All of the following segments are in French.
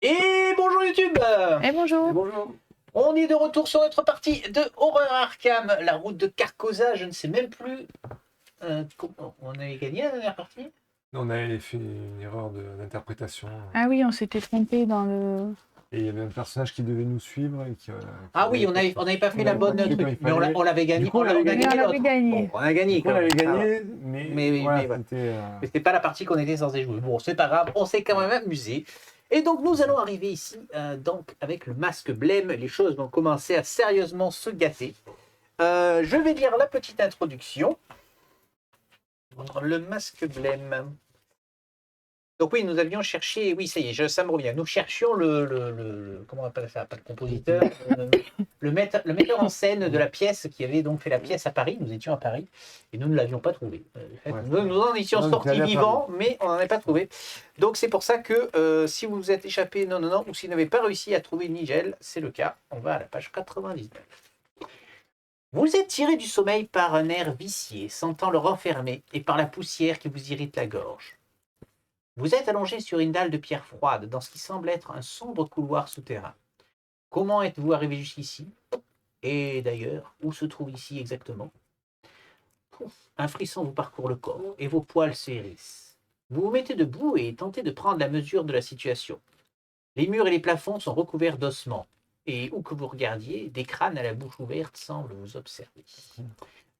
Et bonjour YouTube. Et bonjour. Bonjour. On est de retour sur notre partie de Horror Arkham, la route de Carcosa. Je ne sais même plus comment on avait gagné la dernière partie. On avait fait une erreur d'interprétation. Ah oui, on s'était trompé dans le... Et il y avait un personnage qui devait nous suivre. Et qui Ah oui, on n'avait pas fait la bonne on truc, mais on l'avait gagné. Du coup, on l'avait gagné. on l'avait gagné. Bon, on a gagné. on Quand avait même. gagné, Ah, mais voilà. c'était... Mais c'était pas la partie qu'on était censé jouer. Bon, c'est pas grave, on s'est quand même amusé. Et donc nous allons arriver ici, donc avec le masque blême, les choses vont commencer à sérieusement se gâter. Je vais lire la petite introduction. Le masque blême. Donc oui, nous avions cherché, oui ça y est, ça me revient. Nous cherchions comment on appelle ça, pas le compositeur, le metteur en scène de la pièce qui avait donc fait la pièce à Paris. Nous étions à Paris et nous ne l'avions pas trouvé. Ouais. Nous en étions Non, sortis t'es allé à vivants, mais on n'en avait pas trouvé. Donc c'est pour ça que si vous vous êtes échappé, non, ou si vous n'avez pas réussi à trouver Nigel, c'est le cas. On va à la page 99. Vous êtes tiré du sommeil par un air vicié, sentant le renfermer, et par la poussière qui vous irrite la gorge. Vous êtes allongé sur une dalle de pierre froide, dans ce qui semble être un sombre couloir souterrain. Comment êtes-vous arrivé jusqu'ici? Et d'ailleurs, où se trouve ici exactement? Un frisson vous parcourt le corps, et vos poils s'hérissent. Vous vous mettez debout et tentez de prendre la mesure de la situation. Les murs et les plafonds sont recouverts d'ossements, et où que vous regardiez, des crânes à la bouche ouverte semblent vous observer.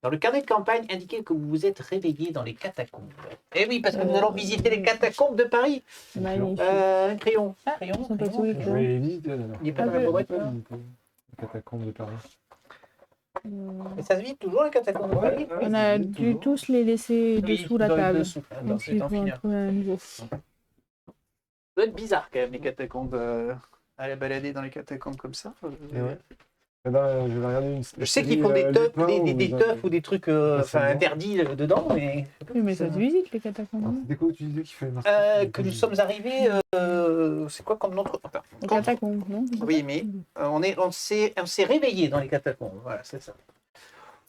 Dans le carnet de campagne, indiquez que vous vous êtes réveillé dans les catacombes. Eh oui, parce que nous allons visiter les catacombes de Paris. Magnifique. Un crayon. Ah, Crayon, ils sont pas crayon. tous les Je crayons. vais éviter alors. Il n'est pas dans la boîte, là. Les catacombes de Paris. Mais ça se vide toujours, les catacombes de Paris? On a dû tous les laisser Oui, dessous la dans les table. dessous. Donc, Donc c'est il en faut en finir. trouver un nouveau. Ça doit être bizarre quand même, les catacombes. Aller balader dans les catacombes comme ça. Et ouais. Eh ben, je vais regarder une Je sais qu'ils font des teufs ou des trucs ça me interdits dedans, mais Oui, mais ça se visite les catacombes. C'était quoi que tu disais qu'il fallait marquer que nous sommes arrivés. C'est quoi comme nom? Les catacombes, non? Oui, mais on s'est réveillé dans les catacombes. Voilà, c'est ça.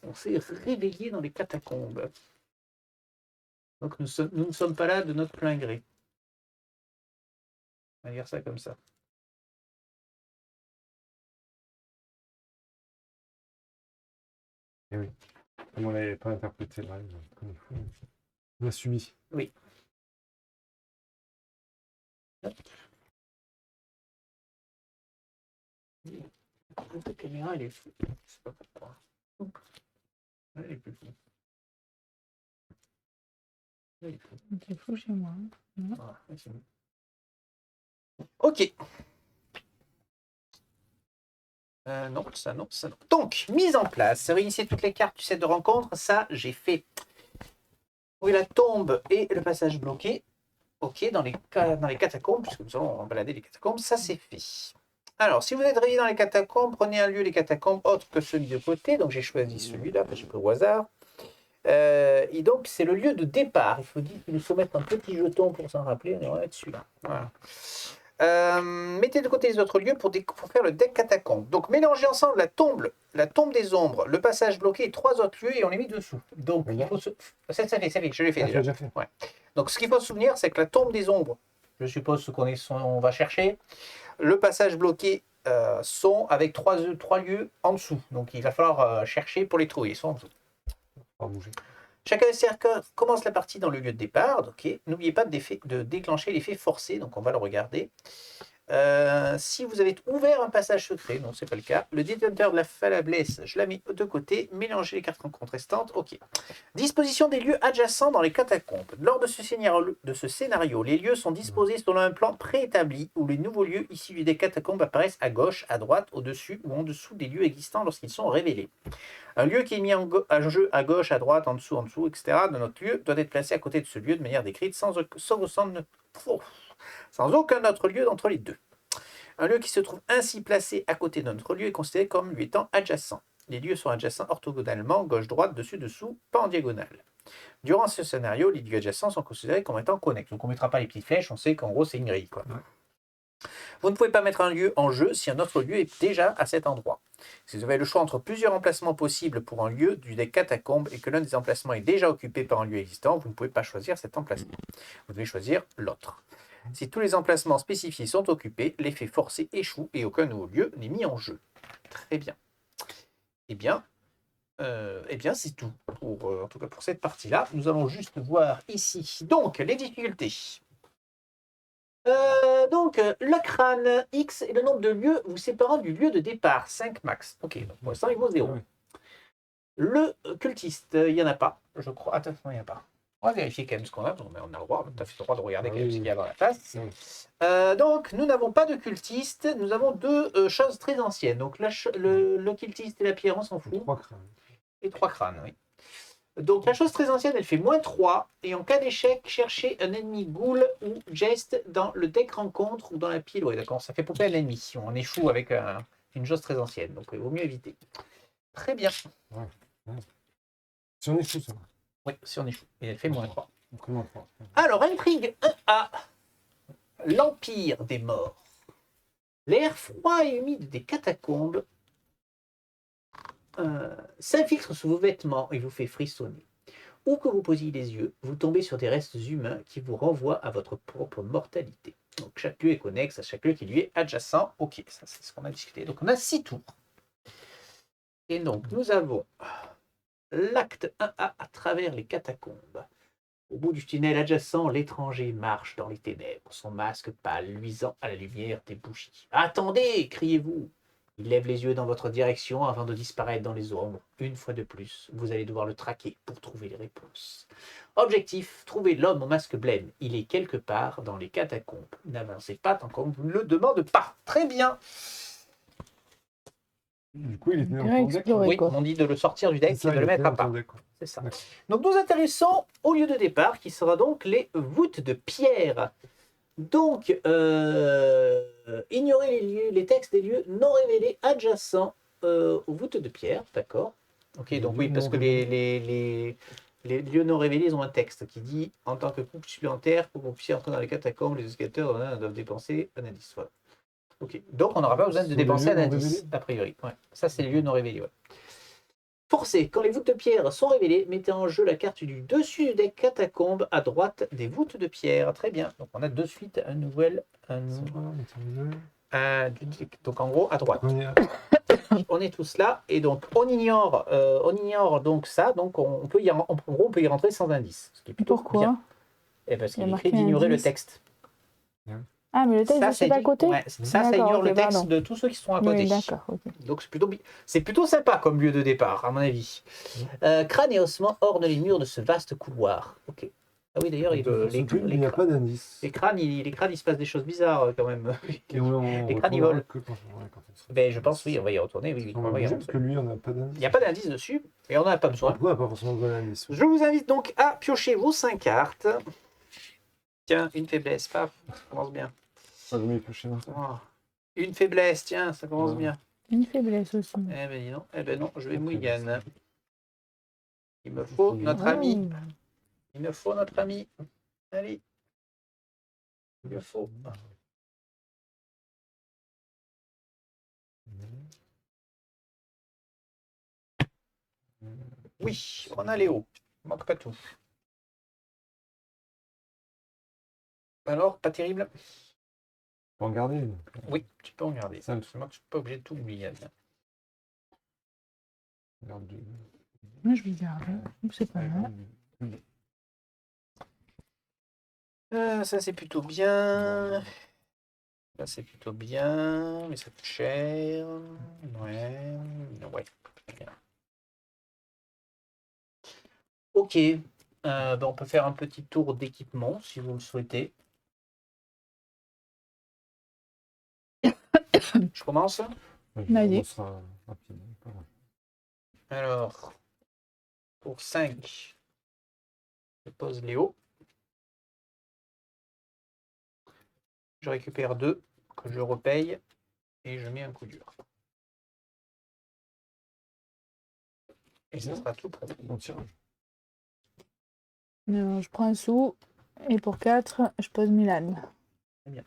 On s'est réveillé dans les catacombes. Donc nous ne sommes pas là de notre plein gré. On va dire ça comme ça. Eh oui. Comme on l'avait pas interprété là, comme il faut. On a subi. Oui. La caméra, elle est floue. C'est pas pourquoi. Elle est plus floue. Elle est floue. C'est fou chez moi. Voilà, c'est bon. Ok. Non, ça non, ça non. Donc, mise en place. Réinitier toutes les cartes du set de rencontre. Ça, j'ai fait. Oui, la tombe et le passage bloqué. Ok, dans les catacombes, puisque nous allons balader les catacombes, ça c'est fait. Alors, si vous êtes réveillé dans les catacombes, prenez un lieu des catacombes autre que celui de côté. Donc, j'ai choisi celui-là, j'ai pris au hasard. Et donc, c'est le lieu de départ. Il nous faut mettre un petit jeton pour s'en rappeler. On va mettre celui-là. Voilà. Mettez de côté les autres lieux pour faire le deck catacombe. Donc, mélangez ensemble la tombe des ombres, le passage bloqué et 3 autres lieux et on les met dessous. Donc, il faut ça fait, je l'ai fait déjà. Ouais. Donc, ce qu'il faut se souvenir, c'est que la tombe des ombres, je suppose on va chercher, le passage bloqué sont avec 3 lieux en dessous. Donc, il va falloir chercher pour les trouver. Ils sont en dessous. Pas bouger. Chacun commence la partie dans le lieu de départ. Okay. N'oubliez pas de déclencher l'effet forcé, donc on va le regarder. Si vous avez ouvert un passage secret, non, c'est pas le cas. Le détenteur de la faiblesse, je la mets de côté. Mélangez les cartes restantes. Ok. Disposition des lieux adjacents dans les catacombes. Lors de ce scénario, les lieux sont disposés selon un plan préétabli où les nouveaux lieux issus des catacombes apparaissent à gauche, à droite, au-dessus ou en dessous des lieux existants lorsqu'ils sont révélés. Un lieu qui est mis en jeu à gauche, à droite, en dessous, etc. de notre lieu doit être placé à côté de ce lieu de manière décrite sans aucun autre lieu d'entre les deux. Un lieu qui se trouve ainsi placé à côté de notre lieu est considéré comme lui étant adjacent. Les lieux sont adjacents orthogonalement, gauche-droite, dessus-dessous, pas en diagonale. Durant ce scénario, les lieux adjacents sont considérés comme étant connexes. Donc on ne mettra pas les petites flèches, on sait qu'en gros c'est une grille, quoi. Ouais. Vous ne pouvez pas mettre un lieu en jeu si un autre lieu est déjà à cet endroit. Si vous avez le choix entre plusieurs emplacements possibles pour un lieu du deck catacombe et que l'un des emplacements est déjà occupé par un lieu existant, vous ne pouvez pas choisir cet emplacement. Vous devez choisir l'autre. Si tous les emplacements spécifiés sont occupés, l'effet forcé échoue et aucun nouveau lieu n'est mis en jeu. Très bien. Eh bien, c'est tout, en tout cas pour cette partie-là. Nous allons juste voir ici. Donc, les difficultés. Le crâne X est le nombre de lieux vous séparant du lieu de départ, 5 max. Ok, donc pour l'instant, il vaut 0. Ouais. Le cultiste, il n'y en a pas, je crois. Attends, non, il n'y en a pas. On va vérifier quand même ce qu'on a. On a le droit, tu as fait le droit de regarder quand même ce qu'il y a dans la face. Donc, nous n'avons pas de cultiste. Nous avons deux choses très anciennes. Donc, le cultiste et la pierre, on s'en fout. 3 crânes. Et 3 crânes, oui. Donc, la chose très ancienne, elle fait -3. Et en cas d'échec, cherchez un ennemi ghoul ou geste dans le deck rencontre ou dans la pile. Oui, d'accord, ça fait popper un ennemi si on échoue avec une chose très ancienne. Donc, il vaut mieux éviter. Très bien. Si on échoue, ça va. Oui, si on échoue. Et elle fait -3. Donc, on en prend. Alors, intrigue 1A. L'Empire des morts. L'air froid et humide des catacombes s'infiltre sous vos vêtements et vous fait frissonner. Où que vous posiez les yeux, vous tombez sur des restes humains qui vous renvoient à votre propre mortalité. Donc chaque lieu est connexe à chaque lieu qui lui est adjacent. Ok, ça c'est ce qu'on a discuté. Donc on a 6 tours. Et donc nous avons l'acte 1A à travers les catacombes. Au bout du tunnel adjacent, l'étranger marche dans les ténèbres, son masque pâle luisant à la lumière des bougies. « Attendez !» criez-vous. Il lève les yeux dans votre direction avant de disparaître dans les ombres. Une fois de plus, vous allez devoir le traquer pour trouver les réponses. Objectif, trouver l'homme au masque blême. Il est quelque part dans les catacombes. N'avancez pas tant qu'on ne le demande pas. Très bien. Du coup, il était dans dirait ton deck. explorer. Oui, quoi. on dit de le sortir du deck C'est ça, et de il le était mettre à dans part. ton deck, quoi. C'est ça. D'accord. Donc nous intéressons au lieu de départ qui sera donc les voûtes de pierre. Donc, ignorez les textes des lieux non révélés adjacents aux voûtes de pierre, d'accord. Ok, Les donc lieux oui, parce non que les lieux non révélés, ils ont un texte qui dit « En tant que couple supplémentaire, pour que vous puissiez entrer dans les catacombes, les escalateurs doivent dépenser un indice. » Voilà. Ok, donc on n'aura pas besoin de Sur les dépenser lieux un non indice, révélés a priori. Ouais. Ça, c'est les lieux non révélés, ouais. Forcé, quand les voûtes de pierre sont révélées, mettez en jeu la carte du dessus du deck catacombe à droite des voûtes de pierre. Très bien. Donc on a de suite un nouvel. Donc en gros à droite. On est tous là et donc on ignore donc ça. Donc on peut y rentrer sans indice. Ce qui est plutôt Pourquoi bien. Et parce Il y a qu'il est écrit marqué d'ignorer le indice. texte. Ah, mais le texte, c'est à côté. ouais, ça D'accord, ignore ok, le texte pardon. de tous ceux qui sont à côté. Oui, d'accord. ok. Donc c'est plutôt sympa comme lieu de départ, à mon avis. Crâne et ossements ornent les murs de ce vaste couloir. Ok. Ah oui, d'ailleurs, Il n'y a pas d'indice. les crânes, il se passe des choses bizarres quand même. Et on les crânes, ils volent. que quand on sera- Ben, je pense, oui, on va y retourner. Oui, On on va y va rentrer. que lui, on n'a pas d'indice. Il n'y a pas d'indice dessus et on n'en a pas besoin. Pourquoi on n'a pas forcément besoin d'indice? Je vous invite donc à piocher vos 5 cartes. Tiens, une faiblesse, paf, ça commence bien. Pas de piocher dans ça. Oh. Une faiblesse, tiens, ça commence Ouais. bien. Une faiblesse aussi. Eh ben, dis donc. Eh ben non, je vais Ok, mouillane. Il me faut notre ami. Oh. Il me faut notre ami. Allez. Il me faut. Oui, on a Léo. Il manque pas tout. Alors, pas terrible? Faut en garder une. Oui, tu peux en garder. Ça, Seulement que je ne suis pas obligé de tout oublier. Garde deux. Moi, je vais garder. C'est pas mal. Ça, c'est plutôt bien. Là, c'est plutôt bien. Mais ça coûte cher. Ouais. Ouais. Bien. Ok. Ben, on peut faire un petit tour d'équipement si vous le souhaitez. Je commence. Vas-y. On sera rapide. Alors, pour 5, je pose Léo. Je récupère 2 que je repaye et je mets un coup dur. Et ça sera tout pour On tire. Je prends un sou. Et pour 4, je pose Milan. Très bien.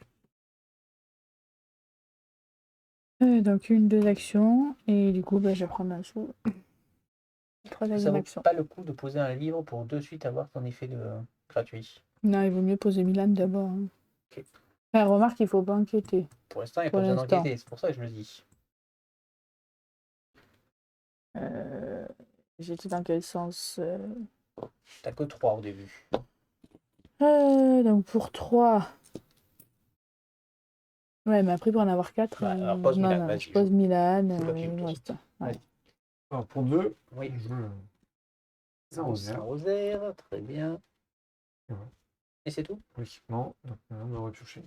Donc, 2 actions. Et du coup, je vais prendre un sou. 3 Ça vaut actions. pas le coup de poser un livre pour de suite avoir ton effet de gratuit. Non, il vaut mieux poser Milan d'abord. Hein. Enfin, remarque, il faut pas inquiéter. Pour l'instant, il n'y a Pour pas besoin l'instant. d'enquêter. C'est pour ça que je me dis. J'étais dans quel sens T'as que 3 au début. Donc pour 3. Ouais, mais après pour en avoir 4. Ouais, alors pose Milan, vas-y, je pose joue. Milan. Joue-toi qui Il me joue. reste. Ouais. Vas-y. Alors, pour 2, Oui. je joue Saint-Rosaire, très bien. Ouais. Et c'est tout? Oui, non, on va repiocher.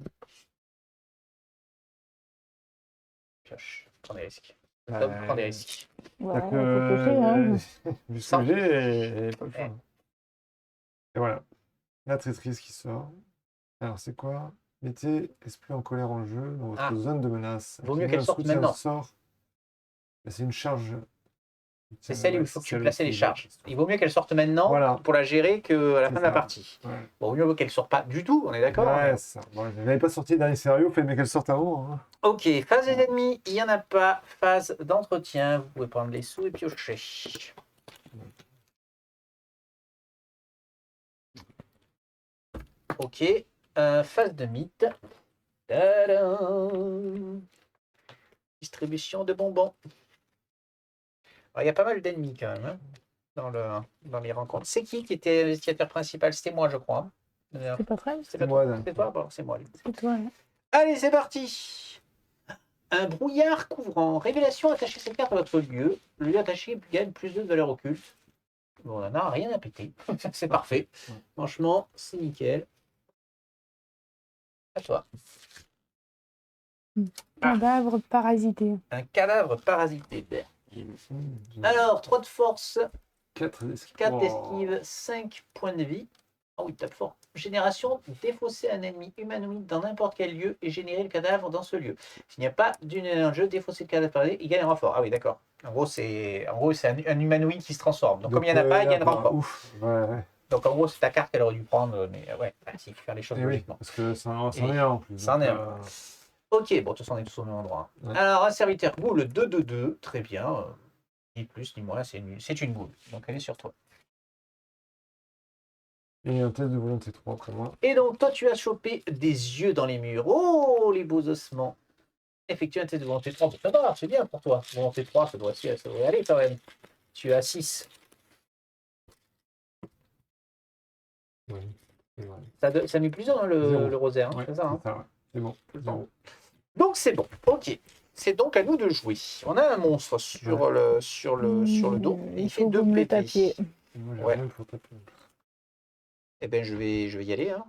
Pioche. Prends des risques. Tom, prends des risques. Ouais, T'as faut piocher, hein. vu ce Sans- que j'ai, et pas le choix. Ouais. Et voilà. La traîtrise qui sort. Alors, c'est quoi? Mettez esprit en colère en jeu dans votre Ah. zone de menace. Vaut mieux Activez qu'elle un sorte soutien maintenant. sort. C'est une charge. C'est celle où il faut que tu places les charges. Il vaut mieux qu'elle sorte maintenant Voilà. pour la gérer qu'à la fin de la ça. partie. Ouais, Bon, mieux vaut qu'elle sorte pas du tout, on est d'accord? ouais mais- c'est ça. Bon, je n'avais pas sorti le dernier scénario, fallait mieux qu'elle sorte avant. Hein. Ok, phase des ennemis, il n'y en a pas. Phase d'entretien, vous pouvez prendre les sous et piocher. Ok, phase de mythe. Tadam. Distribution de bonbons. Alors, il y a pas mal d'ennemis quand même hein, dans les rencontres. C'est qui était l'investigateur principal? C'était moi, je crois. Hein. D'ailleurs, C'est pas très. c'est pas moi, toi? Dan. C'est toi? Bon, c'est moi. allez. C'est toi. Hein. Allez, c'est parti. Un brouillard couvrant. Révélation, attachez cette carte à votre lieu. Le lieu attaché gagne plus de valeur occulte. Bon, on n'en a rien à péter. C'est parfait. Franchement, c'est nickel. À toi. Cadavre parasité. Un cadavre parasité. Alors, 3 de force, 4 d'esquive. 4 d'esquive, 5 points de vie. Ah oui, tape fort. Génération, défausser un ennemi humanoïde dans n'importe quel lieu et générer le cadavre dans ce lieu. S'il n'y a pas d'un en jeu, défausser le cadavre parasité, il gagne un renfort. Ah oui, d'accord. En gros, c'est un humanoïde qui se transforme. Donc comme il n'y en a pas, il gagne un renfort. Ouf. Ouais. Donc en gros, c'est ta carte qu'elle aurait dû prendre. Mais ouais, s'il faut faire les choses Et oui, logiquement. parce que c'en Et est un en plus. c'en donc, est un. Ok, bon, de toute façon, on est tous au même endroit. Ouais. Alors, un serviteur goule 2-2-2, très bien. Ni plus ni moins, c'est une goule. Donc elle est sur toi. Et un test de volonté 3 après moi. Et donc, toi, tu as chopé des yeux dans les murs. Oh, les beaux ossements. Effectue un test de volonté 3. Ça va, c'est bien pour toi. Volonté 3, ça doit aller quand même. Tu as 6. Oui, c'est vrai. Ça met plus 1, Zéro. le rosaire. Hein, Ouais, c'est ça, hein. ouais. C'est bon. Zéro. Donc, c'est bon. Ok. C'est donc à nous de jouer. On a un monstre sur le dos. Et il fait faut 2 que vous me le PP. tapiez. Et moi, j'ai Ouais. rien pour taper. Eh bien, je vais y aller. Hein.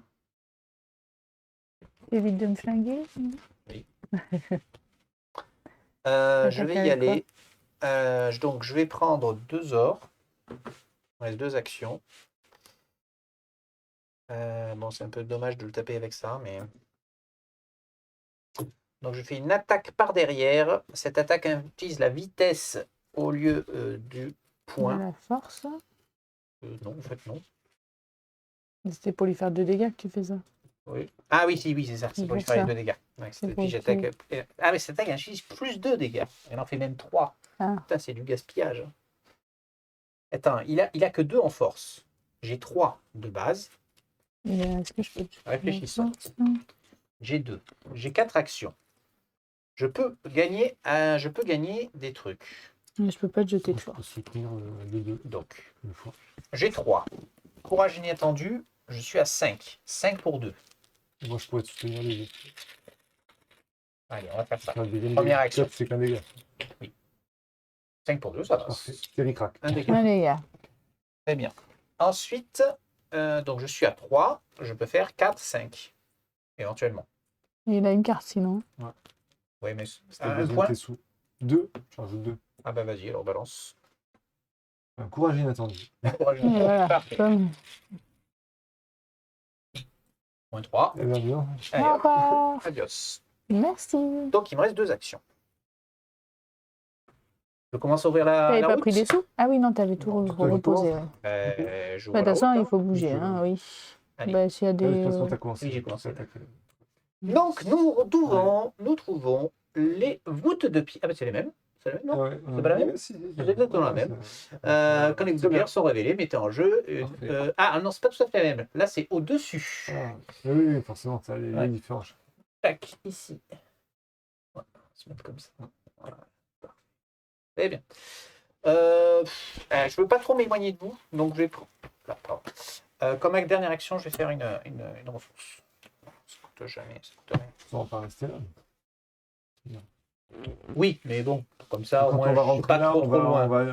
Évite de me flinguer. Je vais y aller. Donc, je vais prendre 2 ors. Il me reste 2 actions. Bon, c'est un peu dommage de le taper avec ça, mais... Donc, je fais une attaque par derrière. Cette attaque utilise la vitesse au lieu du point. De la force. Non, en fait, non. C'était pour lui faire 2 dégâts que tu fais ça. Oui. Ah oui, oui, c'est ça. C'est C'est pour lui pour faire les ça. 2 dégâts. Ouais, C'est puis pour j'attaque... Ah, mais cette attaque utilise plus 2 dégâts. Elle en fait même 3. Ah. Putain, c'est du gaspillage. Attends, il a que 2 en force. J'ai 3 de base. Est-ce que je peux... Réfléchissons. J'ai 2. J'ai 4 actions. Je peux gagner des trucs. Mais je peux pas te jeter de Je peux force. soutenir les deux Donc, une fois. j'ai 3. Courage inattendu, je suis à 5. 5 pour 2. Moi, je pourrais te soutenir les deux. Allez, on va faire ça. Enfin, deuxième Première dégât. action. C'est qu'un dégât. 5 pour 2, ça va. Parfait. C'est ric-rac. Un dégât. Allez, gars. Très bien. Ensuite, donc je suis à 3. Je peux faire 4, 5. Éventuellement. Il a une carte sinon. Oui, mais C'était un besoin point. de tes sous. 2. J'en rajoute 2. Ah bah vas-y, alors balance. Un courage inattendu. Courage Et voilà. Parfait. Comme... Moins 3. Eh bien, bien. Allez, Au hop. revoir. Adios. Merci. Donc il me reste 2 actions. Je commence à ouvrir la T'avais pas route. pris des sous? Ah oui, non, t'avais tout Non, tout reposé. recommence. Ouais. J'ouvre Bah, de la toute façon, route, il hein. faut bouger, Il faut- hein, oui. Allez. Bah, s'il y a Ah, de toute façon, des... t'as commencé. Oui, j'ai commencé. Attaquer. Donc nous trouvons les voûtes de pierre. Ah bah c'est les mêmes. C'est la même, non? Ouais, C'est pas la même? ouais, si, C'est exactement la même. Quand les Très bien. boucliers sont révélés, mettez en jeu. Parfait. Non, c'est pas tout à fait la même. Là, c'est au-dessus. Ah, oui, oui, forcément, ça a des Ouais. différences. Tac, ici. Voilà, on va se mettre comme ça. Voilà. Très bien. Je veux pas trop m'éloigner de vous, donc je vais prendre. Là, pardon. Comme dernière action, je vais faire une ressource. Ça coûte jamais, ça coûte rien. Ça va pas rester là. Oui, mais bon, comme ça, au Quand moins, on va je suis rentrer pas là, trop on trop va, loin. on va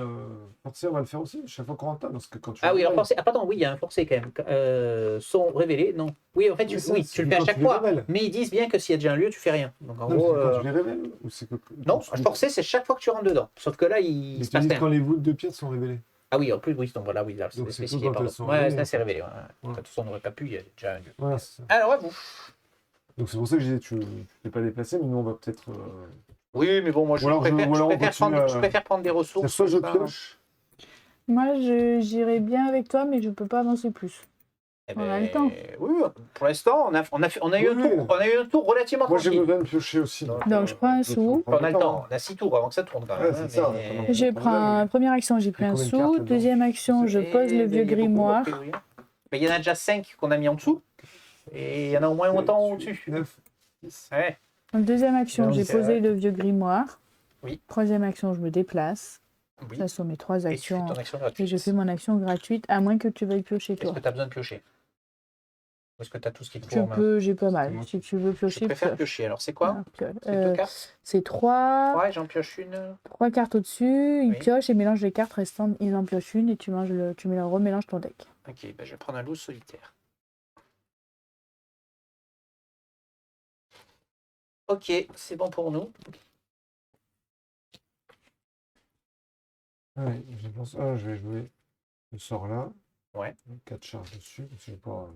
forcer, on va le faire aussi, chaque fois qu'on rentre là, parce que quand tu Ah oui, alors révèles, forcé. Ah, pardon, oui, il y a un forcé quand même. Sont révélés, non. Oui, en fait, Oui, ça, oui, c'est tu le fais à quand chaque tu les fois. révèles. Mais ils disent bien que s'il y a déjà un lieu, tu fais rien. Donc en Non, gros. c'est quand tu les révèles ou c'est que. Non, quand tu les- forcé, c'est chaque fois que tu rentres dedans. Sauf que là, il Mais se tu passe dis rien. quand les boules de pierre sont révélées. Ah oui, en plus, oui, donc voilà, oui, là, c'est Donc, c'est que spécifié, quand pardon. elles sont Ouais, révélées, ça en c'est fait. révélé. Ouais. Ouais. De toute façon, on n'aurait pas pu, il y a déjà un lieu. Voilà, c'est ça. Alors, à vous. Donc c'est pour ça que je disais, tu ne t'es pas déplacé, mais nous on va peut-être. Oui, mais bon, moi, Ou alors je ou alors on préfère continue prendre, je à. préfère prendre des ressources. Soit je comme ça. pioche. Moi, j'irai bien avec toi, mais je peux pas avancer plus. Eh On a ben, le temps. oui, pour l'instant, on a eu Oui, on a eu un tour relativement Moi j'ai tranquille. besoin de piocher aussi. Donc, je prends un sou. On a le temps, on a 6 tours avant que ça tourne quand même. Ouais, c'est hein, ça, mais- on a pas Je non plus. prends première action, j'ai pris Il y a un combien de cartes sou. là-dedans? Deuxième action, je Et pose le ben, vieux il y a beaucoup, grimoire. a priori, hein. Mais il y en a déjà 5 qu'on a mis en dessous. Et il y en a au moins autant au-dessus. 9, 10. Ouais. Donc, deuxième action, Non, j'ai c'est posé vrai. le vieux grimoire. Oui. Troisième action, je me déplace. Oui. Ça sont mes trois Et tu fais actions. ton action Et gratuite. je fais mon action gratuite, à moins que tu veuilles piocher Est-ce toi. que tu as besoin de piocher? Ou est-ce que tu as tout ce qu'il te faut en main? J'ai pas mal. moi Si tu veux Je piocher, préfère pioche. piocher. Alors, c'est quoi? Ah, pioche. C'est 2 cartes? C'est trois 3 et j'en pioche une. cartes au-dessus. Il Oui. pioche et mélange les cartes restantes. Il en pioche une et tu remélanges ton deck. Ok, ben je vais prendre un loup solitaire. Ok, c'est bon pour nous. Ouais, je pense. Je vais jouer le sort là. Ouais. 4 charges dessus. Parce que je vais pouvoir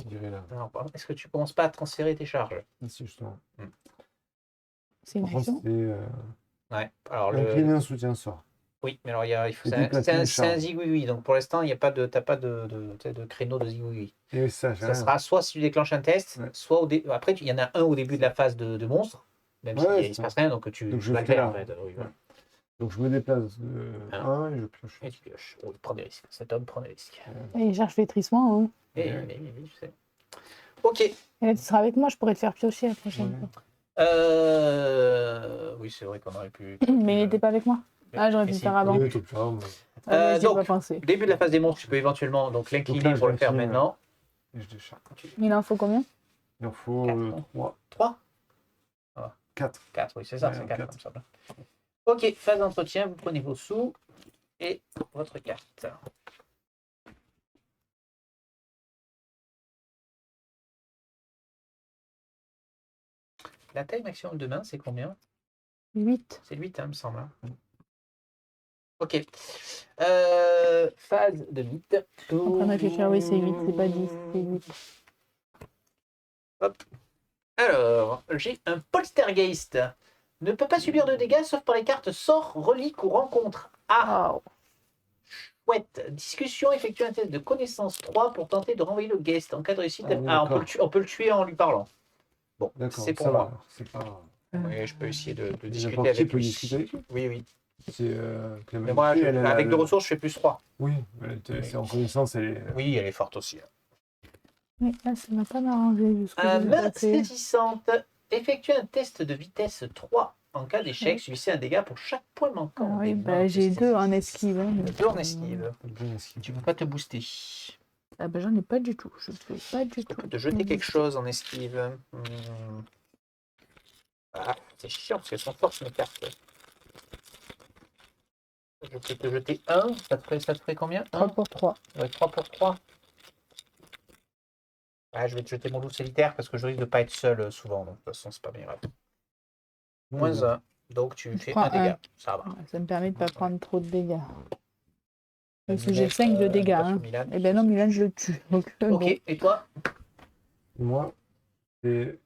virer là. Alors, est-ce que tu commences pas à transférer tes charges? Ici, justement. C'est une Par contre, action. c'est. Ouais. Alors, Imprimer un soutien-sort. Oui, mais alors il faut... Et c'est déplacer une un charge. zigouigoui. Donc pour l'instant, il n'y a pas de, t'as pas de créneau de zigouigoui. Et ça, j'ai Ça rien. sera soit si tu déclenches un test, Ouais. soit après, il y en a un au début de la phase de monstre, même Ouais, s'il ne c'est se passe rien, donc tu Donc, je vas fais le faire là. en fait. Oui, voilà. Donc je me déplace de Un. 1 et je pioche. Et tu pioches. Oui, prends des risques. Cet homme prend des risques. Et il cherche flétrissement. Hein. Et, Ouais. oui, je sais. Ok. Et là, tu seras avec moi, je pourrais te faire piocher la prochaine Ouais. fois. Oui, c'est vrai qu'on aurait pu. Mais il n'était pas avec moi. Ah, j'aurais pu le faire avant. Oui, tout le temps, Ah, bah, j'y ai donc, pas pensé. début de la phase des monstres, tu peux éventuellement donc Donc là, l'incliner je pour le faire l'incline, maintenant. et je décharge. Il en faut combien? Il en faut Quatre. 3, 3 4. 4, oui, c'est ça, Ouais, c'est 4 quatre. comme ça. Ok, phase d'entretien, vous prenez vos sous et votre carte. La taille maximum de main, c'est combien? 8. C'est 8, hein, me semble. Hein. Ok. Phase de 8. En train de réfléchir, oui, c'est 8, c'est pas 10, c'est 8. Hop. Alors, j'ai un poltergeist. Ne peut pas subir de dégâts sauf par les cartes sort, relique ou rencontre. Ah, Oh. chouette. Discussion, effectue un test de connaissance 3 pour tenter de renvoyer le guest. En cas de réussite, Ah, oui, d'accord. on peut le tuer en lui parlant. Bon, D'accord, c'est pour ça va. moi. Alors, c'est pas. Oui, je peux essayer de discuter N'importe qui avec peut lui. discuter avec lui. Oui, oui. C'est Mais moi, avec deux ressources, je fais plus 3. Oui, c'est en connaissance, elle est. Oui, elle est forte aussi. Mais là, ça m'a pas m'arranger jusqu'au Main saisissante. Effectue un test de vitesse 3. En cas d'échec, subissez un dégât pour chaque point manquant. Ah oui, des bah, mains j'ai de 2 en saisie. esquive. Hein, mais- 2 en esquive. bien esquive. Tu peux pas te booster. Ah bah j'en ai pas du tout. Je peux pas du On tout. peut te jeter quelque chose en esquive. Ah, c'est chiant parce qu'elles sont fortes mes cartes. Je peux te jeter 1. Ça te ferait combien? 3 pour 3. Ouais, 3 pour 3. Ah, je vais te jeter mon loup solitaire parce que je risque de pas être seul souvent. Donc de toute façon, c'est pas bien grave. Moins 1. Donc tu fais prends 1 dégât. un. Ça va. Ça me permet de pas prendre trop de dégâts. Parce que Milan, j'ai 5 de dégâts. pas Hein. sur Milan. Et ben non, Milan, je le tue. Donc, Ok, bon. et toi? Moi, c'est.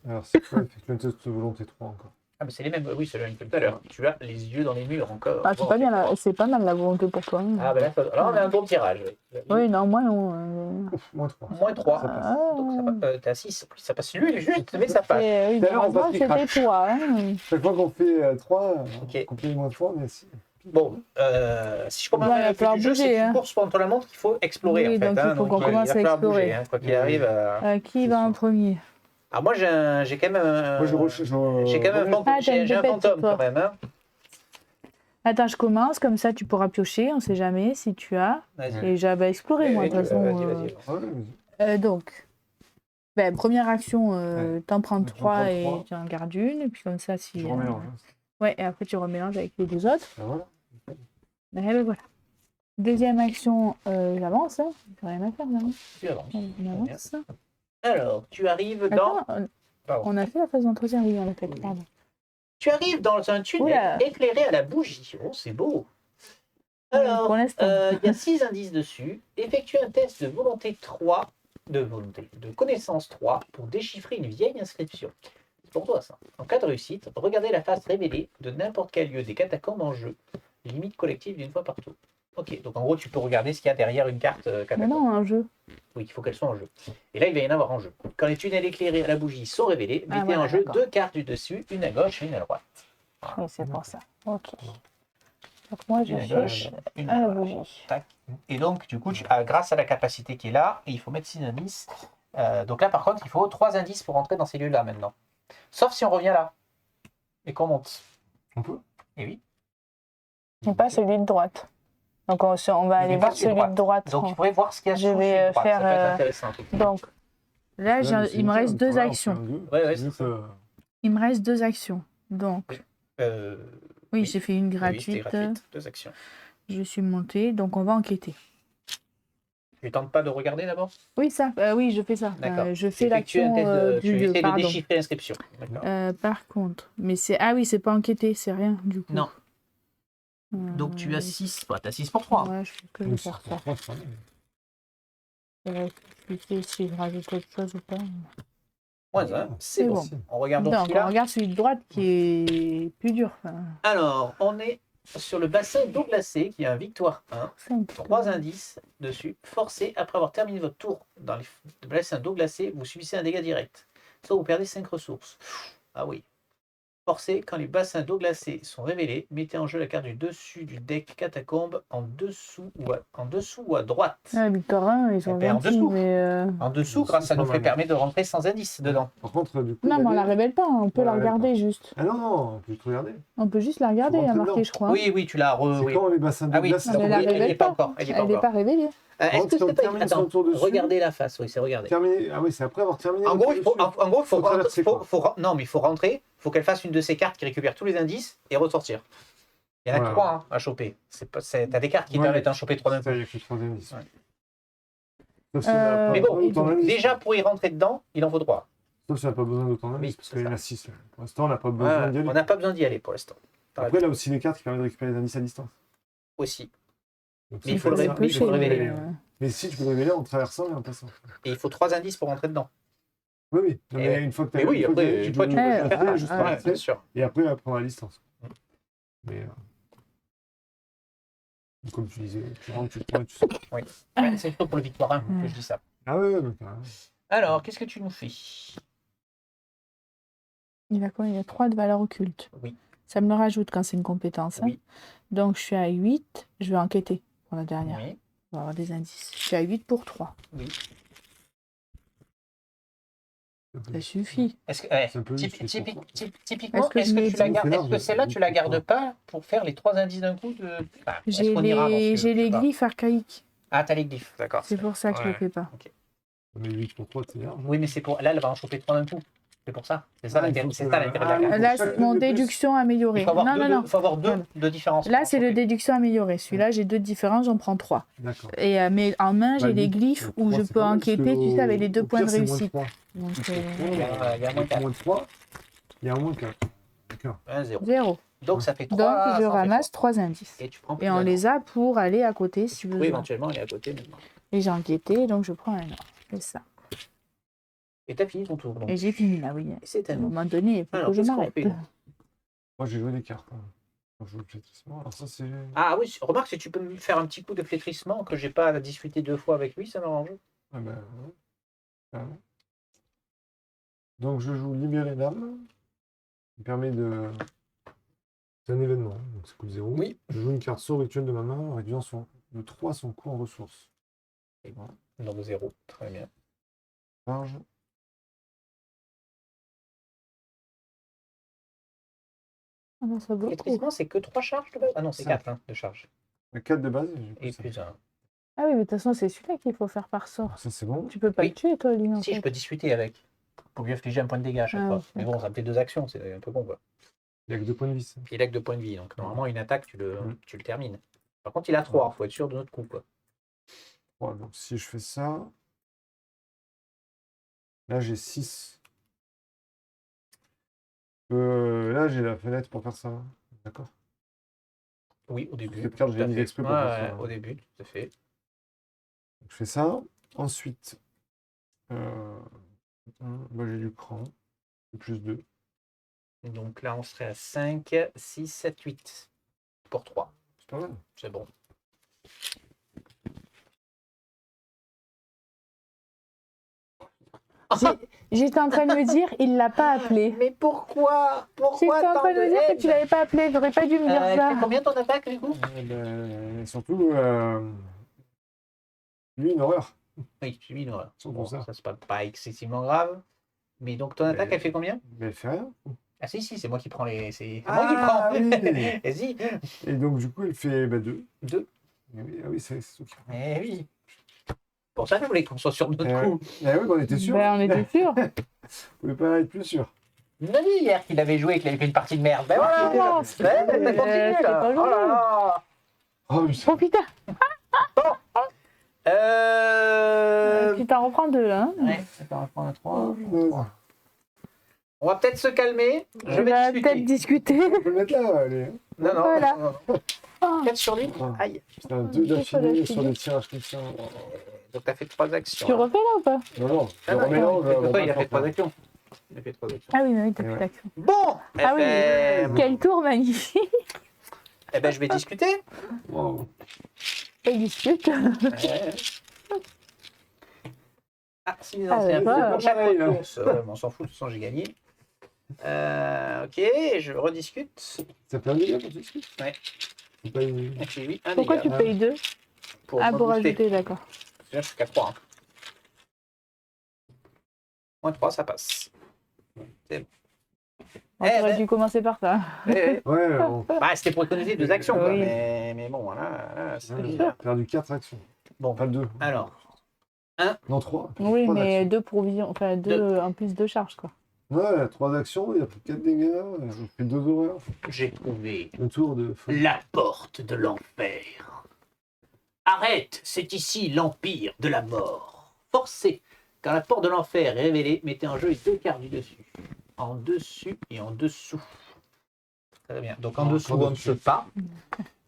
Alors, c'est quoi effectuer un test de volonté 3 encore? Ah, mais c'est les mêmes. Oui, c'est le même que tout à l'heure. Tu as les yeux dans les murs encore. Ah, c'est pas bien, c'est pas mal la volonté pour toi. Ah, ben là, alors on a un bon tirage. Oui, non, moi non. Moins 3. Moins 3. Ça passe. Donc ça va. T'es à 6. Ça passe lui, il est juste, mais ça passe. Oui, Tout à l'heure, on heureusement passe que les c'était crashs. toi. Hein. Chaque fois qu'on fait 3, Ok. on fait moins 3, mais si. Bon, si je comprends Bon, il bien va le fait falloir du jeu, bouger, c'est une hein. course contre la montre qu'il faut explorer Oui, en fait. donc il faut qu'on commence à falloir explorer. bouger, hein, quoi qu'il arrive. Qui C'est va en sûr. premier? Alors moi j'ai quand même Moi, j'ai quand même un fantôme, Ah, t'as une j'ai un pépette, fantôme toi. quand même. Hein. Attends, je commence, comme ça tu pourras piocher, on sait jamais si tu as. Vas-y. Et j'avais exploré moi de toute façon. Vas-y. Donc, première action, Ouais. t'en prends Donc, j'en 3 prends et trois. tu en gardes une. Et puis comme ça, si. Je remélange. Ouais, et après tu remélanges avec les deux autres. Ben voilà. Et ben voilà. Deuxième action, j'avance. Hein. J'ai rien à faire là. Hein. Tu avances. On avance. Alors, tu arrives dans... Attends, Pardon. on a fait la phase d'entretien, oui, on l'a fait. Pardon. Tu arrives dans un tunnel Oula. éclairé à la bougie. Oh, c'est beau. Alors, Pour l'instant. il y a 6 indices dessus. Effectue un test de volonté 3, de connaissance 3 pour déchiffrer une vieille inscription. C'est pour toi ça. En cas de réussite, regardez la face révélée de n'importe quel lieu des catacombes en jeu. Limite collective d'une fois par tour. Ok, donc en gros, tu peux regarder ce qu'il y a derrière une carte Mais catacombe. non, un jeu. Oui, il faut qu'elle soit en jeu. Et là, il va y en avoir en jeu. Quand les tunnels éclairés à la bougie sont révélés, Ah, mettez voilà, en jeu d'accord. 2 cartes du dessus, une à gauche et une à droite. Oui, c'est pour ça. Ok. Donc moi, je Une à cherche gauche, une à à la droite. bougie. Tac. Et donc, du coup, grâce à la capacité qui est là, il faut mettre 6 indices. Donc là, par contre, il faut 3 indices pour entrer dans ces lieux-là maintenant. Sauf si on revient là et qu'on monte. On peut. Et oui. Et pas celui de droite. Donc on va aller voir celui de droite. Donc, il faudrait voir ce qu'il y a Je sous celui vais de droite. faire, Ça peut être intéressant. Donc là, il me reste 2 actions. Ouais, c'est ça. Il me reste 2 actions. Donc, Oui, oui, j'ai fait une oui, c'était gratuite. gratuite. 2 actions. Je suis montée, donc on va enquêter. Tu tentes pas de regarder d'abord? Oui, ça, oui, je fais ça. D'accord. Je fais Effectue un l'action test de... du Tu lieu, essaies de pardon. déchiffrer l'inscription. D'accord. Par contre, mais c'est... Ah oui, c'est pas enquêter, c'est rien, du coup. Non. Donc tu as 6. Tu as 6 pour 3. Ouais, je peux le faire ça. Je sais si je rajoute autre chose ou pas. Moins 1, c'est C'est bon. bon. On regarde donc Donc, on celui-là. regarde celui de droite qui est plus dur. Enfin, Alors, on est sur le bassin d'eau glacée qui a un victoire 1. simple. 3 indices dessus. Forcé, après avoir terminé votre tour dans le bassin d'eau glacée, vous subissez un dégât direct. Soit vous perdez 5 ressources. Ah oui. Forcé, quand les bassins d'eau glacée sont révélés, mettez en jeu la carte du dessus du deck catacombe en dessous ou à droite. Ah, Victor 1, ils sont Elle est en gentils, dessous. mais... En dessous, grâce à notre permet de rentrer sans indice dedans. Par contre, du coup. Non, mais on la révèle pas, on peut On la la révèle regarder juste. Ah non, non, on peut juste regarder. On peut juste la regarder, Faut il y a rentrer marqué, dedans. je crois. Oui, tu l'as. C'est Oui. quand les bassins de Ah oui, glace Non, mais elle la elle n'y est révèle pas pas. encore. Elle n'est pas Elle n'est encore. pas révélée. Est-ce Quand que on c'est pas... termine son Attends, tour dessus, regardez la face, oui, c'est regarder. Terminé. Ah oui, c'est après avoir terminé. En le gros, tour il faut, dessus. en gros, Faut traverser, quoi. non, mais il faut rentrer. Il faut qu'elle fasse une de ces cartes qui récupère tous les indices et ressortir. Il y en a Voilà. 3 à choper. T'as des cartes qui Ouais, permettent d'en choper 3 d'un Ça, coup. il y a que 3 indices. Ouais. Sauf si on n'a pas Mais bon, besoin d'autant d'indices. déjà pour y rentrer dedans, il en faut 3. Sauf si on n'a pas besoin d'autant d'indices, Oui, parce c'est qu'il y en ça. a 6. Pour l'instant, on n'a pas besoin d'y aller. On n'a pas besoin d'y aller pour l'instant. Après, là aussi, les cartes qui permettent de récupérer les indices à distance. Aussi. Donc, Mais ça, il faut le ça, ré- mais il faut le révéler. Mais si, tu peux le révéler en traversant et en passant. Et il faut 3 indices pour rentrer dedans. Oui, oui. Non, Et mais ouais. une fois que tu Mais oui, après, tu une fois, peux tu peux le le faire, faire. juste Ouais, traverser, bien sûr. et après, prendre la distance. Mm. Mais, comme tu disais, tu rentres, tu te prends et tu sors. Ouais, c'est plutôt pour le victoire 1 que je dis ça. Ah ouais, donc, carrément. Alors, qu'est-ce que tu nous fais? Il a quoi? Il a 3 de valeur occulte. Oui. Ça me le rajoute quand c'est une compétence. Hein. Oui. Donc je suis à 8. Je vais enquêter pour la dernière. Oui. On va avoir des indices. Je suis à 8 pour 3. Oui. Ça suffit. Est-ce que, C'est un peu juste, typiquement, Est-ce que est-ce je que mets tu la dix? gardes, C'est est-ce que large, celle-là, tu la c'est gardes beaucoup. pas pour faire les 3 indices d'un coup de... Enfin, est-ce J'ai qu'on ira dans les, ce- j'ai je sais les pas. glyphes archaïques. Ah, t'as les glyphes, d'accord. C'est pour ça que je Ouais. le fais pas. Mais 8 pour 3, c'est large. Oui, mais c'est pour... Là, elle va en choper 3 d'un coup. C'est pour ça. C'est ça Ah, il l'intérêt faut c'est que- ça l'intérêt de la Ah, carte. oui. Là, chaque c'est mon ligne de plus. déduction améliorée. Il faut avoir Non, deux, non, non. il faut avoir deux Voilà. de différence. Là, pour c'est le choper. déduction améliorée. Celui-là, j'ai 2 de différence, j'en prends 3. D'accord. Et, mais en main, Bah, j'ai les huit glyphes pour où trois, je c'est peux pas mal, parce enquêter, que tu sais, avec les 2 au points de pire, c'est moins réussite. trois. Donc, Il y a moins quatre. moins 3, il y a un moins 4. D'accord. 1-0. 0. Donc ça fait 3. Donc, je ramasse 3 indices. Et tu prends Et on les a pour aller à côté si Oui, besoin. éventuellement, elle est à côté maintenant. Et j'ai enquêté, donc je prends un or. C'est ça. Et t'as fini ton tour. Donc. Et j'ai fini là, oui. Et c'est À à un nous. moment donné, il faut Alors, que je qu'est-ce qu'on m'arrête. fait, donc Moi, j'ai joué des cartes. Hein. Quand je joue le flétrissement. Alors ça, c'est... Ah oui, remarque, si tu peux me faire un petit coup de flétrissement que j'ai pas à discuter 2 fois avec lui, ça m'arrange. Ah ben, ouais. Carrément. Donc, je joue Libérer l'âme. Qui permet de... C'est un événement, donc ça coûte 0. Oui. Je joue une carte sort rituel de ma main, réduisant de 3 son coût en ressources. Et bon, donc 0, très bien. Charge. Ah non, ça bloque. Flétrissement, c'est que 3 charges de base? Ah non, c'est 4 de charge. 4 de base, j'ai Et pris ça. plus 1. Ah oui, mais de toute façon, c'est celui-là qu'il faut faire par sort. Ça, c'est bon. Tu peux pas Oui. le tuer, toi, lui, en Si, je fait. peux discuter avec. Pour lui infliger un point de dégâts à chaque Ah, fois. oui, Mais bon, ça me fait 2 actions, c'est un peu bon, quoi. Il n'y a que 2 points de vie. Ça. Puis il a que 2 points de vie, donc normalement, une attaque, tu le termines. Par contre, il a 3, faut être sûr de notre coup, quoi. Ouais, donc si je fais ça... Là, j'ai 6. Là, j'ai la fenêtre pour faire ça. D'accord. Oui, au début. Cette carte, tout j'ai à mis fait. exprès pour faire ça. Au début, tout à fait. Donc, je fais ça. Ensuite, moi, j'ai du cran. Plus 2. Donc là, on serait à 5, 6, 7, 8. Pour 3. C'est pas mal. C'est bon. J'étais en train de me dire, il l'a pas appelé. Mais pourquoi? Pourquoi J'étais en train de me dire que tu l'avais pas appelé. T'aurais pas dû me dire Elle ça. fait combien ton attaque, du coup? Et surtout, lui, une horreur. Oui, j'ai mis une horreur. Sans Bon, ça. ça, c'est pas excessivement grave. Mais donc, ton attaque, Mais- elle fait combien? Mais elle fait rien. Ah si, c'est moi qui prends les... C'est Ah, moi qui prends. oui. Vas-y. Et donc, du coup, elle fait 2. 2. Ah oui, c'est tout. Eh oui. Pour ça, je voulais qu'on soit sûr de notre coup. Ah oui, on était sûr. Ben, on était sûr. Vous pouvez pas être plus sûr. Il m'a dit hier qu'il avait joué et qu'il avait fait une partie de merde. Ben voilà. Non, Ben, ben, continue, c'est là. pas Oh là là. Oh, mais Oh putain, Euh... tu t'en reprends deux, hein. Ouais, attends, on va prendre un 3. non. On va peut-être se calmer. Je On vais va discuter. peut-être discuter. On peut le mettre là, allez. Non, non, Voilà. non, non. Ah, 4 sur lui. Ah. Aïe. Putain, 2 d'affilée sur des tirages comme ça. Donc t'as fait 3 actions. tu refais là ou pas? Non, non, Ah, non, remélange, il a on va fait pas 3 faire actions. Il a fait 3 actions. Ah oui, mais oui, t'as Et plus ouais. d'action. Bon, Ah oui, ben, quel tour magnifique. eh ben, je vais discuter. Wow. Et discute. Ah, si les Ah, anciens bah, pour chaque pareil, là. course, on s'en fout, de toute façon j'ai gagné. Ok, je rediscute. Ça fait un dégât pour tout de suite. Ouais. C'est pas une... Donc j'ai eu un Pourquoi dégât tu payes deux? pour Ah, me pour booster. rajouter, d'accord. Là, je suis qu'à 3. Moins 3, ça passe. On Eh aurait ben. dû commencer par ça. Eh, eh. Ouais, bon. Bah, c'était pour économiser 2 actions, quoi. Oui. Mais bon, là c'est Ouais, bizarre. perdu 4 actions. Bon, Enfin 2. alors, Non, 3. Oui, mais deux provisions, enfin deux en plus de charge, quoi. Ouais, 3 actions, il a pris 4 dégâts, il a fait 2 horreurs. j'ai trouvé Un tour de feu. la porte de l'enfer. Arrête, c'est ici l'empire de la mort. Forcez. Quand la porte de l'enfer est révélée, mettez en jeu les 2 cartes du dessus. En dessus et en dessous. Très bien. Donc en En dessous, on ne dessus. peut pas.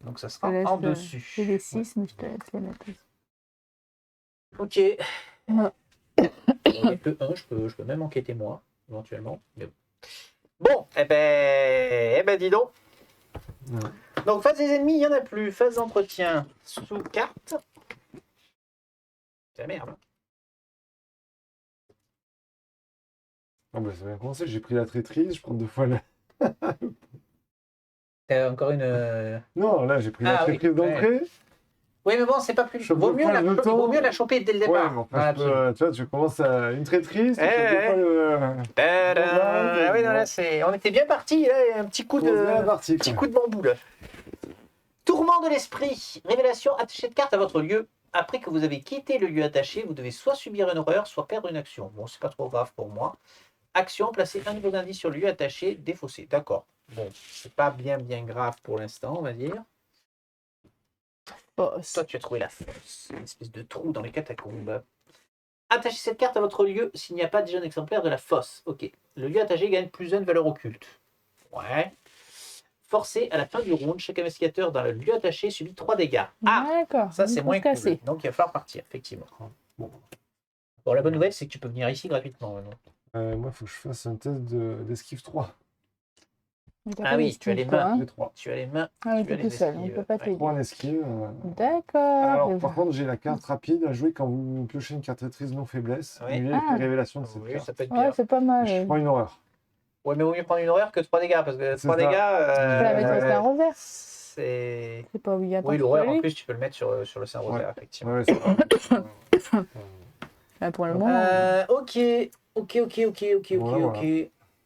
Donc ça sera Je te laisse, en J'ai dessus. les 6, mais je te laisse les mettre aussi. Ok. Ouais. Il n'y a que 1, je peux même enquêter moi, éventuellement. Mais bon. Bon, eh ben dis donc. Ouais. Donc face des ennemis, il n'y en a plus. Phase d'entretien sous carte. C'est la merde. Hein. Ah bah ça va bien commencer, j'ai pris la traîtrise, je prends 2 fois la... T'as encore une. Non, là j'ai pris la Ah oui, traîtrise d'entrée. Oui, mais bon, c'est pas plus. Je Vaut mieux, prends le temps. vaut mieux la choper dès le Ouais, départ. mais enfin, Voilà, je peux, tu vois, tu commences à une traîtrise, tu fais 2 Eh, fois le... tadam. Ah oui, non, là, c'est. On était bien parti, là, un petit coup Commence bien la de. partie, Petit quoi. coup de bambou, là. Tourment de l'esprit. Révélation, attachez de carte à votre lieu. Après que vous avez quitté le lieu attaché, vous devez soit subir une horreur, soit perdre une action. Bon, c'est pas trop grave pour moi. Action, placer un niveau d'indice sur le lieu attaché, défaussé. D'accord. Bon, c'est pas bien grave pour l'instant, on va dire. Boss. Toi, tu as trouvé la fosse, une espèce de trou dans les catacombes. Attachez cette carte à votre lieu s'il n'y a pas déjà un exemplaire de la fosse. Ok. Le lieu attaché gagne plus 1 de valeur occulte. Ouais. Forcé à la fin du round, chaque investigateur dans le lieu attaché subit 3 dégâts. Ah, D'accord. ça c'est pour moins se casser. cool. Donc il va falloir partir, effectivement. Bon. Bon, la bonne nouvelle, c'est que tu peux venir ici gratuitement maintenant. Moi, il faut que je fasse un test d'esquive 3. Mais t'as Ah pas oui, tu as d'esquive, les toi, mains. hein. J'ai 3. Tu as les mains. Ah oui, tu as t'es les tout seul, on esquives. peut pas Ouais. t'aider. 3 en esquive. D'accord. Alors, Et par voilà. contre, j'ai la carte rapide à jouer quand vous piochez une carte traîtrise non faiblesse. Oui. Annulez Ah. l'effet révélation de cette Oui, carte. ça peut être Ouais, bien. c'est pas mal. Je prends une horreur. Ouais, mais vaut mieux prendre une horreur que 3 dégâts, parce que C'est 3 ça. dégâts, Tu peux la mettre sur le sein revers. c'est... C'est pas obligatoire. Oui, que l'horreur, ce en soit lui. plus, tu peux le mettre sur le sein revers, effectivement. Ouais, c'est vrai. Bah, pour le moment. Ok, ok. Voilà.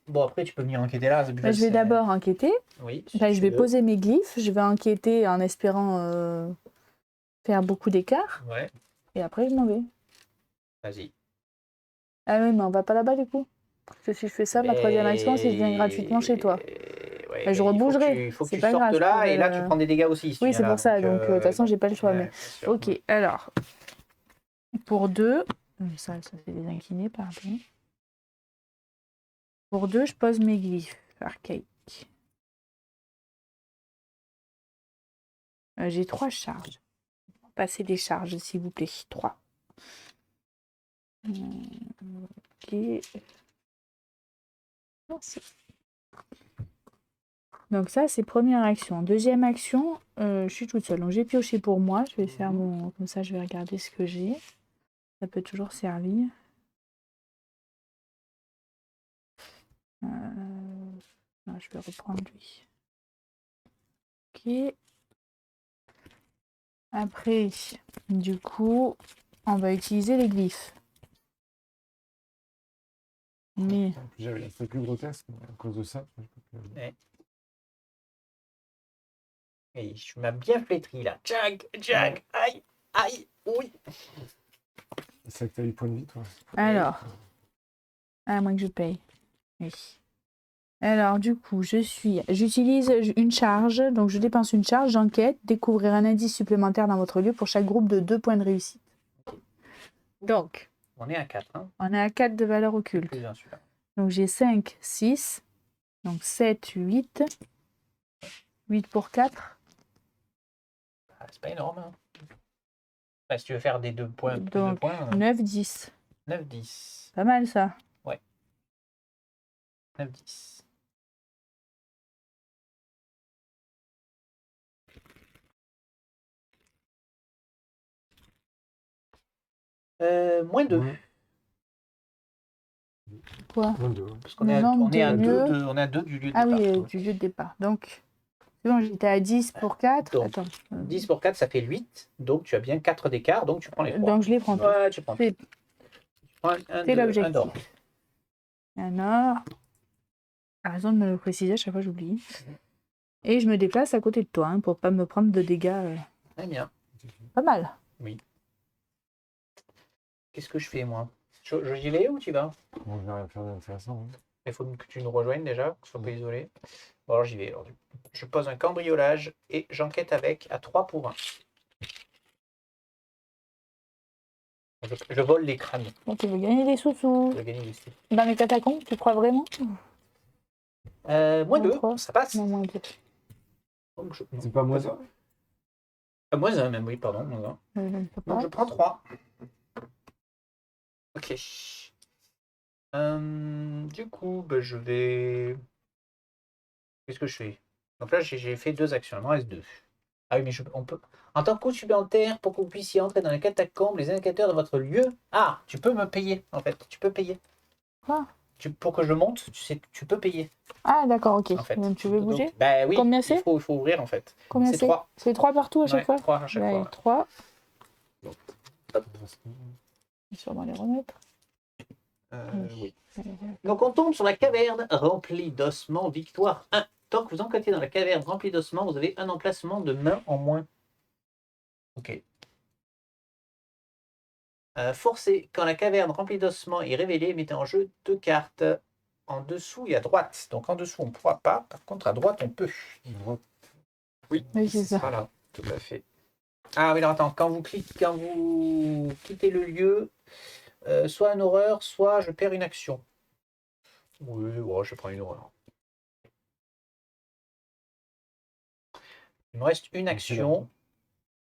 Bon, après, tu peux venir enquêter là. Bah, je vais d'abord enquêter. Oui, si Enfin, tu je vais veux. poser mes glyphes. Je vais enquêter en espérant faire beaucoup d'écart. Ouais, Et après, je m'en vais. vas-y. Ah oui, mais on va pas là-bas du coup. Parce que si je fais ça, ma troisième action, c'est que je viens gratuitement chez toi. Ouais, Bah, je mais rebougerai. il faut que C'est tu pas sortes grave, je là, pourrais et là, tu prends des dégâts aussi. si tu Oui, viens c'est là, pour ça. Donc, de toute façon, j'ai pas le choix. ouais, Mais... bien sûr. Ok, alors. Pour 2. Ça fait des inclinés, pardon. Pour 2, je pose mes glyphes archaïques. J'ai 3 charges. Passez des charges, s'il vous plaît. 3. Ok. Merci. Donc ça, c'est première action. Deuxième action, je suis toute seule. Donc j'ai pioché pour moi. Je vais faire mon... Comme ça, je vais regarder ce que j'ai. Ça peut toujours servir. Non, je vais reprendre lui. Ok. Après, du coup, on va utiliser les glyphes. Mais J'avais la plus grotesque, mais à cause de ça. Je peux plus- Et tu m'as bien flétri là. Jack, aïe, oui. C'est vrai que t'as 8 points de vie, toi. alors, à moins que je paye. Oui. Alors, du coup, j'utilise une charge, donc je dépense une charge, j'enquête, découvrir un indice supplémentaire dans votre lieu pour chaque groupe de 2 points de réussite. Donc, On est à 4, hein. on est à 4 de valeur occulte. Plus un, celui-là. Donc, j'ai 5, 6, donc 7, 8. 8 pour 4. Ah, c'est pas énorme, hein. Bah, si tu veux faire des 2 points, plus de Donc, points, 9, 10. 9, 10. Pas mal, ça. 9, 10. Moins 2. Ouais. Quoi? Moins deux. Parce qu'on Le est à, nombre on est à de 2 lieux. on est à 2 du lieu de Ah départ. oui, du lieu de départ. Donc, c'est bon, j'étais à 10 pour 4. Donc, Attends. 10 pour 4, ça fait 8. Donc, tu as bien 4 d'écart. Donc, tu prends les 3. Donc, je les prends tous. Ouais, tu prends. C'est Tu prends un c'est d'or. l'objectif. Un or. À raison de me le préciser, à chaque fois j'oublie. Et je me déplace à côté de toi hein, pour pas me prendre de dégâts. Très bien. Pas mal. Qu'est-ce que je fais, moi? J'y vais ou tu vas? Bon, je vais rien faire d'intéressant. Hein. Il faut que tu nous rejoignes déjà, que ce soit pas isolé. Bon, alors j'y vais. Alors, je pose un cambriolage et j'enquête avec à 3 pour 1. Je vole les crânes. Donc, tu veux gagner des sous-sous. Je vais gagner du style. Dans les catacombes, tu crois vraiment? Moins Moins 2, trois. ça passe. Non, moins 2. Donc, C'est pas moins ça. moins 1 même, oui, pardon. Moins 1. Je ne peux Donc pas. je prends 3. Ok. Du coup, bah, je vais... Qu'est-ce que je fais? Donc là, j'ai fait 2 actions. Il m'en reste 2. Ah oui, mais on peut... En tant que coach supplémentaire, pour que vous puissiez entrer dans les catacombes, les indicateurs de votre lieu... Ah, tu peux me payer, en fait. Tu peux payer. Quoi? Pour que je monte, tu peux payer, Ah, d'accord, ok. en fait. Donc, tu veux Donc, bouger? bah oui, Combien c'est? il faut ouvrir, en fait. Combien c'est c'est? 3. C'est 3 partout à chaque Ouais, fois? 3 à chaque Ouais, fois. 3. Hop. Je vais sûrement les remettre. Oui. Donc on tombe sur la caverne remplie d'ossements, victoire 1. Tant que vous enquêtez dans la caverne remplie d'ossements, vous avez un emplacement de main en moins. Ok. Forcez, quand la caverne remplie d'ossements est révélée, mettez en jeu 2 cartes en dessous et à droite. Donc en dessous on ne pourra pas, par contre à droite on peut. Oui, c'est ça. Voilà, tout à fait. Ah oui, alors attends, quand vous quittez le lieu, soit une horreur, soit je perds une action. Oui, ouais, je prends une horreur. Il me reste une action.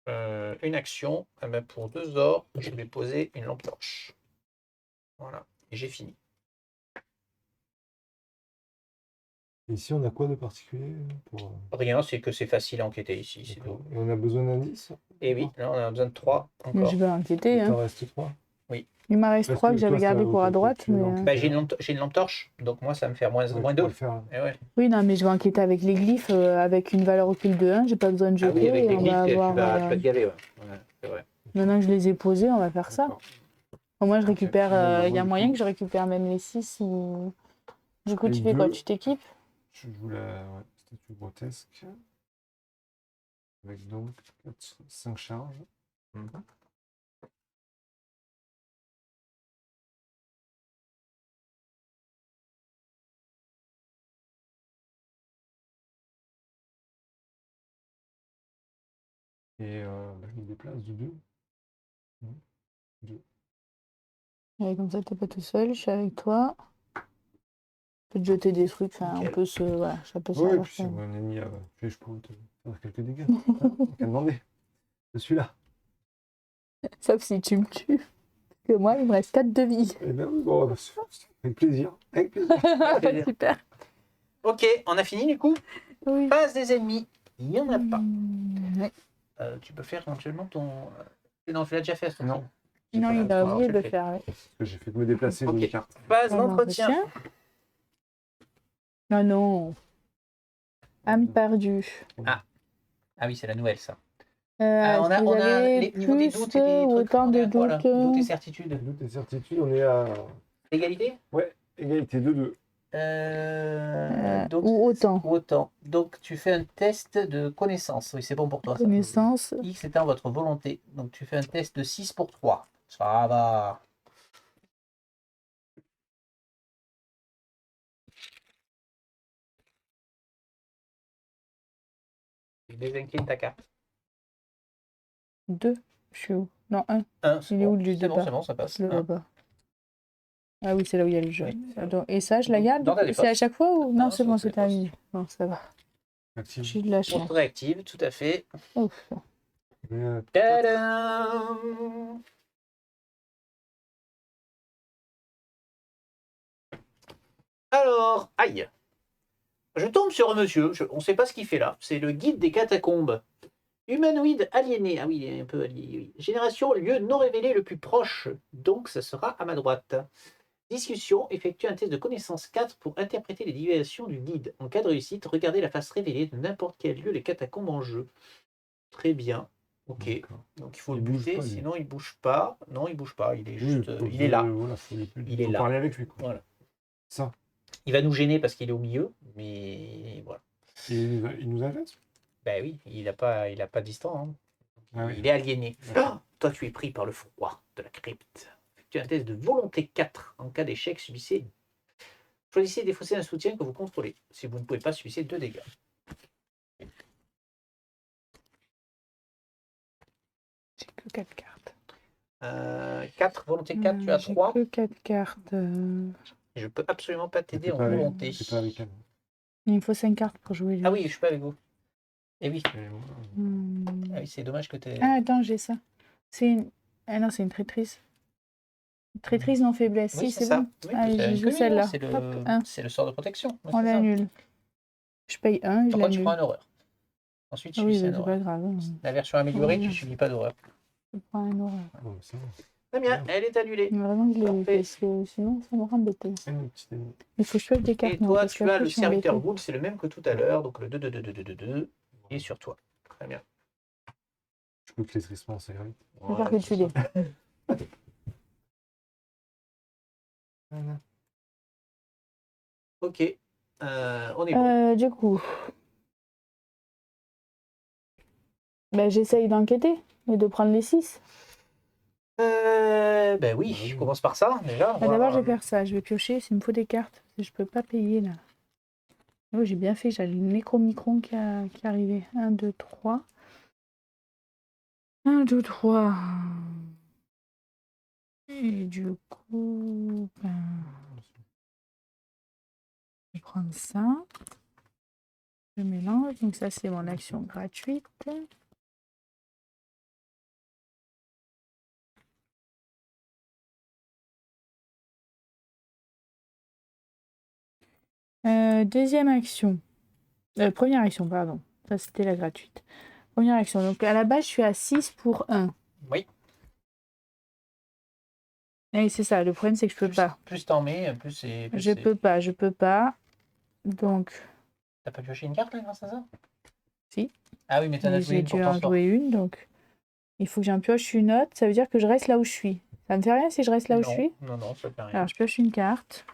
Eh ben, pour 2 ors, je vais poser une lampe torche. Voilà, et j'ai fini. Ici, on a quoi de particulier pour... Rien, c'est que c'est facile à enquêter ici. C'est D'accord. tout. Et on a besoin d'indices? Et oui, là, on a besoin de 3 Mais encore. je vais enquêter. Il Hein. t'en reste 3. Il m'en reste Parce 3 que que j'avais toi, ça, gardé pour à ok, droite. tu es Mais... l'enquête. Bah, j'ai une lampe torche, donc moi, ça me fait moins Ouais, tu 2. pourrais le faire. Eh ouais. Oui, non, mais je vais enquêter avec les glyphes, avec une valeur occulte de 1. J'ai pas besoin de Ah jeter. oui, avec Et les on glyphes, va tu avoir, vas te gaver, ouais. Ouais, c'est vrai. maintenant que je les ai posés, on va faire ça. D'accord. Au moins, je Ok. récupère. Bon, bah, Il y moi, a du moyen coup, que je récupère même les 6. Du coup, les tu fais quoi? deux, Tu t'équipes? je joue la statue grotesque. Avec donc 5 charges. Mhm. Et bah, je me déplace de 2. 2. Et comme ça, t'es pas tout seul. Je suis avec toi. On peut te jeter des trucs. Enfin, on Nickel. peut se. Voilà, ça peut Oui, servir puis si quand même. mon ennemi a tué, je peux te faire quelques dégâts. Hein, qu'à demander. Je suis là. Sauf si tu me tues. Que moi, il me reste 4 de vie. Eh bien, oui, bon, bah, avec plaisir. Avec plaisir. plaisir. Super. Ok, on a fini du coup. Oui. Face des ennemis, il n'y en a pas. Ouais. Tu peux faire éventuellement ton. Non, tu l'as déjà fait. ce Non. truc. Non, il a Alors, oublié je de le le fais. faire. Ouais. Parce que j'ai fait de me déplacer Ok. d'une carte. Phase Alors, d'entretien. tiens. Ah non. Âme perdue. Ah. Ah oui, c'est la nouvelle ça. Est-ce que vous On a avez les niveaux des plus doutes et des ou trucs. autant On est de à quoi là? doutes Doutes et certitudes. Doute et certitude, on est à. Égalité Ouais, égalité 2-2. Donc, ou autant. autant. Donc tu fais un test de connaissance. Oui, c'est bon pour toi ça. Connaissance. X étant votre volonté. Donc tu fais un test de 6 pour 3. Ça va. Je désincline ta carte. 2. Je suis où? Non, 1. 1, Il est où le de bas? c'est bon, ça passe. Le Un. là-bas. Ah oui, c'est là où il y a le jeu. Oui. Attends, et ça, je la garde? Dans ta C'est à défausse. chaque fois ou... Non, Non, c'est c'est bon, dans ta c'est défausse. terminé. Bon, ça va. Active. J'ai de la chance. Contre réactive, tout à fait. Ouf. Tadam. Alors, aïe. Je tombe sur un monsieur, on ne sait pas ce qu'il fait là. C'est le guide des catacombes. Humanoïde aliéné. Ah oui, il est un peu aliéné. Oui. Génération, lieu non révélé le plus proche. Donc, ça sera à ma droite. Discussion, effectue un test de connaissance 4 pour interpréter les divagations du guide. En cas de réussite, regardez la face révélée de n'importe quel lieu les catacombes en jeu. Très bien. Ok. D'accord. Donc il faut Il le bouge buter, pas, lui. sinon il bouge pas. Non, il bouge pas. Il est Oui, juste, pas il est besoin là. de- Voilà, Il est faut là. parler avec lui. Quoi. Voilà. Ça. Il va nous gêner parce qu'il est au milieu, mais voilà. Et il nous agresse? Ben oui, il a pas distant. Hein. Ah oui. Il est aliéné. D'accord. Oh, toi, tu es pris par le froid de la crypte. Effectuez un test de volonté 4. En cas d'échec, choisissez et défaussez un soutien que vous contrôlez. Si vous ne pouvez pas, subissez 2 dégâts. J'ai que 4 cartes. 4, volonté 4, tu as J'ai 3. que 4 cartes. Je peux absolument pas t'aider T'es en pas avec- volonté. t'es pas avec elle. Il me faut 5 cartes pour jouer. Ah oui, je suis pas avec vous. Et oui, Et voilà. Hmm. ah oui, c'est dommage que tu aies... Ah, attends, j'ai ça. C'est une... Ah non, c'est une traîtrise. Traîtrise non faiblesse. Oui, Si, c'est c'est ça. bon. Oui, Allez, tu as je une joue commune, celle-là. c'est Hop, un. le sort de protection. Oui, On c'est ça. l'annule. Je paye 1, je Par contre, tu prends l'annule. une horreur. Ensuite, tu Ah oui, subis bah, une c'est horreur. pas grave. Hein. La version améliorée, Oui. tu subis pas d'horreur. Je prends un horreur. Bon, c'est bon. Très bien, Bien. elle est annulée. Mais vraiment, je l'ai eu, Parfait. parce que sinon, ça m'aurait embêté. Un petit ennemi. Il faut que je fasse des cartes. Et moi, toi, parce tu as qu'après, le je suis serviteur embêtée. Gould, c'est le même que tout à l'heure. Donc le 2-2-2-2-2-2 est sur toi. Très bien. Je peux que les tristements, ça ira vite. Je vais faire que tu l'aies. Voilà. Ok. On est bon. Du coup, bah, j'essaye d'enquêter et de prendre les 6. Ben oui, je commence par ça, déjà. Ah, d'abord, je vais faire ça. Je vais piocher s'il me faut des cartes. Parce que je peux pas payer, là. Oh, j'ai bien fait. J'ai le Necromicron qui est arrivé. 1, 2, 3. 1, 2, 3. Et du coup, ben, je vais prendre ça. Je mélange. Donc ça, c'est mon action gratuite. Deuxième action. Première action, pardon. Ça, c'était la gratuite. Première action. Donc, à la base, je suis à 6 pour 1. Oui. Et c'est ça. Le problème, c'est que je peux pas. Plus t'en mets, plus c'est. Je peux pas. Donc, T'as pas pioché une carte là grâce à ça? Si. Ah oui, mais t'en as joué j'ai une pour dû ton en sort. jouer une. Donc, il faut que j'en pioche une autre. Ça veut dire que je reste là où je suis. Ça me fait rien si je reste là où je suis? Non, non, ça fait rien. Alors, je pioche une carte.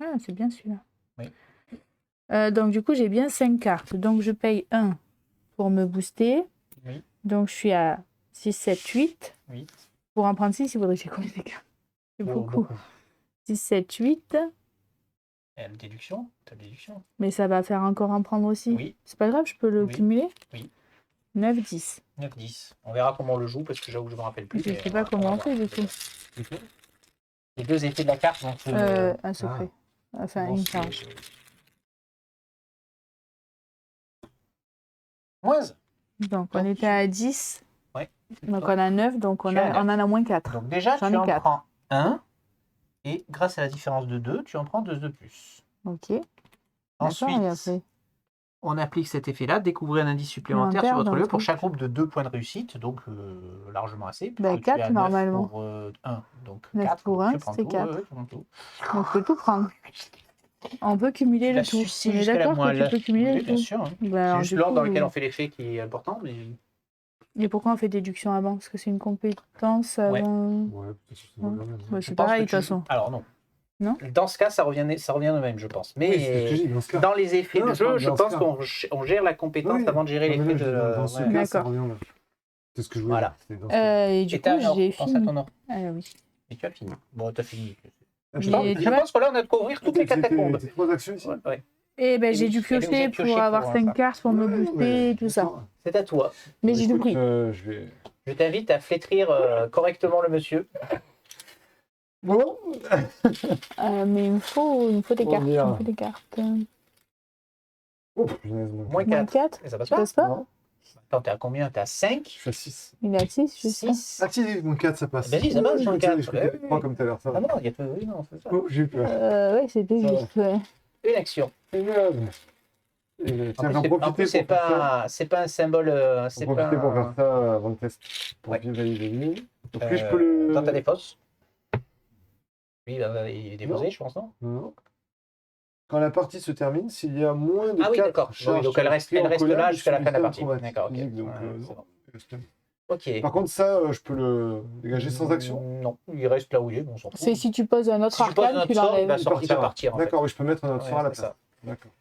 Ah, c'est bien celui-là. Oui. Donc, du coup, j'ai bien 5 cartes. Donc, je paye 1 pour me booster. Oui. Donc, je suis à 6, 7, 8. 8. Pour en prendre 6, il faudrait que j'ai combien de cartes? C'est beaucoup. 6, 7, 8. Et la déduction? Ta déduction? Mais ça va faire encore en prendre aussi. Oui. C'est pas grave, je peux le Oui. cumuler? Oui. 9, 10. 9, 10. On verra comment on le joue parce que j'avoue que je me rappelle plus. Je sais pas comment on fait du coup. Les deux effets de la carte, donc. Un secret. Enfin, bon, une charge. -. Donc, on était à 10. Ouais. Donc, on a 9. Donc, on Tu as en a moins 4. Donc déjà, J'en tu ai en 4. prends 1. Et grâce à la différence de 2, tu en prends 2 de plus. Ok. Ensuite, D'accord, et après on applique cet effet-là, découvrir un indice supplémentaire sur votre lieu pour chaque groupe de 2 points de réussite, donc largement assez. Ben, 4 normalement. Pour 1, donc 9 4 pour 1, c'est c'est 4. Ouais, tu tout. Donc, je peux tout prendre. On peut cumuler le tout. On est d'accord que tu peux cumuler le tout. Bien sûr. Hein. Ben, C'est juste l'ordre dans lequel on fait l'effet qui est important. Mais... Et pourquoi on fait déduction avant? Parce que c'est une compétence avant... Ouais, peut-être que c'est pareil de toute façon. Alors non. Non. Dans ce cas, ça revient au même, je pense. Mais oui, dans les effets de jeu, je pense qu'on gère la compétence avant de gérer l'effet de... Dans ce cas, ça revient là. C'est ce que je voulais dire. Et du coup, j'ai fini. Ah oui. Et tu as fini. Bon, tu as fini. Je pense que là, on a de couvrir toutes les catacombes. Tes 3 actions ici. Et ben, j'ai dû piocher pour avoir 5 cartes pour me booster et tout ça. C'est à toi. Mais j'ai tout pris. Je t'invite à flétrir correctement le monsieur. Bon. Mais il me faut des cartes. Il me faut des cartes. Oh, punaise, moins 4. Et ça passe pas? Passe pas. Attends, t'es à combien? T'es à 5? Je suis à 6. Il est à 6, je sais. 6. Ah, si, mon 4, ça passe. Vas-y, ça marche, mon 4. Je peux pas comme tout à l'heure, ça. Ah non, il y a tout. Oui, non, c'est ça. Oh, j'ai eu peur. Ouais, c'était juste. Une action. Tiens, j'en profite c'est pas un symbole. C'est pas pour faire ça avant le test. Pour bien valider lui. Donc lui, je peux le. Dans ta défausse. Lui, il est déposé, je pense, non? Non. Quand la partie se termine, s'il y a moins de 4 charges, donc elle reste là jusqu'à la fin de la partie. D'accord, ok. Ok. Par contre, ça, je peux le dégager sans action? Non, il reste là où il est, on s'en fout. C'est si tu poses un autre arcane, tu l'enlèves. Il va partir. D'accord, oui, je peux mettre un autre sort à la place. D'accord.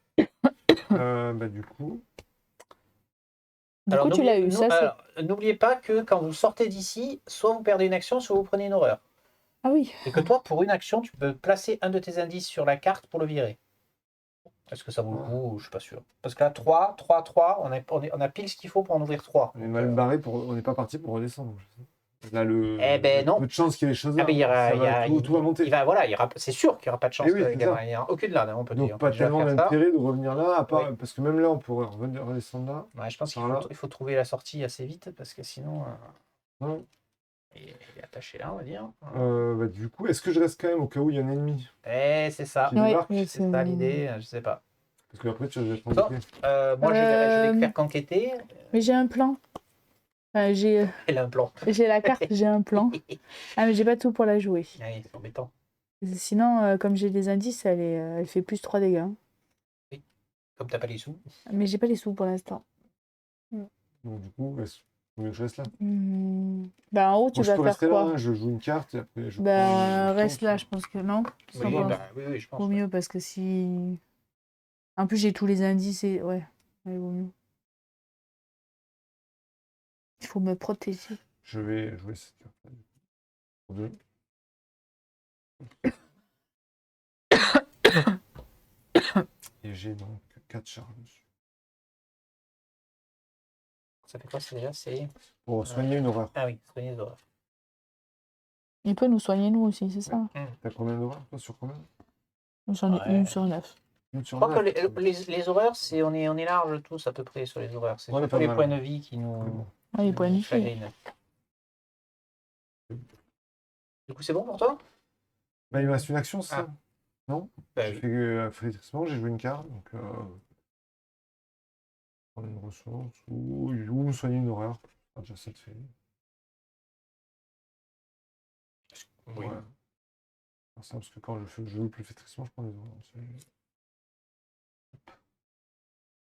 Du coup. Tu l'as eu, ça n'oubliez pas que quand vous sortez d'ici, soit vous perdez une action, soit vous prenez une horreur. Ah oui. Et que toi, pour une action, tu peux placer un de tes indices sur la carte pour le virer. Est-ce que ça vaut le coup? Je suis pas sûr. Parce que là, 3, on a pile ce qu'il faut pour en ouvrir 3. On est mal barré, on n'est pas parti pour redescendre. Là, non. Peu de chance qu'il y ait des choses là. Tout va monter. C'est sûr qu'il n'y aura pas de chance. Il n'y a aucune là, on peut dire. Donc pas tellement d'intérêt de revenir là, à part, parce que même là, on pourrait redescendre là. Ouais, je pense qu'il faut trouver la sortie assez vite, parce que sinon... Il est attaché là, on va dire. Du coup, est-ce que je reste quand même au cas où il y a un ennemi? C'est ça. C'est ça l'idée, je sais pas. Parce que après, tu vas être moi, je vais faire qu'enquêter. Mais j'ai un plan. Elle a un plan. J'ai la carte, j'ai un plan. Ah, mais j'ai pas tout pour la jouer. C'est embêtant. Sinon, comme j'ai des indices, elle fait plus 3 dégâts. Oui. Comme t'as pas les sous. Mais j'ai pas les sous pour l'instant. Donc du coup, combien je reste là? En haut, tu vas faire quoi? Là, je joue une carte et après je reste là, je pense que non. Oui, je pense. Vaut mieux parce que si... En plus, j'ai tous les indices et... Ouais, vaut mieux. Il faut me protéger. Je vais jouer cette carte. Pour 2. Et j'ai donc 4 charges dessus. Ça fait quoi déjà? C'est pour soigner une horreur. Ah oui, soigner une horreur. Il peut nous soigner nous aussi, c'est ça? T'as combien d'horreurs toi sur combien? J'en ai une sur 9. Je crois que les horreurs, on est large tous à peu près sur les horreurs. C'est surtout les points de vie qui nous... les points de vie. Du coup, c'est bon pour toi? Bah, il me reste une action, c'est Ah. ça? Non? Bah J'ai oui. fait flétrissement, j'ai joué une carte, donc prendre une ressource ou me soigner une horreur. Ah, déjà ça te fait. Oui. Ouais. C'est ça, parce que quand je joue plus flétrissement, je prends des horreurs.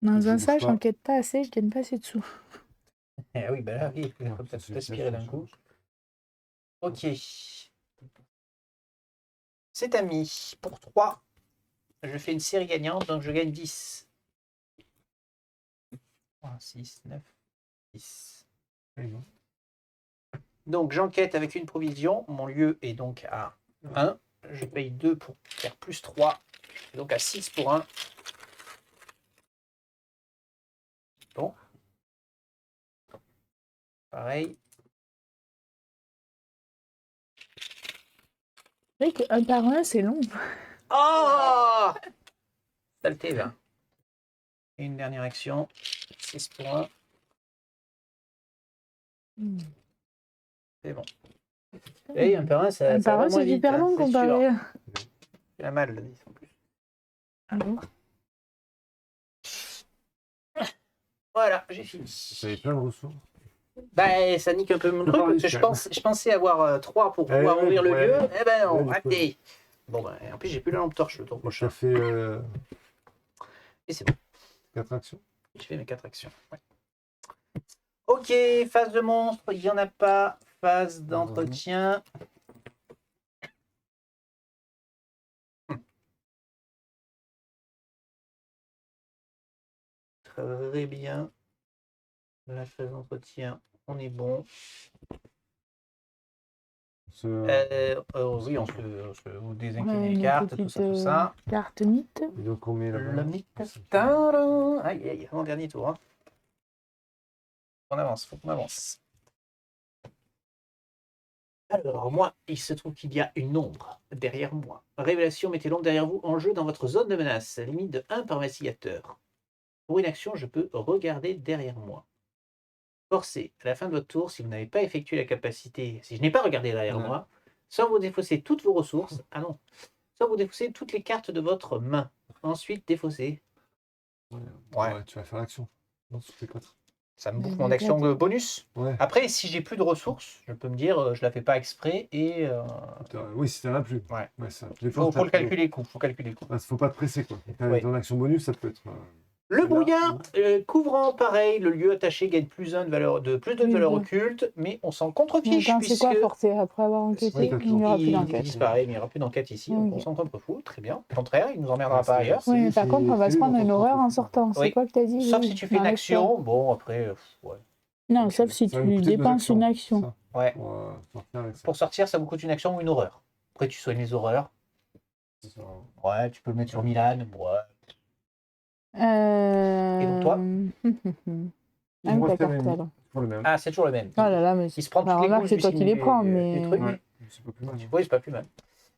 Dans Je un bouge sac, pas. j'enquête pas assez, je gagne pas assez de sous. Ah oui, bah là, oui, il Ouais, faut ça, peut-être c'est tout aspirer d'un coup. ça. Ok. C'est ami. Pour 3, je fais une série gagnante, donc je gagne 10. 3, 6, 9, 10. Oui, bon. Donc j'enquête avec une provision. Mon lieu est donc à 1. Je paye 2 pour faire plus 3. Donc à 6 pour 1. Bon. Pareil. C'est vrai qu'un par un, c'est long. Oh saleté, là. Et une dernière action. 6 pour 1. C'est bon. Et un par un, ça, Un ça par va un, moins c'est vite, super hein, long c'est comparé. sûr. J'ai la mal, le 10 en plus. Bon. Voilà, j'ai fini. J'avais plein de ressources. Bah, ça nique un peu mon C'est truc, pareil, parce que quand même. je pensais avoir 3 pour Eh pouvoir ouais, ouvrir le ouais. lieu. Eh ben non, Ouais, du coup, raté. Bon, ben, en plus, j'ai plus la lampe torche le tour Et prochain. ça fait Et c'est bon, 4 actions. j'ai fait mes 4 actions. Ouais. Ok, phase de monstre, il n'y en a pas. Phase d'entretien. Très bien. La phase d'entretien, on est bon. Oui, vous désinclinez les Une cartes, tout petite ça, tout ça. carte mythe. Et donc on met là-bas. Le mythe. Tadam. Aïe, aïe, mon dernier tour. Hein. On avance, faut qu'on avance. Alors, moi, il se trouve qu'il y a une ombre derrière moi. Révélation, mettez l'ombre derrière vous en jeu dans votre zone de menace. Limite de 1 par investigateur. Pour une action, je peux regarder derrière moi. Forcez, à la fin de votre tour, si vous n'avez pas effectué la capacité, si je n'ai pas regardé derrière Ouais. moi, soit vous défaussez toutes vos ressources, ah non, soit vous défaussez toutes les cartes de votre main. Ensuite, défaussez. Ouais. Ouais. Ouais, tu vas faire l'action. Non, sur tes 4. Ça me bouffe Ouais, mon action de bonus. Ouais. Après, si j'ai plus de ressources, je peux me dire, je la fais pas exprès et Oui, si t'en as plus. ouais. Ouais, ça. Des Faut, fois, faut le calculer le coup. Faut calculer le coup. faut pas te presser, quoi. Ouais. Ton action bonus, ça peut être. Le Là, brouillard, couvrant pareil, le lieu attaché gagne plus 1 de valeur, plus 2 de Oui, valeur bon. occulte, mais on s'en Mais contrefiche attends, c'est quoi puisque forcer? Après avoir enquêté, Oui, il n'y aura plus il d'enquête. disparaît, mais il n'y aura plus d'enquête ici, donc on Ok. s'en contrefout, très bien. Au contraire, il nous emmerdera pas ailleurs. Oui, mais par contre, on va se prendre une horreur en sortant. Oui. C'est quoi que t'as dit? Sauf Oui, si tu fais dans une l'expert. action, bon après, ouais. Non, Donc, sauf si ça va nous tu coûter 2 dépenses actions. une action. Ça, Ouais. pour sortir avec ça. Pour sortir, ça vous coûte une action ou une horreur. Après, tu soignes les horreurs. C'est ça. Ouais, tu peux le mettre sur Milan. Ouais. Et donc, toi Ah oui, Moi, ta c'était carte, la alors. pour le même. Ah, c'est toujours le même. Oh là là, mais Il se prend bah, toutes les remarque, gousses c'est du toi qui signe les prends, du mais... truc. Ouais, c'est pas plus mal. Oui, c'est pas plus mal.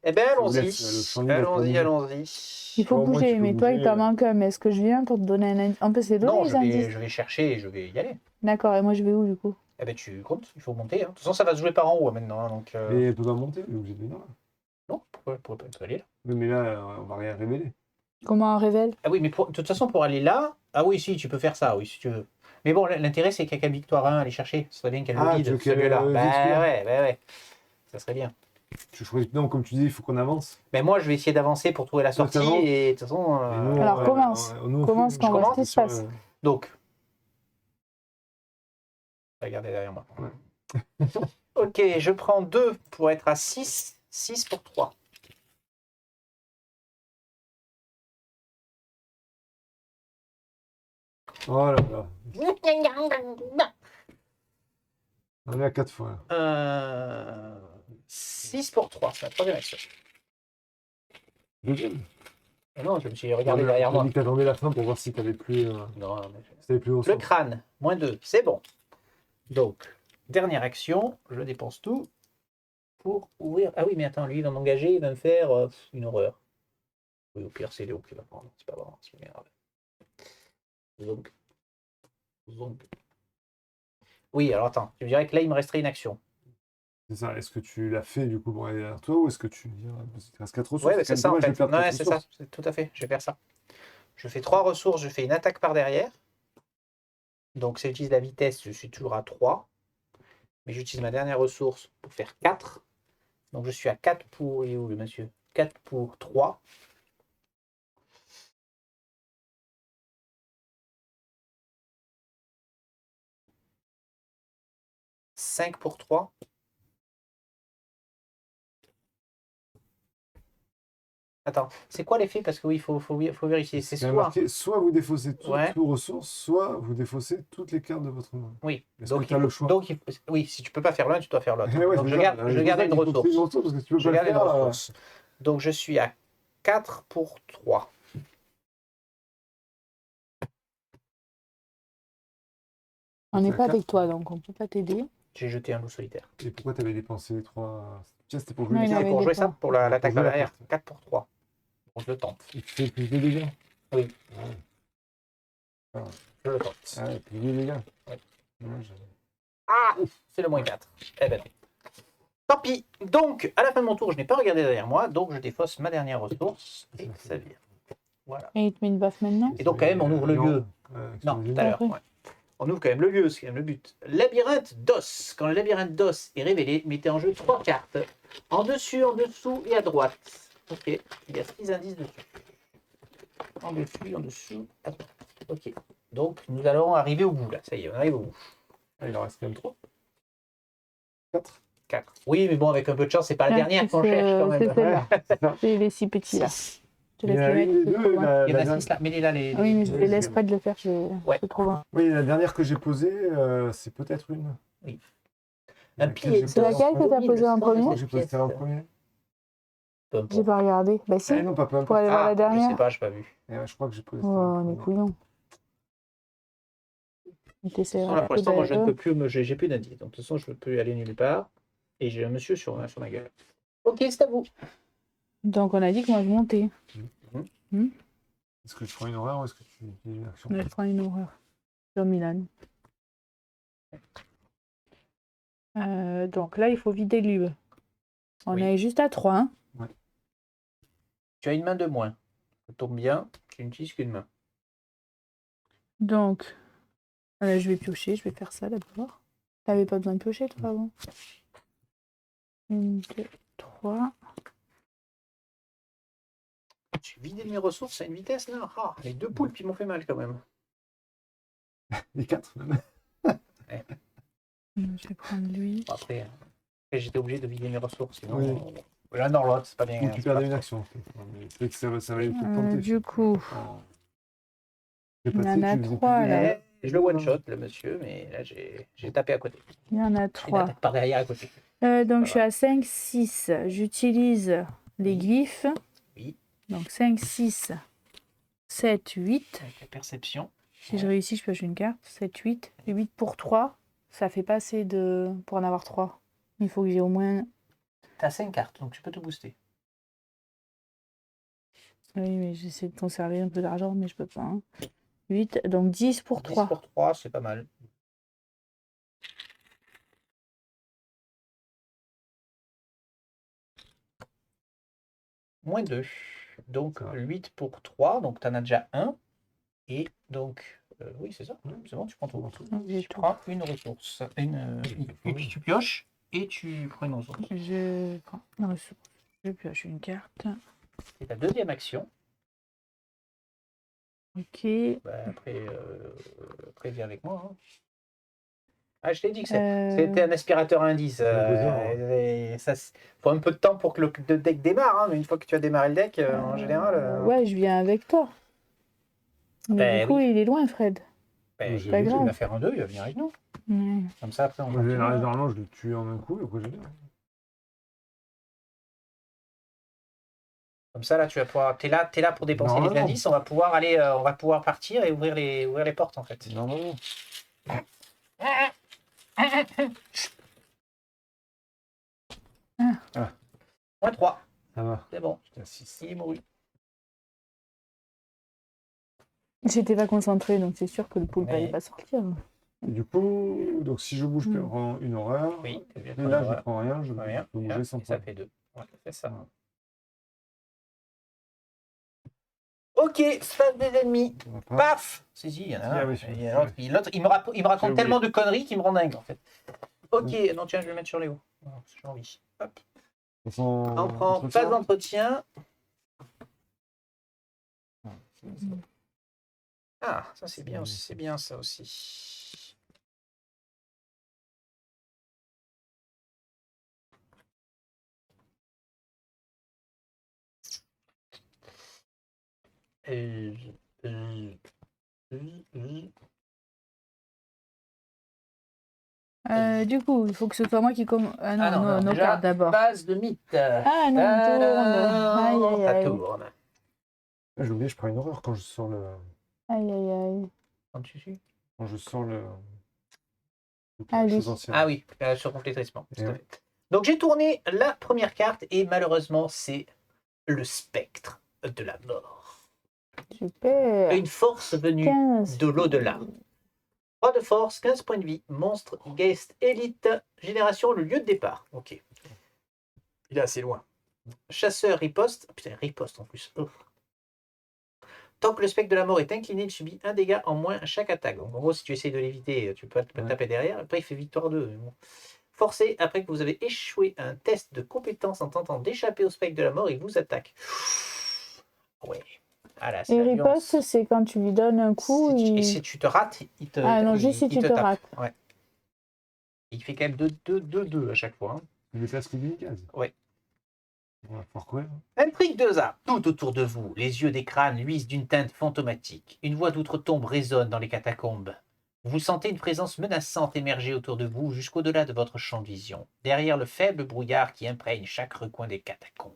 Eh ben, Je vous allons-y. laisse, le champ libre pour Allons-y, bouger. allons-y. Il faut Bon, moi, bouger, tu peux mais toi, il bouger, t'en manque un. Mais est-ce que je viens pour te donner un indice? On peut se les donner, Non, les indices? je vais chercher et je vais y aller. D'accord, et moi, je vais où, du coup? Eh ben, tu comptes, il faut monter. Hein. De toute façon, ça va se jouer par en haut hein, maintenant. Hein, donc, Et elle peut pas monter, elle est obligée de venir là. non, pourquoi pas aller là? Oui, mais là, on va rien révéler. Comment on révèle? Ah oui, mais de toute façon, pour aller là, ah oui, si, tu peux faire ça, oui, si tu veux. Mais bon, l'intérêt, c'est qu'il y a qu'à Victoire 1 à aller chercher. Ce serait bien qu'elle le Ah, tu vide, veux qu'elle celui-là. vide Bah celui-là. ouais. Ça serait bien. Je croyais que non, comme tu dis, il faut qu'on avance. Mais moi, je vais essayer d'avancer pour trouver la sortie. t'avances. Et de toute façon, Et nous, Alors, commence. nous, Commence, je qu'on voit ce qui commence se passe. donc, regardez derrière moi. Ouais. Ok, je prends 2 pour être à 6. 6 pour 3. Oh là là. On est à 4 fois. Là. 6 pour 3, c'est la troisième action. Deuxième. Non, je me suis regardé derrière Tu m'as moi. dit que t'attendais la fin pour voir si t'avais plus. Non, mais Si t'avais plus au le centre. crâne, moins 2, c'est bon. Donc, dernière action, je dépense tout pour ouvrir. Ah oui, mais attends, lui, il va m'engager, il va me faire une horreur. Oui, au pire, c'est Léo qui va prendre, c'est pas grave, c'est pas grave. Donc. Oui, alors attends, tu me dirais que là, il me resterait une action. C'est ça. Est-ce que tu l'as fait du coup pour aller derrière toi ou est-ce que tu dis, il te reste 4 ressources? Ouais, mais c'est quand ça même en dommage de fait. perdre Ouais, quatre c'est ça. ressources. C'est tout à fait. Je vais faire ça. Je fais 3 ressources, je fais une attaque par derrière. Donc ça utilise la vitesse, je suis toujours à 3. Mais j'utilise ma dernière ressource pour faire 4. Donc je suis à 4 pour. Il est où le monsieur? 4 pour 3. « 5 pour 3. Attends, c'est quoi l'effet? Parce que oui, faut vérifier. C'est quand même soit. marqué, soit vous défaussez toutes Ouais. vos ressources, soit vous défaussez toutes les cartes de votre main. Oui. Est-ce que tu as le choix? Oui, si tu peux pas faire l'un, tu dois faire l'autre. Eh ouais, Donc c'est je ça. garde, C'est je pour garde ça une qu'il faut que tu aies ressource. parce que si tu peux Je pas le garde une faire. ressource. Donc je suis à 4 pour 3. On n'est à pas quatre. avec toi, donc on peut pas t'aider. J'ai jeté un loup solitaire. Et pourquoi tu avais dépensé les 3? Tiens, c'était pour jouer Non, les il cartes. C'est avait pour des jouer ça, points. pour Pour l'attaque jouer par la derrière. carte. 4 pour 3. Bon, je le tente. Il te fait plus de dégâts. Oui. Ouais. Ah, Je le tente. ouais, plus de dégâts. Ouais. Dommage. Ah, c'est le moins 4. Eh ben non. Tant pis. Donc, à la fin de mon tour, je n'ai pas regardé derrière moi, donc je défausse ma dernière ressource et ça vire. Voilà. Et il te met une baffe maintenant? Et donc, quand même, on ouvre le Non. lieu. Ouais, Non, c'est tout à l'heure. Après. Ouais. On ouvre quand même le lieu, c'est quand même le but. Labyrinthe d'os. Quand le labyrinthe d'os est révélé, mettez en jeu 3 cartes. En dessus, en dessous et à droite. Ok. Il y a 6 indices dessus. En dessus, en dessous, à droite. Ok. Donc, nous allons arriver au bout là. Ça y est, on arrive au bout. Ah, il en reste quand même 3. 4. 4. Oui, mais bon, avec un peu de chance, c'est pas la Ah, dernière qu'on c'est- cherche quand même. c'est celle-là. c'est ça. C'est les 6 petits là. Six. Je te Il y laisse a les mettre. les c'est deux. trop loin. Il y en a 6 là. Mets-les là, les. Ah oui, mais je les- les laisse pas de le faire, Ouais. c'est trop loin. Oui, la dernière que j'ai posée, c'est peut-être une. Oui. Un pilier. C'est laquelle que t'as posée en premier? J'ai posé celle en premier. Peu J'ai importe. pas regardé. Bah si, Ah non, pas peu pour importe. aller voir la Je sais dernière. pas, j'ai pas vu. Et ouais, je crois que j'ai posé Oh, celle en on est premier. couillons. Et De toute façon, là, pour l'instant, moi, je ne peux plus j'ai plus d'indice. Donc, de toute façon, je ne peux plus aller nulle part. Et j'ai un monsieur sur ma gueule. Ok, c'est à vous. Donc on a dit que moi je montais. Est-ce que je prends une horreur ou est-ce que tu dis une action? Je prends une horreur. Sur Milan. Donc là, il faut vider l'UE. On Oui. est juste à 3. Hein. Tu as une main de moins. Ça tombe bien, tu n'utilises qu'une main. Donc, je vais piocher. Je vais faire ça d'abord. T'avais pas besoin de piocher, toi, avant? 1, 2, 3. Tu vides mes ressources à une vitesse là. Ah, les 2 poules qui m'ont fait mal quand même. Les 4 même. Je vais prendre lui. Bon, après, j'étais obligé de vider mes ressources. Sinon, Oui. l'un dans l'autre, c'est pas bien. Ou tu c'est perdais pas une trop. action. Mais c'est que ça valait le coup de tenter. Du coup, J'ai il y pas en dit que a tu faisais 3 plus de là. dégâts. Je le one-shot, le monsieur, mais là, j'ai tapé à côté. Il y en a J'ai une 3. attaque par derrière à côté. Donc je suis à 5, 6. J'utilise les glyphes. Oui. Donc 5, 6, 7, 8. Avec la perception. Si je réussis, je pioche une carte. 7, 8. Et 8 pour 3. Ça fait pas assez pour en avoir 3. Il faut que j'ai au moins... T'as 5 cartes, donc tu peux te booster. Oui, mais j'essaie de conserver un peu d'argent, mais je peux pas. Hein. 8, donc 10 pour 10 3. pour 3, c'est pas mal. Moins 2. Donc Ça va. 8 pour 3, donc tu en as déjà 1. Et donc, oui, c'est ça. C'est bon, tu prends tout. Donc, j'ai Tu tout. prends une ressource. Tu pioches et tu prends une ressource. Je prends une ressource. Je pioche une carte. C'est ta deuxième action. Ok. Après, viens avec moi. Hein. Ah, je t'ai dit que Euh, c'était un aspirateur à indice. Ça faut un peu de temps pour que le deck démarre, hein, mais une fois que tu as démarré le deck, en général. Ouais, je viens avec toi. Mais Ben du coup, oui. il est loin, Fred. Ben, J'ai pas il grave. va faire un 2, il va venir avec nous. Ouais. Comme ça, après, on Moi, continue. normalement, je le tue en un coup et après je viens. Comme ça, là, tu vas pouvoir. T'es là pour dépenser les Normalement. indices. On va pouvoir aller, on va pouvoir partir et ouvrir les portes, en fait. Normalement. Moins 3. Ça va. C'est bon. J'étais à 6. Il est mouru. J'étais pas concentrée, donc c'est sûr que le poulpe Mais- n'allait pas sortir. Et du coup, donc si je bouge, je prends une horreur. Oui, t'es bien. Et là, je prends rien, je Rien. peux bouger sans Et ça problème. fait 2. Ouais, c'est ça. Voilà. Ok, face des ennemis. On va pas. Paf! Si, il y en a Ah un. oui, Et l'autre, il me raconte J'ai tellement oublié. de conneries qu'il me rend dingue, en fait. Ok, non, tiens, je vais le mettre sur les hauts. Voilà, j'ai envie. Hop. On prend pas d'entretien. Ah, ça c'est bien aussi, c'est bien ça aussi. Euh, euh, euh, Du coup, il faut que ce soit moi qui commence. Ah non, Ah non, non, nos déjà, cartes d'abord. base de mythe. Ah non, on tourne. Aïe, aïe, Ça aïe. tourne. Ah, j'ai oublié, je prends une horreur quand je sors le. Aïe, aïe, aïe. Quand tu suis. Quand je sors le. Ah, La lui. chose ancienne. Ah oui, sur complétrissement. Et Tout à ouais. fait. Donc j'ai tourné la première carte et malheureusement c'est le spectre de la mort. Super. Une force venue 15. de l'au-delà. 3 de force, 15 points de vie, monstre, Geist, élite, génération, le lieu de départ. Ok. Il est assez loin. Chasseur, riposte. Putain, riposte en plus. Oh. Tant que le spectre de la mort est incliné, il subit un dégât en moins à chaque attaque. Donc en gros, si tu essayes de l'éviter, tu peux te taper derrière. Après, il fait victoire 2. Bon. Forcé, après que vous avez échoué un test de compétence en tentant d'échapper au spectre de la mort, il vous attaque. Ouais. Ah là, c'est Et la violence. riposte, c'est quand tu lui donnes un coup. Et si tu te rates, il te Ah non, juste si il tu te tape. rates. Ouais. Il fait quand même 2 à chaque fois. Hein. Il déplace que d'une case. Ouais. On va pouvoir courir. Intrigue 2A. Tout autour de vous, les yeux des crânes luisent d'une teinte fantomatique. Une voix d'outre-tombe résonne dans les catacombes. Vous sentez une présence menaçante émerger autour de vous jusqu'au-delà de votre champ de vision, derrière le faible brouillard qui imprègne chaque recoin des catacombes.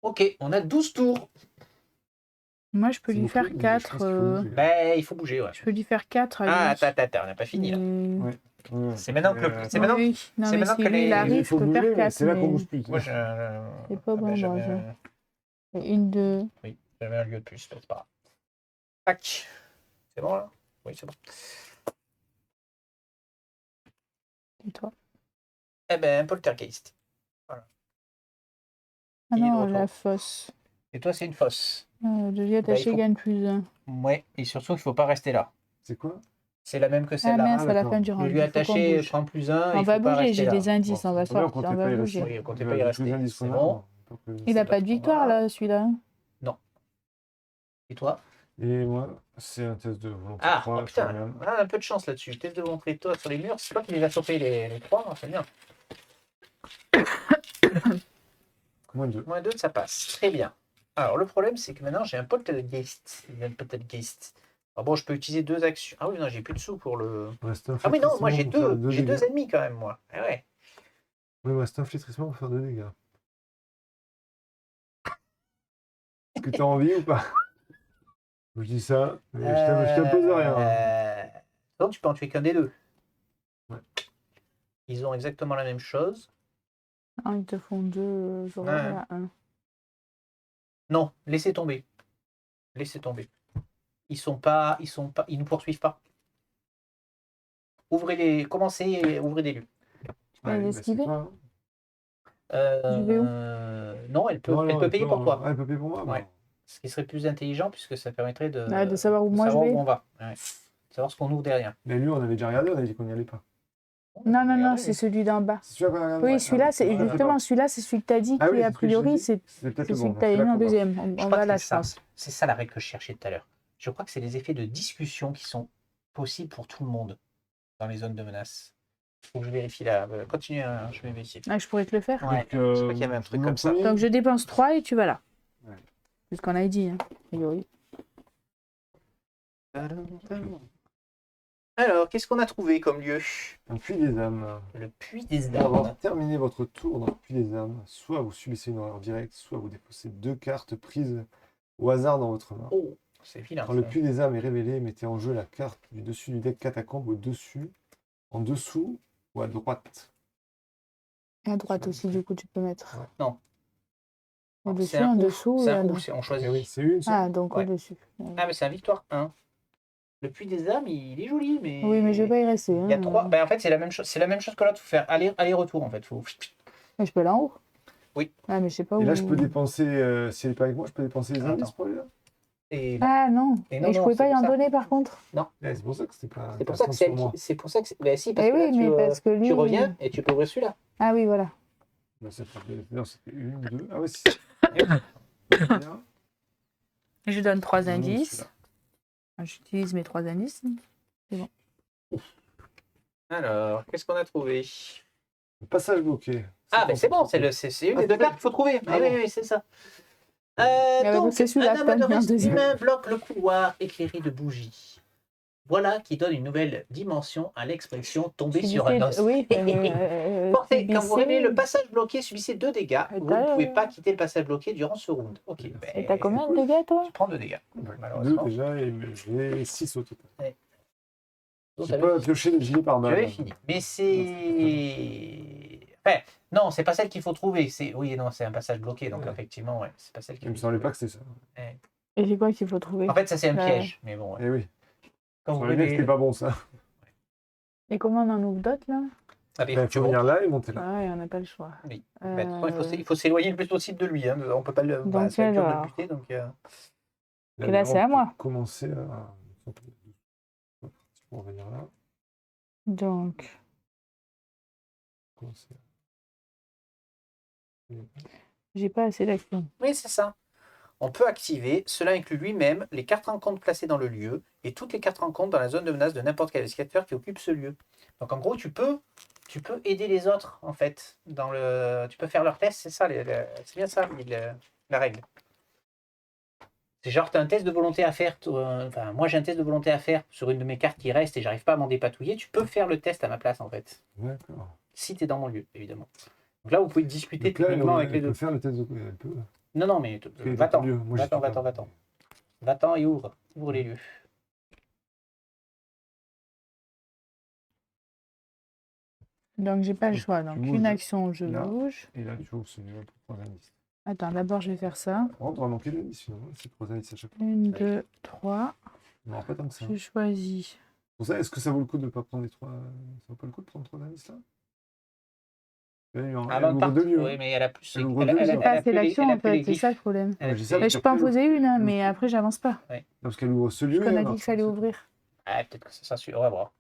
Ok, on a 12 tours. Moi, je peux C'est lui beaucoup, faire mais je 4. pense qu'il faut bouger. Ben, il faut bouger, ouais. Je peux lui faire 4 à lui. Ah, attends, on n'a pas fini, là. Ouais. C'est maintenant que Mais, c'est maintenant. Oui, non, c'est mais maintenant si que lui, il les- arrive, il je faut peux bouger, faire mais 4. c'est là qu'on Mais bouge plus. Moi, c'est pas bon, j'avais une, deux. oui, j'avais un lieu de plus, c'est pas grave. Tac. C'est bon, là? Oui, c'est bon. Et toi. Eh ben, poltergeist. Ah Il est de non, retour. la fosse. Et toi, c'est une fosse. De vie il attachée faut- gagne plus 1. Ouais, et surtout, il ne faut pas rester là. C'est quoi? C'est la même que Ah celle-là. mince, à la d'accord. fin du Le round. lieu Il faut qu'on attaché bouge. prend plus 1. On va bouger, j'ai rester là. des indices, on va Très bien, sortir, on comptez va pas y bouger. rester. Oui, comptez pas y Avec tous les rester. indices C'est qu'on a, bon. on peut que- Il a pas de victoire là, celui-là. Non. Et toi? Et moi, c'est un test de volonté Ah, 3, oh, putain, quand même. on a un peu de chance là-dessus. Test de montrer toi sur les murs. C'est pas qu'il va choper les 3, c'est bien. Moins 2. Moins 2, ça passe. Très bien. Alors, le problème, c'est que maintenant, j'ai un poltergeist. Il y a un poltergeist. Alors bon, je peux utiliser 2 actions. Ah oui, non, j'ai plus de sous pour le... Reste un Ah mais non, moi j'ai flétrissement pour faire 2. J'ai 2 ennemis quand même, moi. Ah ouais. Oui, reste un flétrissement pour faire 2 dégâts. Est-ce que tu as envie ou pas? Je dis ça, mais je t'impose rien. Donc, tu peux en tuer qu'un des 2. Ouais. Ils ont exactement la même chose. Ah, ils te font 2, j'aurais Ouais. là 1. Non, laissez tomber. Laissez tomber. Ils nous poursuivent pas. Commencez et ouvrez des lieux. Elle est bah, esquivée. c'est toi, hein. Je vais où Non, elle peut, Non, elle non, peut payer pour toi. Ah, elle peut payer pour moi. Ouais. Bon. Ce qui serait plus intelligent puisque ça permettrait de savoir où moi je vais. où on va. Ouais. Savoir ce qu'on ouvre derrière. Mais lui, on avait déjà regardé, on avait dit qu'on n'y allait pas. Non, non, non, Regardez, c'est celui d'en bas. C'est celui-là qu'on a regardé. Oui, Ouais, celui-là, ah, c'est ouais, justement celui-là, c'est celui que t'as dit Ah qui oui, a c'est ce que je priori, dis. c'est peut-être celui bon. que t'as celui-là mis en qu'on va. deuxième. On Je crois va que là, c'est je ça. pense. C'est ça la règle que je cherchais tout à l'heure. Je crois que c'est les effets de discussion qui sont possibles pour tout le monde dans les zones de menace. Faut que je vérifie là. Continuez, je vais vérifier. Ah, je pourrais te le faire. Ouais, je crois qu'il y avait un truc comme ça. Donc je dépense 3 et tu vas là. Ouais. C'est ce qu'on a dit, hein, a priori. Alors, qu'est-ce qu'on a trouvé comme lieu? Un puits des âmes. Le puits des Pour avoir âmes. terminé votre tour dans le puits des âmes, soit vous subissez une horreur directe, soit vous déposez 2 cartes prises au hasard dans votre main. Oh, c'est vilain. Quand le ça. puits des âmes est révélé, mettez en jeu la carte du dessus du deck catacombe au-dessus, en dessous ou à droite. Et à droite aussi, du coup, tu peux mettre. Non. Au-dessus, C'est un en ouf, dessous c'est et à un ouf, droite. on choisit. Eh oui, c'est une seule. Ah, donc Ouais. au-dessus. Ah, mais c'est un victoire 1. Le puits des âmes, il est joli, mais. Oui, mais je vais pas y rester. Il y a hein. trois. Ben, en fait, c'est la même chose. C'est la même chose que l'autre. Faut faire aller-retour en fait. Faut. Mais je peux aller en haut. Oui. Ah, mais je sais pas où. Et là, je peux dépenser, si elle est pas avec moi, je peux dépenser les Attends. indices pour aller là. Et Ah non. Et Et, non, je non, pouvais c'est pas y pour en ça. donner par contre. Ouais, c'est pour ça que c'était pas c'est pour ça que intéressant c'est sur moi. c'est pour ça que. Ben si, parce Eh que oui, là, mais parce que lui. tu reviens et tu peux ouvrir celui-là. Ah oui, voilà. Non, c'était une, deux. Ah ouais, c'est bien. Je donne 3 Non, indices. celui-là. J'utilise mes 3 indices. Alors, qu'est-ce qu'on a trouvé? Le passage bloqué. Ah, ben c'est bon, c'est une des deux cartes qu'il faut trouver. Ah, oui, oui, c'est ça. Donc, c'est celui-là un que amas de t'as mis en restes deuxième. humains bloque le couloir éclairé de bougies. Voilà qui donne une nouvelle dimension à l'expression tomber sur un os. Oui, Portez, quand vous révélez le passage bloqué, subissez 2 dégâts. Et Vous t'as- ne pouvez pas quitter le passage bloqué durant ce round. Ok, Et ben, t'as combien de dégâts, toi? tu prends 2 dégâts. Deux Malheureusement. déjà, et j'ai 6 au total. Donc, J'ai pas pioché les gilets par tu balle. avais fini. Mais c'est. Enfin, non, c'est pas celle qu'il faut trouver. Oui, non, c'est un passage bloqué. Donc, Ouais. effectivement, ouais, c'est pas celle qu'il Il me faut semblait trouver. pas que c'était ça. Ouais. Et c'est quoi qu'il faut trouver? En fait, ça, c'est un Ouais. piège. Mais bon, ouais. Eh oui. Quand Je vous savais bien que c'était révélez. pas bon ça. Et comment on en ouvre d'autres, là? Ah, mais Il faut venir là et monter là. Ah ouais, on n'a pas le choix. Oui. Ben, de toute façon, il faut s'éloigner le plus possible de lui. Hein. On peut pas le. Donc, ça va être dur de le alors. buter. Donc, Et là, c'est à moi. Commencer à. Pour venir là. Donc, Commencer. j'ai pas assez d'actions. oui, c'est ça. On peut activer, cela inclut lui-même, les cartes rencontres placées dans le lieu et toutes les cartes rencontres dans la zone de menace de n'importe quel investigateur qui occupe ce lieu. Donc en gros, tu peux aider les autres, en fait. Tu peux faire leur test, c'est ça, c'est bien ça, la règle. C'est genre, tu as un test de volonté à faire, enfin, moi j'ai un test de volonté à faire sur une de mes cartes qui reste et j'arrive pas à m'en dépatouiller, tu peux faire le test à ma place, en fait. D'accord. Si tu es dans mon lieu, évidemment. Donc là, vous pouvez discuter Donc là, techniquement avec les elle deux. peut faire le test de. Elle peut. Non, mais Parce qu'elle est va-t'en, dans ton lieu. Moi, va-t'en, j'étais va-t'en, pas. va-t'en. Va-t'en et ouvre les lieux. Donc, j'ai pas le Donc, choix. tu Donc, bouges une action, je là. bouge. Et là, tu ouvres celui-là pour 3 indices. Attends, d'abord, je vais faire ça. On va manquer d'indices finalement. C'est 3 indices à chaque fois. 1, 2, 3. On n'aura pas tant que ça. Je choisis. Pour ça, est-ce que ça vaut le coup de ne pas prendre les 3. Ça vaut pas le coup de prendre 3 indices là? Elle Avant de ouvre partir, deux lieux. oui, mais elle a plus. Elle ouvre deux lieux. J'ai Elle pas a assez plus les- d'actions, elle a en plus les fait. C'est glyphes. ça le problème. Elle a Ouais, je plus sais, les- Je peux en poser une, hein, mais après, j'avance pas. Parce qu'elle ouvre ce lieu. Parce qu'on et a alors, dit qu'il fallait ouvrir. Ah, peut-être que ça suit. On va voir.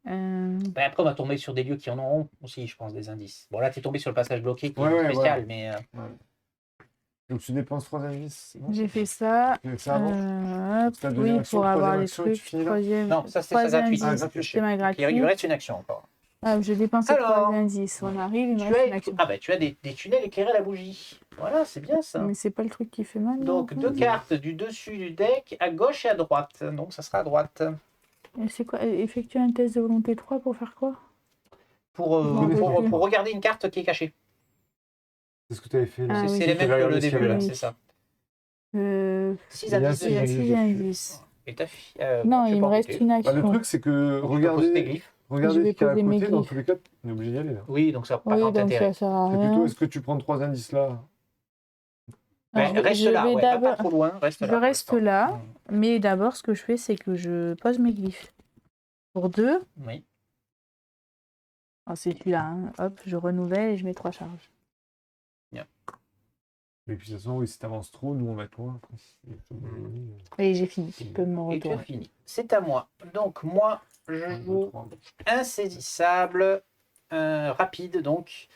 Euh, Ben, après, on va tomber sur des lieux qui en auront aussi, je pense, des indices. Bon, là, tu es tombé sur le passage bloqué qui est Ouais, spécial, ouais. mais. Ouais. Donc tu dépenses 3 indices. c'est bon J'ai fait ça. Tu fais ça avant Hop, C'est ta deuxième oui, action, pour avoir troisième les action, et tu trucs. finis là Troisième, Non, ça, c'est trois ça gratuit. indices, gratuit. c'est ma Il gratuit. reste une action encore. Hop, je dépense Alors, 3 indices. On arrive, il me Tu reste une as, action. ah ben, tu as des tunnels éclairés à la bougie. Voilà, c'est bien ça. Mais c'est pas le truc qui fait mal. Donc, non 2 cartes du dessus du deck, à gauche et à droite. Donc, ça sera à droite. Et c'est quoi? Effectuer un test de volonté 3 pour faire quoi? Pour, pour regarder une carte qui est cachée. C'est ce que tu avais fait. Ah, oui. C'est les mêmes que le début, là, c'est ça. 6 Il y a indices. six Il y a indices 6 dessus. indices. Et ta fille. Non, il me reste une Bah, action. le truc, c'est que Tu peux poser tes regardez glyphes. Je vais ce qu'il y a à poser mes côté, dans glyphes. tous les cas, on est obligé d'y aller là. Oui, donc ça n'a pas Oui, grand donc intérêt. ça sert à C'est rien. plutôt, est-ce que tu prends 3 indices là Ben, Je reste là, vais ouais, va pas d'abord- trop loin, reste Je là. reste pour là, l'instant. mais d'abord, ce que je fais, c'est que je pose mes glyphes. Pour 2, Oui. c'est celui-là, hein. Hop, je renouvelle et je mets 3 charges. Et puis de toute façon, oui, si t'avances trop, nous on va être loin. Après. Et j'ai fini, je peux me Et tu as retourner. fini. C'est à moi. Donc, moi, je joue insaisissable, rapide, donc.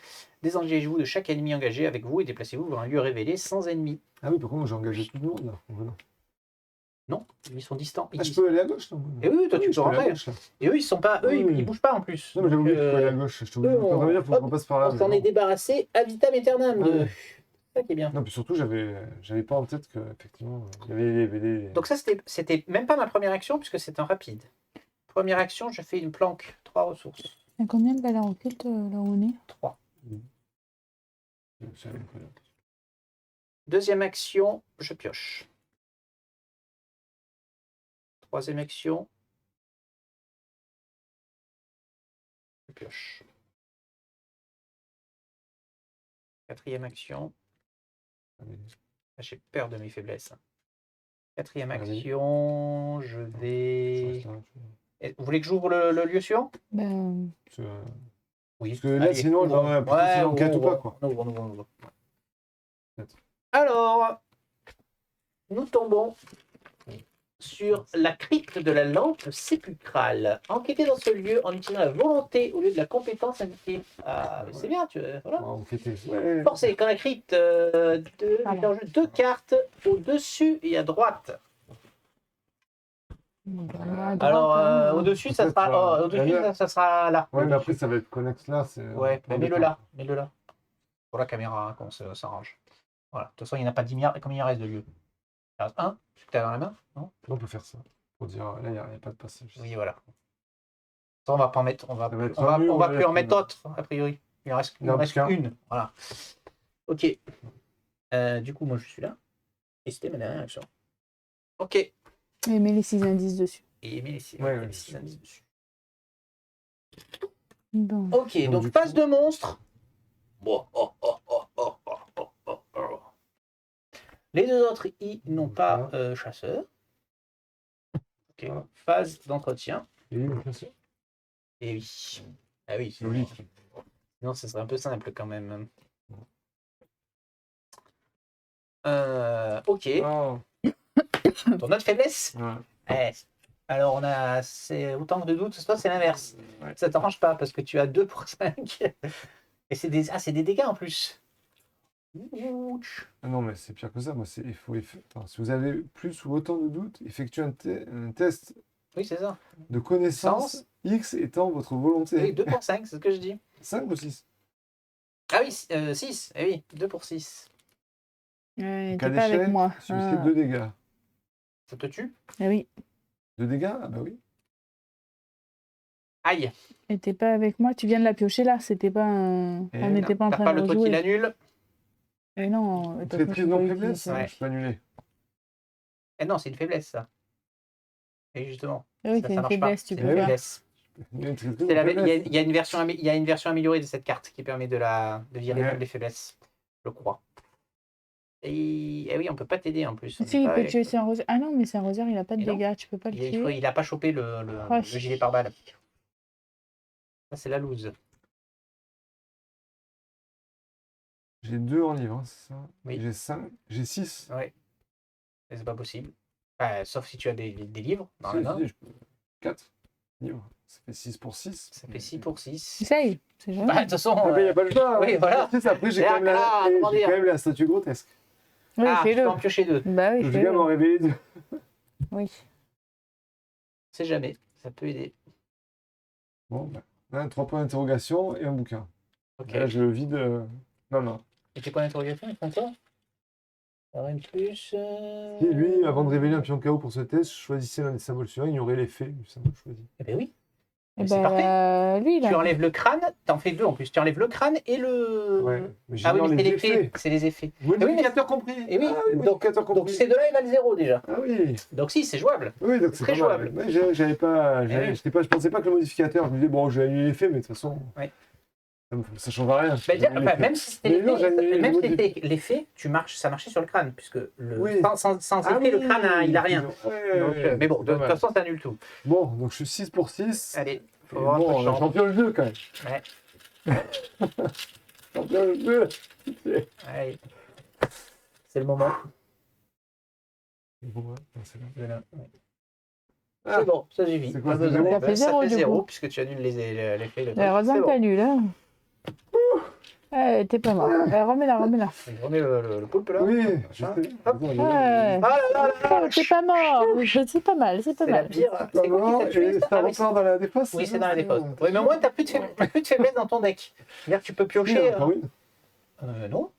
Désengagez-vous de chaque ennemi engagé avec vous et déplacez-vous vers un lieu révélé sans ennemi. Ah oui, par contre, moi j'ai engagé tout le monde là. Voilà. Non, ils sont distants. Ah, je peux aller à gauche là. Et oui, toi, tu peux je peux aller à rentrer. gauche là. Et eux, ils sont pas. Eux, Oui, oui. ils bougent pas en plus. Non, mais j'avais Donc, oublié que je peux aller à gauche. Je t'oublie. eux, Ça veut dire qu'il faut qu'on passe par là. on s'en mais est bon. débarrassé à vitam aeternam. Ouais. C'est ça qui est bien. Non, puis surtout, j'avais pas en tête que effectivement, il y avait les. Donc ça, c'était même pas ma première action puisque c'est un rapide. Première action, je fais une planque. 3 ressources. Il y a combien de valeurs occultes là où on est? 3. C'est incroyable. Deuxième action, je pioche. Troisième action, je pioche. Quatrième action, Allez. j'ai peur de mes faiblesses. Quatrième Vas-y. action, je Je vais... reste là, Vous voulez que j'ouvre le lieu suivant? Ben, parce que- Oui. Parce que là, Allez, sinon, ouvrons. on va plutôt faire l'enquête ou pas, quoi. On ouvre, on ouvre, on ouvre. Peut-être. Alors, nous tombons sur la crypte de la lampe sépulcrale. Enquêtez dans ce lieu en utilisant la volonté au lieu de la compétence indiquée. Ah, mais c'est bien, voilà. On va enquêter. Ouais. Forcez, quand la crypte met en jeu 2 cartes au-dessus et à droite. Alors, hein. au-dessus, ça Peut-être, sera, au-dessus, ça sera là. Ouais, mais après, Au-dessus. ça va être connexe là. Ouais, mais mets-le là. Mets-le là. Pour la caméra, hein, qu'on s'arrange. Voilà. De toute façon, il n'y en a pas 10 milliards. Combien il reste de lieux? Il en reste un, celui que tu as dans la main, non? On peut faire ça. Pour dire, là, il n'y a pas de passage. Oui, voilà. Ça, on va pas en mettre. On va Ça va être on va, un mur, on va ouais, plus en là, mettre d'autres, a priori. Il en reste, Il en reste qu'un. une. Voilà. Ok. Du coup, moi, je suis là. Et c'était ma dernière action. Ok. Et mets les 6 indices dessus. Et mets les six Ouais, les six indices dessus. Bon. Ok, donc du phase coup- de monstre. Bon, oh. Les deux autres, ils n'ont pas chasseur. Ok, Ah. phase d'entretien. Et oui, bien sûr. Et oui. Ah oui, c'est Joli. sinon, ce serait un peu simple quand même. Ok. Oh. Ton autre faiblesse? Ouais. Alors, on a c'est autant de doutes. Toi, c'est l'inverse. Ouais. Ça t'arrange pas parce que tu as 2 pour 5. Et c'est des dégâts en plus. Ouch. Ah non, mais c'est pire que ça. Moi, Attends, si vous avez plus ou autant de doutes, effectuez un test Oui, c'est ça. de connaissance Sens. X étant votre volonté. Oui, 2 pour 5, c'est ce que je dis. 5 ou 6? Ah oui, 6. Eh oui, 2 pour 6. Ouais, Cas t'es pas avec d'échec, moi. subissez Ah. 2 dégâts. Ça te tue? Ah oui. 2 dégâts? Ah bah oui. Aïe. Et t'es pas avec moi, tu viens de la piocher là, c'était pas un... Et On n'était pas en T'as train pas de le truc qui rejouer. l'annule? Et non, de toute façon, Traîtrise j'ai non pas faiblesse, utilisé. Ouais. je peux annuler. Eh non, c'est une faiblesse, ça. Et justement, Ah oui, ça c'est une marche pas. faiblesse, tu C'est peux une faire. faiblesse. Il y a une traîtrise C'est non la- Il y, a, faiblesse. il y a une version, il y a une version améliorée de cette carte qui permet de virer Ouais. toutes les faiblesses. Je crois. Et oui, on peut pas t'aider en plus. On Si, est il pas peut avec- tuer, c'est un rosier. Ah non, mais c'est un rosier, il a pas de Et non. dégâts, tu peux pas le tuer. Il a pas chopé le Oh, gilet pare-balles. Ça, c'est la loose. J'ai 2 en livre, hein, c'est ça? Oui. J'ai 5, j'ai 6. Ouais. Et c'est pas possible. Enfin, sauf si tu as des livres dans la main. 4 livres. Ça fait 6 pour 6. Ça fait 6 pour 6. Essaye, c'est jamais. Bah, de toute façon, Ah, mais il n'y a pas le choix. oui, hein. voilà. Après, j'ai Et quand, même là, comment j'ai dire quand même la statue grotesque. Oui, tu fais-le. peux en piocher 2. Bah oui, Je vais quand même fais-le. en révéler 2. Oui. C'est jamais. Ça peut aider. Bon, bah, là, 3 points d'interrogation et un bouquin. Ok. Là, je le vide. Non. Et tes points d'interrogation, ils font quoi? Rien de plus. Et lui, avant de révéler un pion KO pour ce test, choisissez l'un des symboles suivants, ignorez l'effet du symbole choisi. Eh ben oui. Eh C'est parfait. Lui, Tu là. enlèves le crâne, t'en fais 2 en plus. Tu enlèves le crâne et le. Ouais, mais Ah oui, j'ignore mais c'est les l'effet. effets. C'est les effets. Modificateur compris. Et oui, Ah oui, donc- modificateur Donc compris. ces deux-là, ils valent 0 déjà. Ah oui. Donc si, c'est jouable. Oui, donc c'est Très pas mal. jouable. Ouais, j'avais pas, Eh oui. je pensais pas que le modificateur, je me disais, bon, je vais annuler l'effet, mais de toute façon, Ouais. ça change rien. Bah, même si c'était Mais non, j'ai annulé l'effet, même le si modi- c'était l'effet, ça marchait sur le crâne, puisque Oui. sans Ah effet, le oui, crâne, hein, il a rien. ouais, Donc, mais bon, c'est de pas toute mal. façon, t'annules tout. Bon, donc je suis 6 pour 6. Allez, faut Et voir un peu bon, de chance. champion le jeu quand même. Ouais. Champion le jeu. Allez. C'est le moment. Bon, ouais, non, c'est là. Voilà. Ouais. Ah. C'est bon, ça suffit. C'est quoi, Pas c'est besoin. zéro Ça fait zéro, du 0 coup. puisque tu annules l'effet. Le truc. Heureusement C'est que bon. t'annules, hein. T'es pas mort. Remets-la. On remet le poulpe là. Oui, Machin. je sais. Hop. Attends, Ouais. Ah là là là là. T'es pas mort. C'est pas mal, c'est pas C'est la mal. pire. Pas C'est quoi qui mort, t'a tué et ça? ça Ah oui, repart dans la défausse. oui, c'est dans la défausse. Oui, mais au moins, t'as plus de faiblesse dans ton deck. C'est-à-dire que tu peux piocher. Encore une. Non.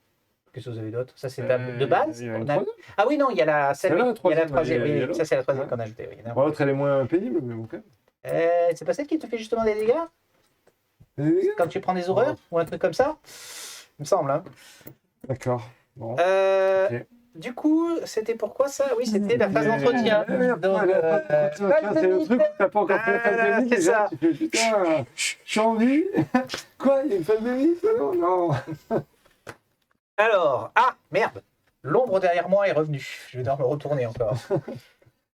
Qu'est-ce que vous avez d'autre? Ça, c'est Euh, de base. il y en a une On a- troisième. Ah oui, non, il y a la C'est là, la il y a la troisième, troisième. il y a Oui, l'autre. ça, c'est la troisième Ouais. qu'on a ajoutée. Oui. Bon, l'autre, elle est moins pénible, mais bon, quand même. C'est pas celle qui te fait justement des dégâts Et- quand tu prends des horreurs ou un truc comme ça? Il me semble. Hein. D'accord. Bon. Ok. Du coup, c'était pourquoi ça? Oui, c'était la phase d'entretien. Eh merde, Donc, la phase d'entretien, c'est le truc où t'as pas encore fait la phase de vie, c'est déjà, ça. tu fais putain, je suis en vie. Quoi, il y a une phase de vie? Non. Alors, ah, merde. L'ombre derrière moi est revenue. Je vais devoir me retourner encore.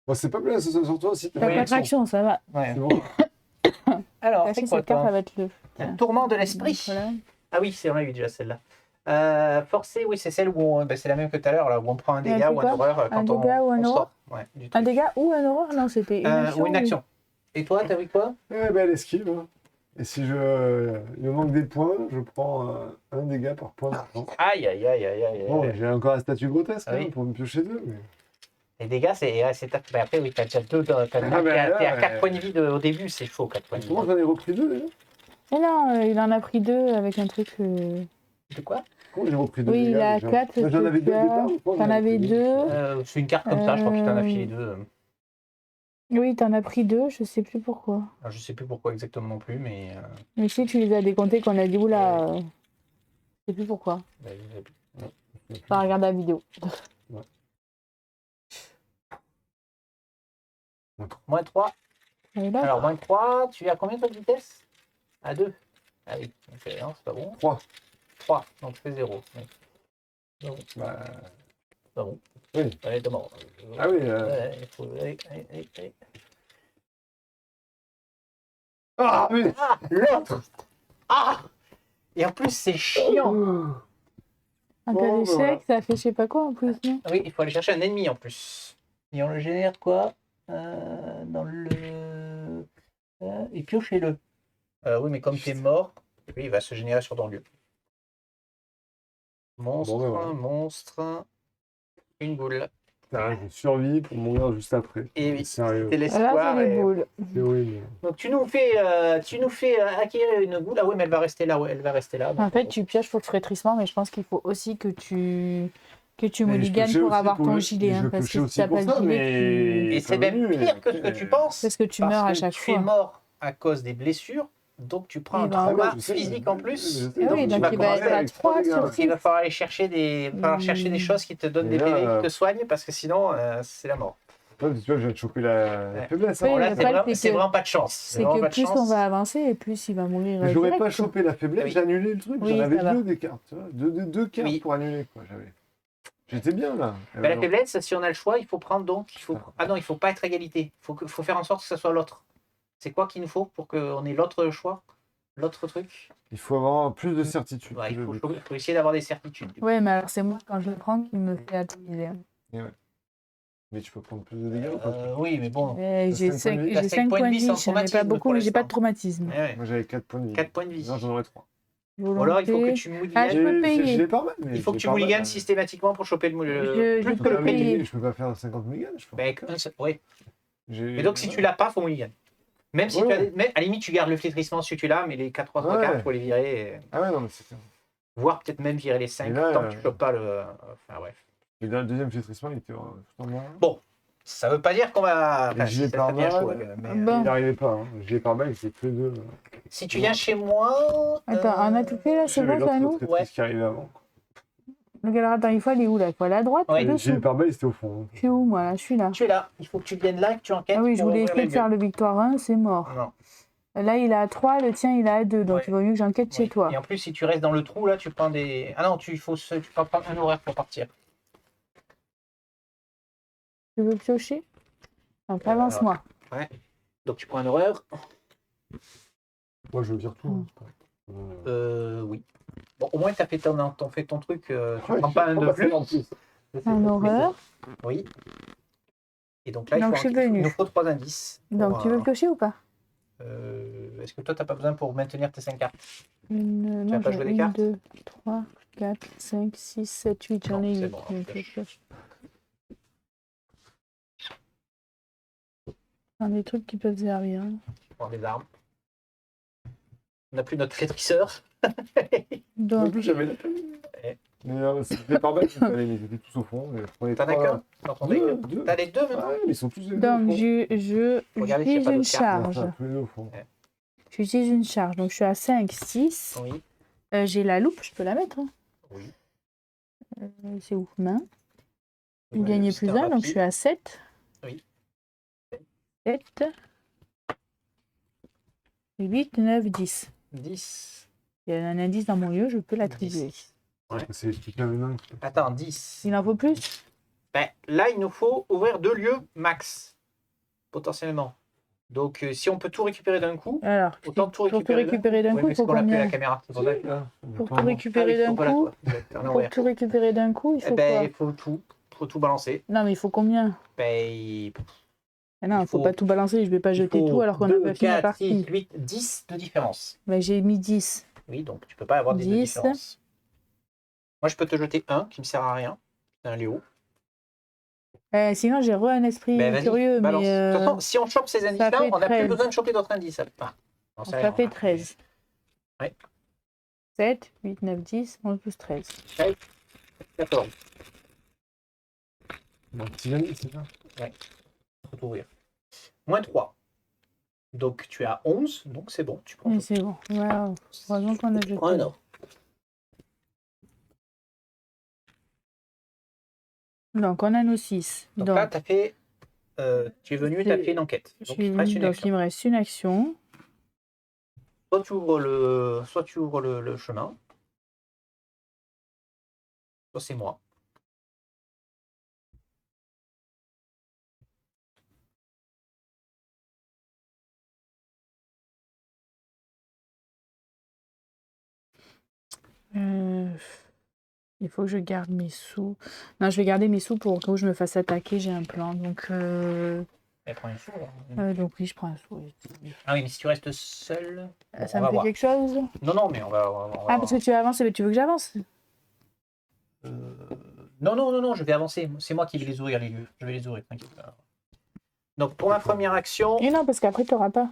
Bon, c'est pas bien, ça sur toi aussi. T'as pas d'attraction, ça va. Ouais. C'est bon. Alors, Cacher c'est quoi cette carte, toi? ça va être le. Un tourment de l'esprit. Voilà. Ah oui, on a eu déjà celle-là. Forcer, oui, c'est celle où c'est la même que tout à l'heure, là, où on prend un Et un dégât truc ou quoi un horreur quand Un dégât ou un on horreur sort. Ouais, du Un truc. dégât ou un horreur? Non, c'était une action. Ou une action. Et toi, t'as vu quoi? Eh ben, elle esquive. Hein. Et si il me manque des points, je prends un dégât par point d'argent. Aïe, aïe, aïe, aïe, aïe. Bon, j'ai encore un statut grotesque Ah oui. hein, pour me piocher deux. Mais... Les dégâts, c'est top. Mais après, oui, t'as déjà deux. T'es à 4 points de vie au début, c'est chaud, 4 points de vie. Comment j'en ai repris deux déjà? Mais non, il en a pris 2 avec un truc. De quoi? Comment j'ai repris deux Oui, dégâts il a déjà 4. Moi, j'en avais deux au départ. ou pas T'en avais 2. C'est une carte comme ça, je crois que tu t'en as filé deux. Oui, t'en as pris 2, je sais plus pourquoi. Alors, je sais plus pourquoi exactement non plus, mais. Mais si tu les as décomptés, qu'on a dit, oula, je sais plus pourquoi. Enfin, regarde la vidéo. Moins 3. Et là, Alors, moins 3, tu es à combien toi de vitesse? À 2. Ah oui, ok, non, c'est pas bon. 3. 3, donc tu fais 0. Non, Bah... pas bon. Oui. Allez, demande. Ah oui. Ouais, il faut... allez. Ah oui. Ah, l'autre. Ah. Et en plus, c'est chiant. un Bon, cas bah, d'échec, voilà. ça fait je sais pas quoi en plus, non? Ah oui, il faut aller chercher un ennemi en plus. Et on le génère quoi? Dans le... et piochez-le. Oui, mais comme t'es mort, oui, il va se générer sur ton lieu. Monstre, Bon, ben voilà. monstre, une boule. Ah, je survis pour mourir juste après. Et oui, Sérieux. c'était Là, l'espoir. c'est des et- boules. C'est horrible. Donc tu nous fais acquérir une boule. Ah oui, mais elle va rester là. Ouais, elle va rester là. En donc, fait, tu pioches pour le frétrissement, mais je pense qu'il faut aussi que tu Mais je mulliganes piochais pour aussi avoir pour ton le- gilet. mais Hein, je parce piochais que aussi si t'as pour pas le ça, gilet, mais- Et c'est même pire que ce que tu penses. parce que tu meurs à chaque tu es fois. mort à cause des blessures. Donc tu prends Eh un ben, trauma je sais, physique en plus. je sais, Et Ah oui, tu donc vas il va commencer être à avec 3 3 dégâts. sur Donc il va 6. falloir aller chercher des choses qui te donnent Et des là, PV, qui te soignent, parce que sinon, c'est la mort. Ouais, tu vois, je viens de choper la Ouais. faiblesse. Oui, hein. Bon, là, le c'est problème, vraiment, c'est que- vraiment pas de chance. C'est vraiment que pas de plus chance. on va avancer, et plus il va mourir. Mais j'aurais direct, pas quoi. chopé la faiblesse, Oui. j'ai annulé le truc. Oui, J'en avais ça va. deux des cartes. Tu vois. Deux cartes Oui. pour annuler. Quoi, j'avais. J'étais bien là. Mais la faiblesse, si on a le choix, il faut prendre donc. Ah non, il faut pas être égalité. Faut faire en sorte que ce soit l'autre. C'est quoi qu'il nous faut pour qu'on ait l'autre choix? L'autre truc? Il faut avoir plus de certitude. Ouais, c'est il le faut, but. faut essayer d'avoir des certitudes. Ouais, mais alors c'est moi, quand je le prends, qui me fait atomiser. Mais tu peux prendre plus de dégâts ou pas Oui, mais bon. J'ai T'as cinq 5 points de vie. T'as cinq points de vie sans j'en ai pas traumatisme beaucoup, pour mais j'ai pas de l'instant. traumatisme. Ouais, ouais. Moi j'avais 4 points de vie. 4 points de vie. Non, j'en aurais 3. Ou alors il faut que Volonté. tu Ah, mulliganes. je peux payer. Je l'ai pas mal. Mais Il faut que je tu l'ai pas mal, mulliganes hein. systématiquement pour choper Je plus peux que le payer. prix. Je peux pas faire 50 mulliganes, je pense. Mais oui. J'ai- Et donc si tu l'as pas, faut mulligan. Même si Ouais. tu as mais à la limite tu gardes le flétrissement si tu l'as, mais les 4 autres Ouais. cartes, faut les virer. Ah ouais, non, mais c'est ça. Voire peut-être même virer les 5 Et là, tant que tu chopes pas le. Enfin bref. Et dans le deuxième flétrissement, il était tout en noir. Bon, ça veut pas dire qu'on va. Et gilet ça devient chaud, pare-balles. là, mais, Bon. Il n'arrivait pas. Hein. J'ai par balle, c'est que deux. si tu viens chez moi. Attends, on a tout fait là, c'est J'avais bon, c'est à nous? l'autre Ouais. traitrice qui arrivait avant. Donc alors attends, il faut aller où là? Il faut aller à droite ou Ouais. dessous? J'ai par balle, c'était au fond. Je suis où moi là? Je suis là. Tu es là, il faut que tu viennes là et que tu enquêtes. Ah oui, je pour voulais ouvrir essayer les de faire le victoire 1, c'est mort. lieux. Non. Là il est à 3, le tien il est à 2, donc Ouais. il vaut mieux que j'enquête chez Oui. toi. Et en plus, si tu restes dans le trou là, tu prends des. Ah non, tu peux prendre un horaire pour partir. Tu veux piocher? Donc avance-moi. Donc tu prends un horaire. Moi, je vire tout. Hmm. Oui. Bon, au moins, tu as fait ton truc. Tu Ouais, prends pas un de plus. Un horreur. Oui. Et donc là, Donc, je suis il venue. nous faut 3 indices. Donc tu veux piocher ou pas? Est-ce que toi, tu n'as pas besoin pour maintenir tes 5 cartes? Une, Tu as non, pas j'en joué ai des 1, cartes? 2, 3, 4, 5, 6, 7, 8, j'en Non, ai c'est 8. bon, Donc, pioche. je pioche. Dans des trucs qui peuvent servir. Tu prends des armes. On n'a plus notre flétrisseur. En Donc, plus, j'avais la peine. Ouais. Mais c'était par balle, ils étaient tous au fond. mais je prenais T'en as trois- qu'un dans ton deck? Deux. T'as les deux maintenant? Ouais, mais ils sont tous au donc fond. Regardez s'il y a j'utilise pas une d'autres cartes. charge. Enfin, tous les deux au fond. J'utilise une charge. Donc je suis à 5, 6. Oui. J'ai la loupe, je peux la mettre. Hein. Oui. C'est où? Main. Vous Ouais, gagnez c'était plus 1, donc rapide. je suis à 7. Oui. 7. 8, 9, 10. 10. Il y a un indice dans mon lieu, je peux l'attribuer. 10. Ouais. C'est toute la même. Attends, 10. Il en faut plus? Ben, là, il nous faut ouvrir 2 lieux max, potentiellement. Donc, si on peut tout récupérer d'un coup, Alors, autant tout pour tout récupérer récupérer d'un Ouais, coup, mais il faut c'est qu'on a plus combien? la caméra. C'est pour ça. Pour tout récupérer d'un coup, pour tout récupérer d'un coup, il Eh faut ben, quoi? il faut tout balancer. Non, mais il faut combien? Ben, Ah non, Il il faut faut- pas tout balancer, je vais pas il jeter faut tout alors qu'on n'a 2, pas fini la 4, 6, partie. 8, 10 de différence. Bah, j'ai mis 10. Oui, donc tu peux pas avoir 10 de 10. différence. Moi, je peux te jeter un qui me sert à rien. C'est un Léo. Sinon, j'ai un esprit Ben, vas-y, curieux, balance. mais De toute façon, si on chope ces indices-là, fait on n'a plus 13. besoin de choper d'autres indices. J'en sais ça rien, fait hein. 13. Ouais. 7, 8, 9, 10, 11, 12, 13. 14. Bon, petit ami, c'est ça. Faut tout ouvrir. Moins 3. Donc tu as 11, donc c'est bon, tu prends Mais tout. c'est bon. Wow. Heureusement qu'on a jeté. Prends un or. Donc, on a nos 6. Donc, Donc, là, tu as fait. Tu es venu, tu as c'est- fait une enquête. je Donc suis il te reste venue, une donc action. il me reste une action. Soit tu ouvres le chemin, soit c'est moi. Il faut que je garde mes sous. Non, je vais garder mes sous pour que je me fasse attaquer. J'ai un plan. Donc, Elle prend une sou. Alors. donc oui, je prends un sou. Oui. Ah oui, mais si tu restes seul. Bon, Ça on me va fait voir. quelque chose? Non, non, mais on va Ah, parce que tu as avancé, mais tu veux que j'avance? Non, non, non, non, je vais avancer. C'est moi qui vais les ouvrir, les lieux. Je vais les ouvrir, t'inquiète pas. Donc, pour ma première action, Et non, parce qu'après, tu n'auras pas.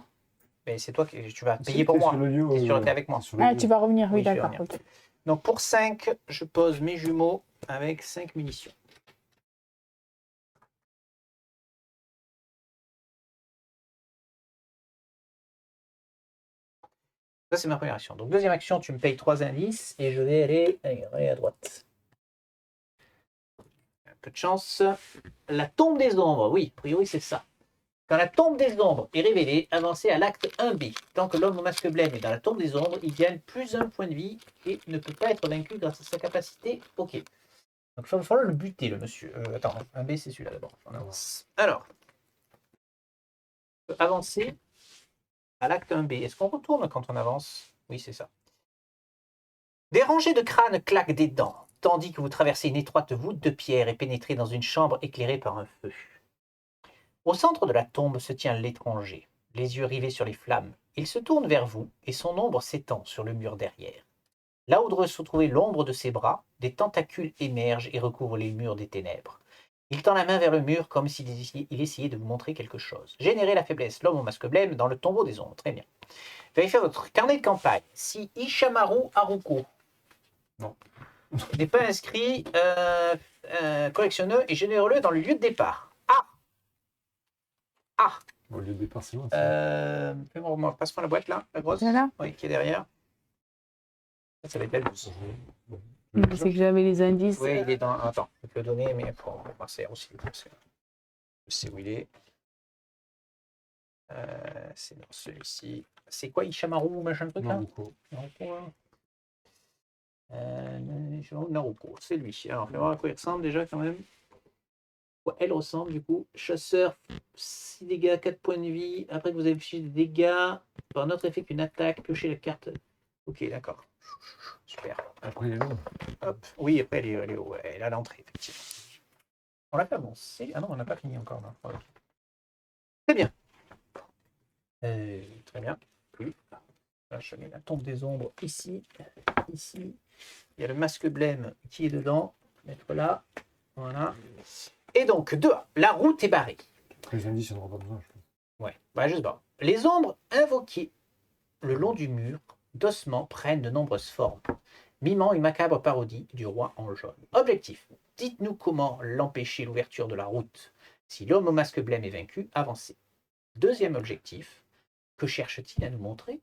ben, c'est toi qui tu vas C'est payer pour moi. sur le lieu, T'es avec moi. sur le Ah, lieu. tu vas revenir. Oui, Oui, je vais d'accord. revenir. Ok. Donc, pour 5, je pose mes jumeaux avec 5 munitions. Ça, c'est ma première action. Donc, deuxième action, tu me payes 3 indices et je vais aller à droite. Un peu de chance. La tombe des ombres. Oui, a priori, c'est ça. Quand la tombe des ombres est révélée, avancez à l'acte 1B. Tant que l'homme au masque blême est dans la tombe des ombres, il gagne plus un point de vie et ne peut pas être vaincu grâce à sa capacité. Ok. Donc, il va falloir le buter, le monsieur. Attends, 1B, c'est celui-là d'abord. On avance. Alors, on peut avancer à l'acte 1B. Est-ce qu'on retourne quand on avance? Oui, c'est ça. Des rangées de crânes claquent des dents, tandis que vous traversez une étroite voûte de pierre et pénétrez dans une chambre éclairée par un feu. Au centre de la tombe se tient l'étranger, les yeux rivés sur les flammes. Il se tourne vers vous et son ombre s'étend sur le mur derrière. Là où devrait se trouver l'ombre de ses bras, des tentacules émergent et recouvrent les murs des ténèbres. Il tend la main vers le mur comme s'il essayait de vous montrer quelque chose. Générez la faiblesse, l'homme au masque blême dans le tombeau des ombres. Très bien. Vérifiez votre carnet de campagne. Si Ishamaru Haruko n'est pas inscrit, collectionneux et généreux dans le lieu de départ. Bon, le lieu de départ, c'est loin. Passe-moi la boîte là, la grosse. Celle-là? Oui, qui est derrière. Ça va être la 12. C'est que j'avais les indices. Oui, il est dans. Attends, je peux te le donner, mais pour passer aussi. Je sais où il est. C'est dans celui-ci. C'est quoi Ishamaru, machin truc là Naruko. Naruko, c'est lui. Alors, je vais voir à quoi il ressemble déjà quand même. Quoi elle ressemble du coup. Chasseur, 6 dégâts, 4 points de vie. Après que vous avez fait des dégâts, par notre effet qu'une attaque, piochez la carte. Ok, d'accord. Super. Après, il est long. Hop. Oui, après elle est haut. Elle est à l'entrée, effectivement. On l'a pas avancé. Ah non, on n'a pas fini encore là. Voilà. Très bien. Très bien. Oui. Là, je mets la tombe des ombres ici. Ici. Il y a le masque blême qui est dedans. Mettre là. Voilà. Et donc, 2. La route est barrée. Les indices, il n'y en aura pas besoin, je pense. Ouais, bah juste pas. Les ombres invoquées le long du mur d'ossements prennent de nombreuses formes, mimant une macabre parodie du roi en jaune. Objectif. Dites-nous comment l'empêcher l'ouverture de la route. Si l'homme au masque blême est vaincu, avancez. Deuxième objectif. Que cherche-t-il à nous montrer?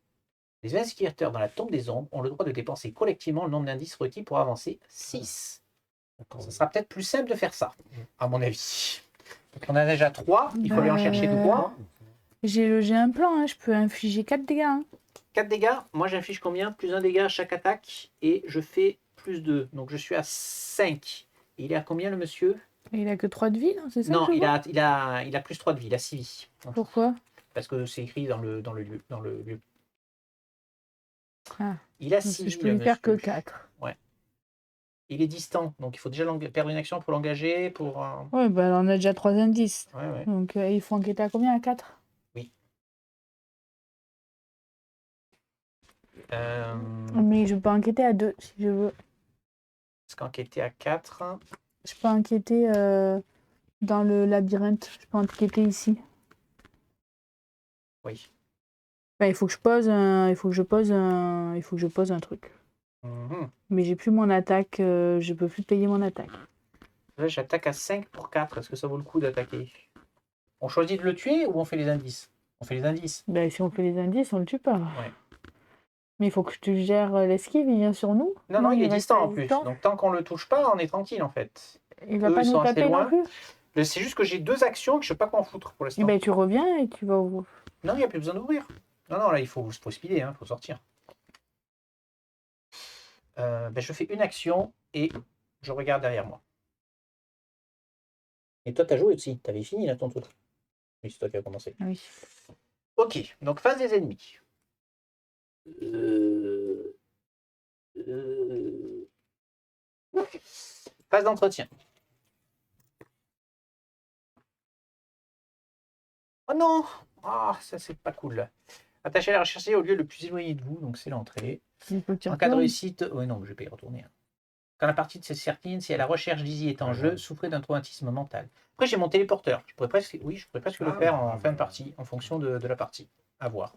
Les investigateurs dans la tombe des ombres ont le droit de dépenser collectivement le nombre d'indices requis pour avancer 6. Ce sera peut-être plus simple de faire ça, à mon avis. Donc on a déjà 3, il faut aller en chercher 3. J'ai un plan, hein. Je peux infliger 4 dégâts. Hein. 4 dégâts, moi j'inflige combien? Plus 1 dégât à chaque attaque, et je fais plus 2. Donc je suis à 5. Et il est à combien le monsieur? Il a que 3 de vie, non? C'est ça Non, que je il vois a plus 3 de vie, il a 6 vies. Pourquoi? Parce que c'est écrit dans le lieu. Ah, Il a donc 6 je vies, peux le lui faire que monsieur. 4. Il est distant, donc il faut déjà perdre une action pour l'engager, pour... Ouais, bah on a déjà 3 indices. Ouais. Donc il faut enquêter à combien? À 4? Mais je peux enquêter à 2 si je veux. Parce qu'enquêter à 4... Je peux enquêter dans le labyrinthe. Je peux enquêter ici. Oui. Bah, il faut que je pose un truc. Mhm. Mais j'ai plus mon attaque. Je peux plus payer mon attaque. Là, j'attaque à 5 pour 4. Est-ce que ça vaut le coup d'attaquer? On choisit de le tuer ou on fait les indices? On fait les indices. Bah, si on fait les indices, on le tue pas. Ouais. Mais il faut que tu gères l'esquive. Il vient sur nous? Non, il est reste distant en à plus. distance. Donc tant qu'on le touche pas, on est tranquille en fait. Il va Eux, pas ils nous sont assez taper non loin. plus? C'est juste que j'ai 2 actions que je sais pas quoi en foutre pour Et l'instant. ben tu reviens et tu vas ouvrir. Non, il n'y a plus besoin d'ouvrir. Non, là, il faut speeder, il faut sortir. Je fais une action et je regarde derrière moi. Et toi, t'as joué aussi. T'avais fini là ton truc. Oui, c'est toi qui as commencé. Oui. Ok, donc face des ennemis. Phase d'entretien. Oh non! Ah, ça c'est pas cool. Attachez la recherche au lieu le plus éloigné de vous, donc c'est l'entrée. Il faut que tu En cas de retournes. réussite, oui non, je vais pas y retourner. Quand la partie de cette certine, si la recherche d'Izzy est en jeu, souffrez d'un traumatisme mental. Après, j'ai mon téléporteur. Je pourrais presque le faire en fin de partie, en fonction de la partie. À voir.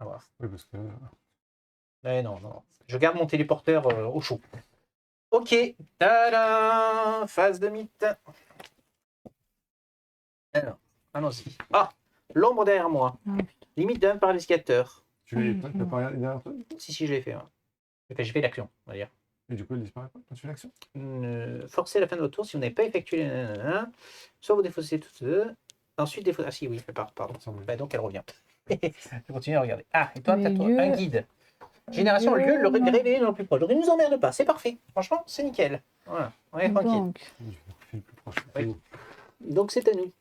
Oui, parce que... Non. Je garde mon téléporteur au chaud. Ok. Tada! Phase de mythe. Alors, allons-y. Ah! L'ombre derrière moi. Ah, putain. Limite d'un par l'escateur. Tu l'as pas regardé derrière toi? Si, je l'ai fait. Ouais. Enfin, j'ai fait l'action, on va dire. Et du coup, il disparaît pas quand tu fais l'action? Forcez la fin de votre tour si vous n'avez pas effectué les nanana. Soit vous défaussez toutes deux. Ensuite, défaussez. Ah si, oui, pardon. Bah, donc elle revient. Je continue à regarder. Ah, et toi, Les t'as lieux- un guide. Génération lieux, lieu, le non. révéler dans le plus proche. Donc il nous emmerde pas, c'est parfait. Franchement, c'est nickel. Voilà, on est tranquille. Donc, Je vais le plus proche. Oui. Donc c'est à nous.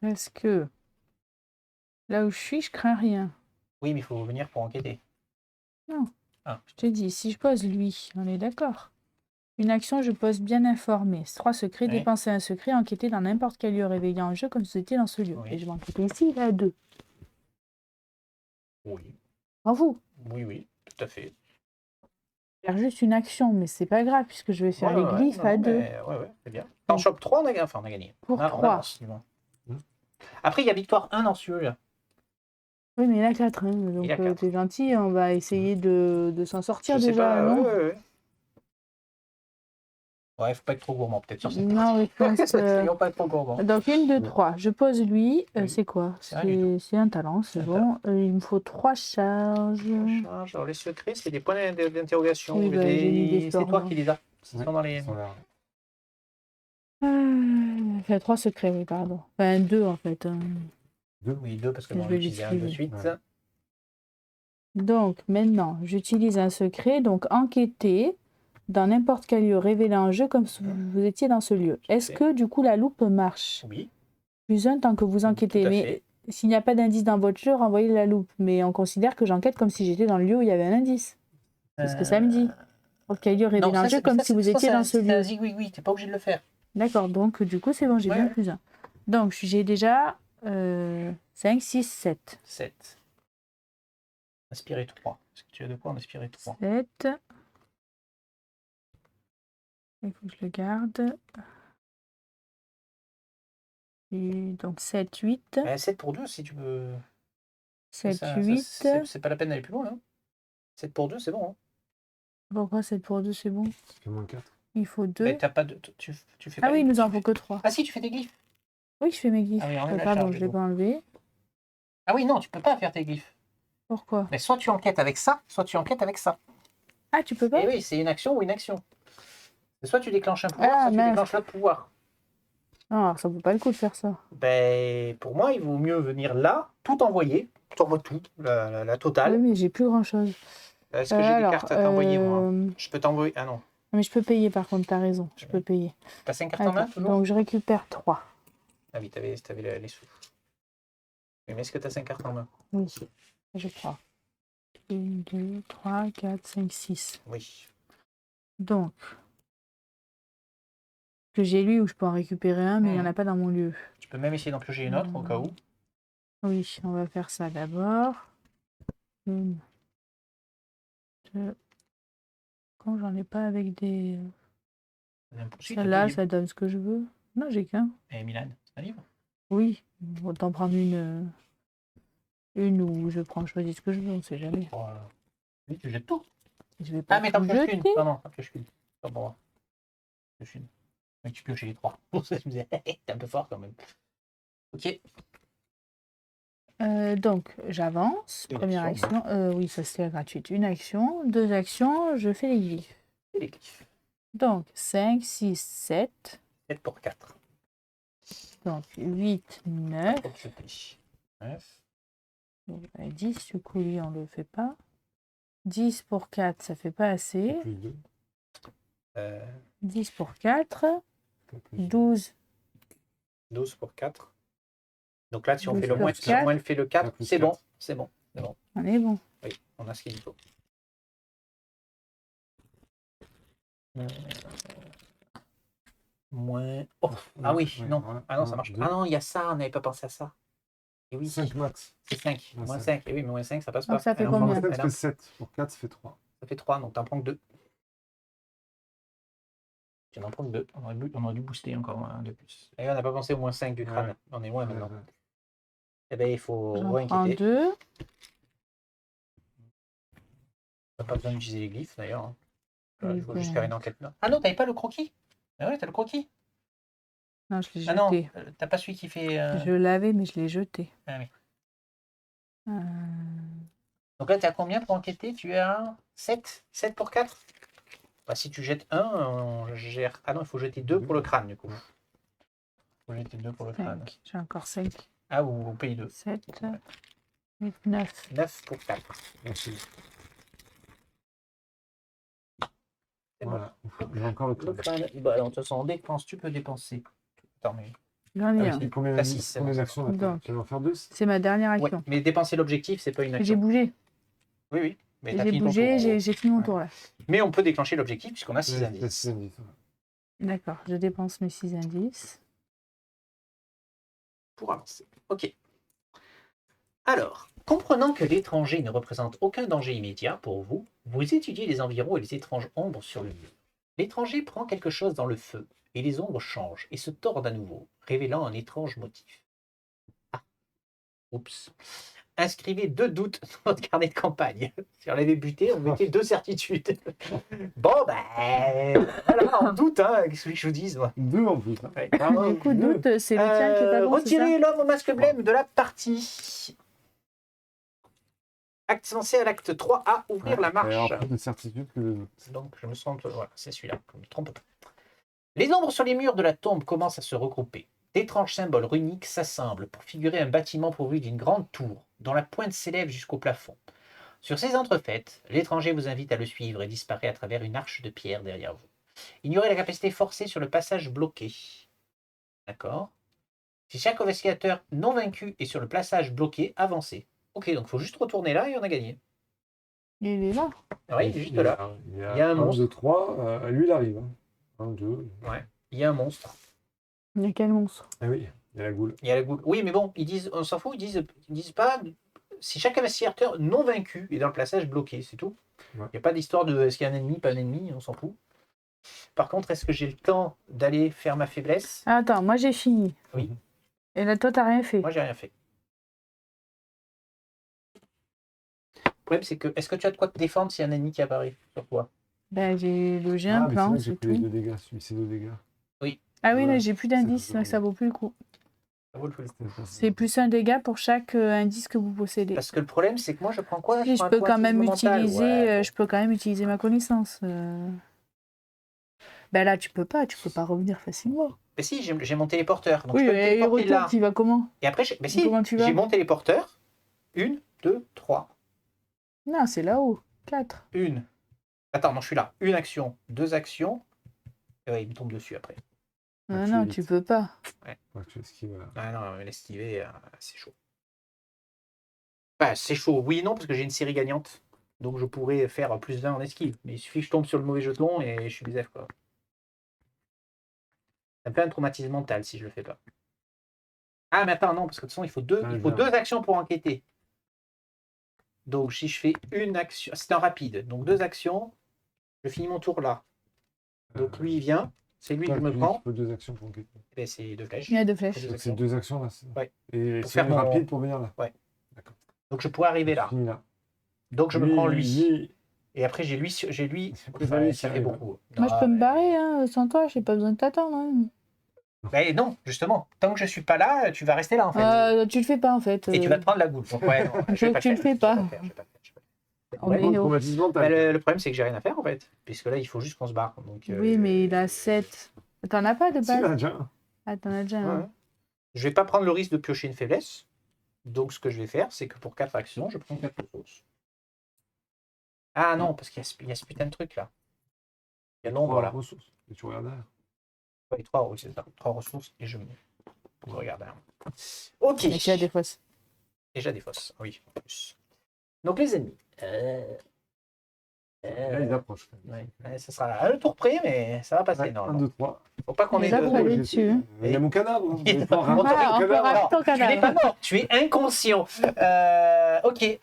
est-ce que là où je suis, je crains rien? Oui, mais il faut venir pour enquêter. Non. Ah, Je t'ai dit, si je pose lui, on est d'accord. Une action, je pose bien informé. 3 secrets, Oui. dépenser un secret, enquêter dans n'importe quel lieu réveillé en jeu comme si c'était dans ce lieu. Oui. Et je vais enquêter ici, il est à 2. oui. Bravo. Oui, tout à fait. Faire juste une action, mais c'est pas grave puisque je vais faire les glyphes à 2. Ouais, c'est bien. En shop 3, on a gagné. Pour On 3. avance, du moins. Après, il y a victoire 1 dans ce jeu-là. Oui, mais il a 4. Hein, donc Il a 4. t'es gentil, on va essayer de s'en sortir Je sais déjà, pas. non? Ouais, faut pas être trop gourmand, peut-être sur cette Non, mais je pense Soyons pas trop gourmand. donc 1, 2, 3. Je pose lui. Oui. C'est quoi? C'est rien du C'est un talent, c'est Un bon. Il me faut 3 charges. Charge. Alors, les secrets, c'est des points d'interrogation. Oui, bah, j'ai mis des C'est toi sorts, qui les as. Ils Ouais, sont dans les... ils sont là. Enfin, 3 secrets, oui, pardon. Enfin, 2 en fait. Hein. Oui, 2 parce que Je on vais utilise un de l'utiliser. suite. Ouais. Donc maintenant, j'utilise un secret. Donc enquêter dans n'importe quel lieu révélé en jeu comme si vous étiez dans ce lieu. Est-ce que du coup la loupe marche? Oui. Plus 1 tant que vous enquêtez. Tout à Mais fait. s'il n'y a pas d'indice dans votre jeu, renvoyez la loupe. Mais on considère que j'enquête comme si j'étais dans le lieu où il y avait un indice. C'est ce que ça me dit. N'importe quel lieu révélé en jeu comme si vous étiez dans ce lieu. Oui, t'es pas obligé de le faire. D'accord, donc du coup c'est bon, j'ai Ouais. bien plus 1. Donc j'ai déjà 5, 6, 7. 7. Inspirer 3. Est-ce que tu as de quoi en inspirer 3? 7. Il faut que je le garde. Et donc 7, 8. 7 pour 2 si tu veux. 7, 8. C'est pas la peine d'aller plus loin. Hein. 7 pour 2, c'est bon. Hein. Pourquoi 7 pour 2 c'est bon? Ça fait moins 4. Il faut 2. Mais t'as pas de... tu fais Ah pas oui, les- il nous en tu faut que 3. Ah si, tu fais des glyphes. Oui, je fais mes glyphes. Ah oui, enlève la Pardon, charge, je l'ai du pas enlevé. Ah oui, non, tu peux pas faire tes glyphes. Pourquoi? Mais soit tu enquêtes avec ça, soit tu enquêtes avec ça. Ah, tu peux pas? Et oui, c'est une action ou une action. Soit tu déclenches un pouvoir, Ah, soit tu mince. déclenches le pouvoir. Non, alors ça vaut pas le coup de faire ça. Ben, pour moi, il vaut mieux venir là, tout envoyer. T'envoies tout, la totale. Oui, mais j'ai plus grand chose. Est-ce que j'ai des cartes à t'envoyer, moi? Je peux t'envoyer. Ah non. Mais je peux payer par contre, t'as raison. Je peux payer. T'as 5 cartes en main, Attends, toujours? donc je récupère 3. Ah oui, t'avais les sous. Oui, mais est-ce que t'as 5 cartes en main? Oui, je crois. 1, 2, 3, 4, 5, 6. Oui. Donc, que j'ai lui où je peux en récupérer un, mais il n'y en a pas dans mon lieu. Tu peux même essayer d'en piocher une autre, au cas où. Oui, on va faire ça d'abord. 1, 2. Quand j'en ai pas avec des... Celle-là, ça donne ce que je veux. Non, j'ai qu'un. Et Milan, c'est un livre? Oui, autant prendre une où je prends, choisis ce que je veux, on sait jamais. Oui, tu jettes tout. Je vais pas Ah, mais t'en tout pioches jeter. qu'une. Non, t'en pioches qu'une. Pas bon. Pioches une. Mais tu pioches les 3. Pour ça, je me disais, t'es un peu fort quand même. Ok. Donc, j'avance. Une Première action, action. Oui, ça c'est gratuite. Une action. 2 actions, je fais les glyphes. Et les glyphes. Donc, 5, 6, 7. 7 pour 4. Donc, 8, 9. 9. 10, du coup, lui, on le fait pas. 10 pour 4, ça fait pas assez. Plus 2. 10 pour 4. 12. 12 pour 4. Donc là, si on 12 fait le pour moins, si 4. on fait le 4, plus c'est bon. 4. C'est bon. C'est bon. On est bon. Oui, on a ce qu'il faut. Moins. Oh, ah oui, Ouais, non. voilà. Ah non, ça Un, marche deux. pas. Ah non, il y a ça, on n'avait pas pensé à ça. Et oui, 5 max. c'est 5. Moins Moins 5. 5. Et oui, mais moins 5, ça passe Donc pas. ça fait Elle en combien prend- Pour 7, elle ça en- fait 7. Pour 4, ça fait 3. Ça fait 3, donc t'en prends que 2. Tu en prends que 2. On aurait dû booster encore un de plus. Et on n'a pas pensé au moins 5 du crâne. Ouais. On est loin Ouais, maintenant. ouais. Eh bien, il faut J'en prends re-inquiéter. 2. On n'a pas besoin d'utiliser les glyphes d'ailleurs. Hein. Oui, Je veux bon. juste faire une enquête là. Ah non, t'avais pas le croquis? Ah ouais, t'as le croquis. Non, je l'ai Ah non, jeté. t'as pas celui qui fait. Je l'avais, mais je l'ai jeté. Ah oui. Euh, Donc là, t'es à combien pour enquêter? Tu es à 7? 7 pour 4? Bah, si tu jettes 1, on gère. Ah non, il faut jeter 2 pour le crâne du coup. Il faut jeter 2 pour le crâne. 5. J'ai encore 5. Ah, ou on paye 2. 7. 8, 9. 9 pour 4. Merci. C'est bon. Voilà. Il y a encore le Le crâne. crâne. Bah, alors, de toute façon, on dépense, tu peux dépenser. Attends, mais. J'en ai Ah un. oui, Et combien T'as 6, c'est bon. d'actions on a fait? Donc. Tu vas en faire 2? C'est ma dernière Ouais, action. mais dépenser l'objectif, c'est pas une J'ai action. bougé. Oui, oui. Mais t'as J'ai fini ton bougé, tour, en gros. j'ai fini mon Ouais. tour là. Mais on peut déclencher l'objectif puisqu'on a 6 Ouais, indices. 6 indices. D'accord, je dépense mes 6 indices. Pour avancer. Ok. Alors, comprenant que l'étranger ne représente aucun danger immédiat pour vous, vous étudiez les environs et les étranges ombres sur le mur. L'étranger prend quelque chose dans le feu, et les ombres changent et se tordent à nouveau, révélant un étrange motif. Ah. Oups. Inscrivez 2 doutes dans votre carnet de campagne. Si on l'avait buté, on mettait 2 certitudes. Bon, ben, voilà, on doute, hein, qu'est-ce que je vous dise, moi. 2 en plus. Hein. Ouais. Du coup, doute, c'est le tien qui est pas bon, c'est ça? Retirez l'homme au masque blême de la partie. Avancez à l'acte 3A, ouvrir la marche. Alors, plus de certitude que de doute. Donc, je me sens. Voilà, c'est celui-là, je ne me trompe pas. Les ombres sur les murs de la tombe commencent à se regrouper. D'étranges symboles runiques s'assemblent pour figurer un bâtiment pourvu d'une grande tour, dont la pointe s'élève jusqu'au plafond. Sur ces entrefaites, l'étranger vous invite à le suivre et disparaît à travers une arche de pierre derrière vous. Ignorez la capacité forcée sur le passage bloqué. D'accord. Si chaque investigateur non vaincu est sur le passage bloqué, avancez. Ok, donc il faut juste retourner là et on a gagné. Il est là. Oui, il est juste là. Il y Il y a a un 1, monstre. 2, 3. Lui, il arrive. 1, 2. Ouais. Il y a un monstre. Il y a quel monstre? Ah oui, il y a la goule. Il y a la goule. Oui, mais bon, ils disent, on s'en fout, ils disent pas si chaque investigateur non vaincu est dans le passage bloqué, c'est tout. Ouais. Il n'y a pas d'histoire de est-ce qu'il y a un ennemi, pas un ennemi, on s'en fout. Par contre, est-ce que j'ai le temps d'aller faire ma faiblesse? Attends, moi j'ai fini. Oui. Et là, toi, t'as rien fait. Moi, j'ai rien fait. Le problème, c'est que est-ce que tu as de quoi te défendre s'il y a un ennemi qui apparaît sur toi? Ben, j'ai Ah, un mais plan, vrai que c'est j'ai pris les tout. 2 dégâts. Celui, c'est 2 dégâts. Ah oui, Ouais. mais j'ai plus d'indices, C'est donc ça vaut plus le coup. Ça vaut le coup. C'est plus un dégât pour chaque indice que vous possédez. Parce que le problème, c'est que moi, je prends quoi? Si, je prends un peux quand même traumatisme mental. utiliser, Ouais, bon. je peux quand même utiliser ma connaissance. Ben là, tu peux pas revenir facilement. Mais si, j'ai mon téléporteur. Donc Oui, je peux me mais téléporter retour, là. tu vas comment? Et après, mais si, Comment tu vas? j'ai mon téléporteur. 1, 2, 3. Non, c'est là-haut. 4. Une. Attends, non, je suis là. Une action, 2 actions. Et ouais, il me tombe dessus après. Non, tu non, évites. tu peux pas. Ouais, tu esquives. Ah non, l'esquiver, c'est chaud. Bah, c'est chaud, oui et non, parce que j'ai une série gagnante. Donc je pourrais faire plus d'un en esquive. Mais il suffit que je tombe sur le mauvais jeton et je suis bizarre, quoi. Ça me fait un traumatisme mental si je le fais pas. Ah, mais attends, non, parce que de toute façon, il faut 2 actions pour enquêter. Donc si je fais une action, c'est un rapide. Donc 2 actions, je finis mon tour là. Donc lui, il vient. C'est lui que je me prends. Il faut 2 actions pour enquêter. Et ben, c'est 2 flèches. Il y a 2 Faut flèches. deux Donc c'est actions. 2 actions là. Ouais. Et Pour c'est faire mon- rapide pour venir là. Ouais. D'accord. Donc je pourrais arriver Tu là. finis là. Donc je me prends lui. Lui. Et après j'ai lui. Après, Ouais, lui, ça qui fait arrive, beaucoup. Moi, je Non, peux me mais- barrer, hein. Sans toi, j'ai pas besoin de t'attendre. Hein. Mais non, justement, tant que je suis pas là, tu vas rester là en fait. Tu le fais pas, en fait. Et tu vas te prendre la goule. Donc ouais, non, je vais pas Tu le fais pas. Je vais pas le faire. On Ouais, est Bon, au- traumatisme Bah, mental. le problème c'est que j'ai rien à faire en fait. Puisque là il faut juste qu'on se barre. Donc, Oui, mais il a 7. T'en as pas de Si, là, base? déjà un. Ah, t'en as déjà ouais, un. ouais. Je vais pas prendre le risque de piocher une faiblesse. Donc ce que je vais faire, c'est que pour 4 actions, je prends 4 ressources. Ah non, parce qu'il y a ce putain de truc là. Il y a l'ombre 3 là. ressources. Et tu regardes derrière. Ouais, 3, c'est ça. 3 ressources et je regarde. Ok. Mais tu as des fausses. Déjà des fosses, oui, en plus. Donc les ennemis. Là, ils approchent. Quand même. Ouais, ça sera à un tour près, mais ça va passer Ouais, 1, normalement. 2, 3. Faut pas qu'on Mais ait là, de... vous allez dessus. Il y a mon cadavre. Hein. Il est Il faut pas- ramener Ah, mon on peut cadavre. rater ton Tu n'es pas cadavre. mort, tu es inconscient. Ok.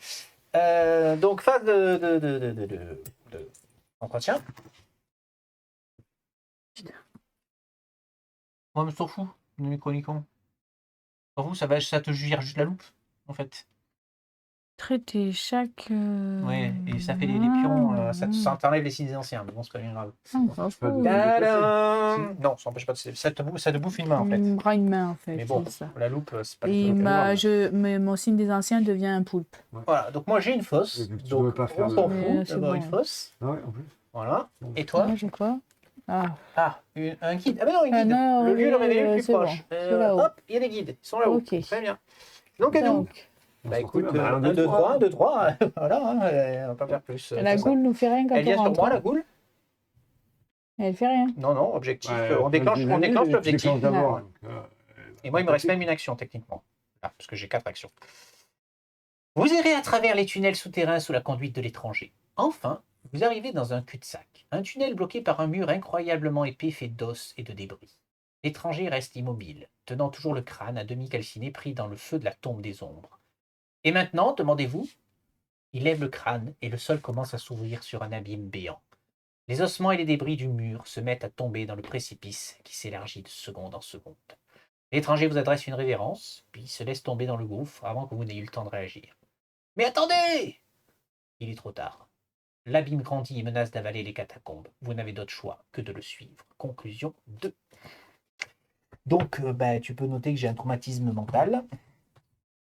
Donc phase de entretien. Moi, je m'en fous, mes chroniquons. Pour vous, ça te gère juste la loupe, en fait. Traiter chaque. Ouais, et ça fait les pions, ça t'enlève les signes anciens, mais bon, c'est pas bien grave. On s'en Pas de- fout. Tadam Non, ça n'empêche pas de... ça te bouffe une main, en fait. Il me bras une main, en fait. Mais bon, c'est ça. la loupe, c'est pas Et le truc. mon signe des anciens devient un poulpe. Voilà, donc moi j'ai une fosse. Et que tu Donc veux pas faire on de- s'en Mais fout c'est d'avoir bon. une fosse. Ah ouais, en plus. Voilà. Et toi? Moi, j'ai quoi? Ah, Ah, un guide. Ah ben non, un guide. non, Le lieu le révélé le plus c'est proche. bon, c'est là-haut. Hop, il y a des guides. Ils sont là-haut. Ok. Très bien. Donc à nous. donc, On Bah se retrouve écoute, là. Bah, 1, 2, 3, 1, 2, 3. Voilà, hein, on va pas faire plus. la que ça. goule nous fait rien quand Elle on vient sur rentre. moi, la goule? Elle fait rien. Non, non, objectif. Ouais, on déclenche tu déclenches l'objectif. Tu déclenches d'abord. Ah. donc, Et moi, il me reste même une action, techniquement. Là, parce que j'ai 4 actions. Vous irez à travers les tunnels souterrains sous la conduite de l'étranger. Enfin, vous arrivez dans un cul-de-sac. Un tunnel bloqué par un mur incroyablement épais fait d'os et de débris. L'étranger reste immobile, tenant toujours le crâne à demi calciné pris dans le feu de la tombe des ombres. Et maintenant, demandez-vous? Il lève le crâne et le sol commence à s'ouvrir sur un abîme béant. Les ossements et les débris du mur se mettent à tomber dans le précipice qui s'élargit de seconde en seconde. L'étranger vous adresse une révérence, puis se laisse tomber dans le gouffre avant que vous n'ayez eu le temps de réagir. Mais attendez! Il est trop tard. L'abîme grandit et menace d'avaler les catacombes. Vous n'avez d'autre choix que de le suivre. Conclusion 2. Donc, tu peux noter que j'ai un traumatisme mental.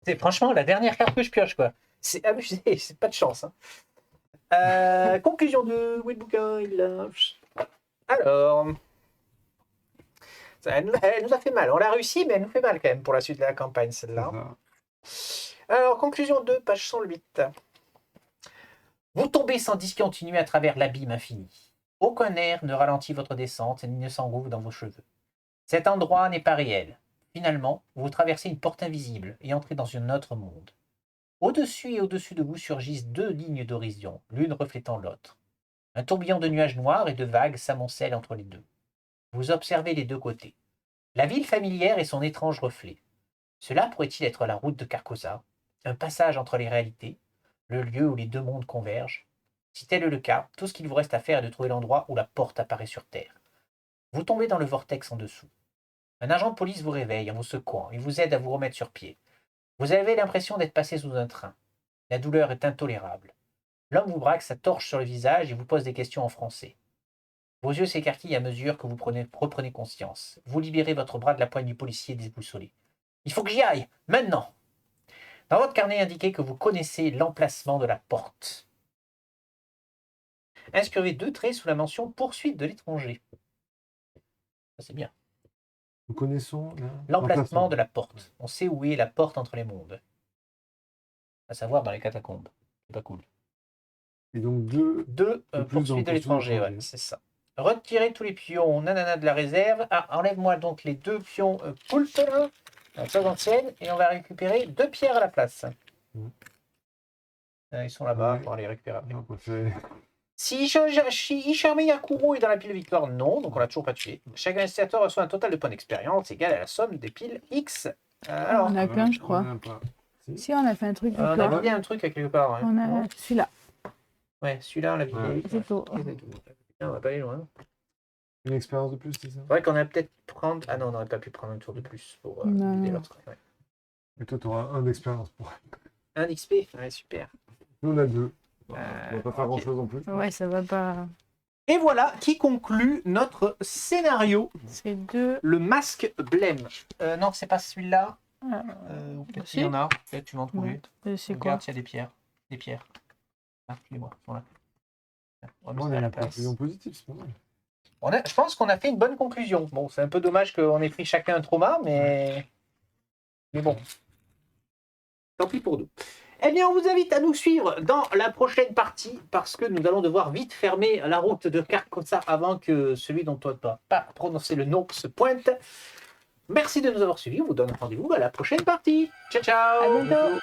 C'est franchement la dernière carte que je pioche, quoi. C'est abusé, c'est pas de chance. Hein. Conclusion 2. Où est le bouquin? Il l'a. Alors. Elle nous a fait mal. On l'a réussi, mais elle nous fait mal quand même pour la suite de la campagne, c'est celle-là. ça. Alors, conclusion 2, page 108. Vous tombez sans discontinuer à travers l'abîme infini. Aucun air ne ralentit votre descente ni ne s'engouffre dans vos cheveux. Cet endroit n'est pas réel. Finalement, vous traversez une porte invisible et entrez dans un autre monde. Au-dessus et au-dessus de vous surgissent 2 lignes d'horizon, l'une reflétant l'autre. Un tourbillon de nuages noirs et de vagues s'amoncelle entre les deux. Vous observez les deux côtés. La ville familière et son étrange reflet. Cela pourrait-il être la route de Carcosa, un passage entre les réalités, le lieu où les deux mondes convergent? Si tel est le cas, tout ce qu'il vous reste à faire est de trouver l'endroit où la porte apparaît sur Terre. Vous tombez dans le vortex en dessous. Un agent de police vous réveille en vous secouant et vous aide à vous remettre sur pied. Vous avez l'impression d'être passé sous un train. La douleur est intolérable. L'homme vous braque sa torche sur le visage et vous pose des questions en français. Vos yeux s'écarquillent à mesure que vous reprenez conscience. Vous libérez votre bras de la poigne du policier déboussolé. Il faut que j'y aille, maintenant. Dans votre carnet, indiquez que vous connaissez l'emplacement de la porte. Inscrivez 2 traits sous la mention poursuite de l'étranger. Ça, c'est bien. Nous connaissons L'emplacement de la porte. On sait où est la porte entre les mondes. À savoir dans les catacombes. C'est pas cool. Et donc 2. 2, plus dans poursuite de l'étranger, ouais, c'est ça. Retirer tous les pions nanana de la réserve. Ah, enlève-moi donc les 2 pions poulpe, la chose ancienne, et on va récupérer 2 pierres à la place. Ils sont là-bas, Ouais. pour aller récupérer après. On fait... Si Ishame Yakuro est dans la pile de victoire, non, donc on l'a toujours pas tué. Chaque initiateur reçoit un total de points d'expérience égal à la somme des piles X. Alors, On a qu'un, je crois. On en a pas. Si, on a fait un truc. on avec a le- vidé un truc à quelque part. Ouais, On a celui-là. Ouais, celui-là, on l'a vidé. Ouais. C'est tout. On va pas aller loin. Une expérience de plus, c'est ça? C'est vrai qu'on a peut-être prendre. Ah non, on n'aurait pas pu prendre un tour de plus pour Non. vider l'autre. Ouais. Et toi, tu auras 1 d'expérience pour. Un XP, ouais, super. Nous, on a 2. On va pas faire ok. grand-chose en plus. Ouais, ça va pas. Et voilà qui conclut notre scénario, C'est 2. le masque blême. Non, c'est pas celui-là. Ah, Ou peut-être Si. qu'il y en a. Peut-être tu vas en trouver. c'est Regarde quoi? s'il y a des pierres. Des pierres. Ah, les-moi, ils sont là. On va Moi, mettre on ça a à la une place. conclusion positive, c'est pas mal. Je pense qu'on a fait une bonne conclusion. Bon, c'est un peu dommage qu'on ait pris chacun un trauma, mais bon. Tant pis pour nous. Eh bien, on vous invite à nous suivre dans la prochaine partie parce que nous allons devoir vite fermer la route de Carcosa avant que celui dont on ne peut pas prononcer le nom se pointe. Merci de nous avoir suivis. On vous donne rendez-vous à la prochaine partie. Ciao, ciao! À bientôt!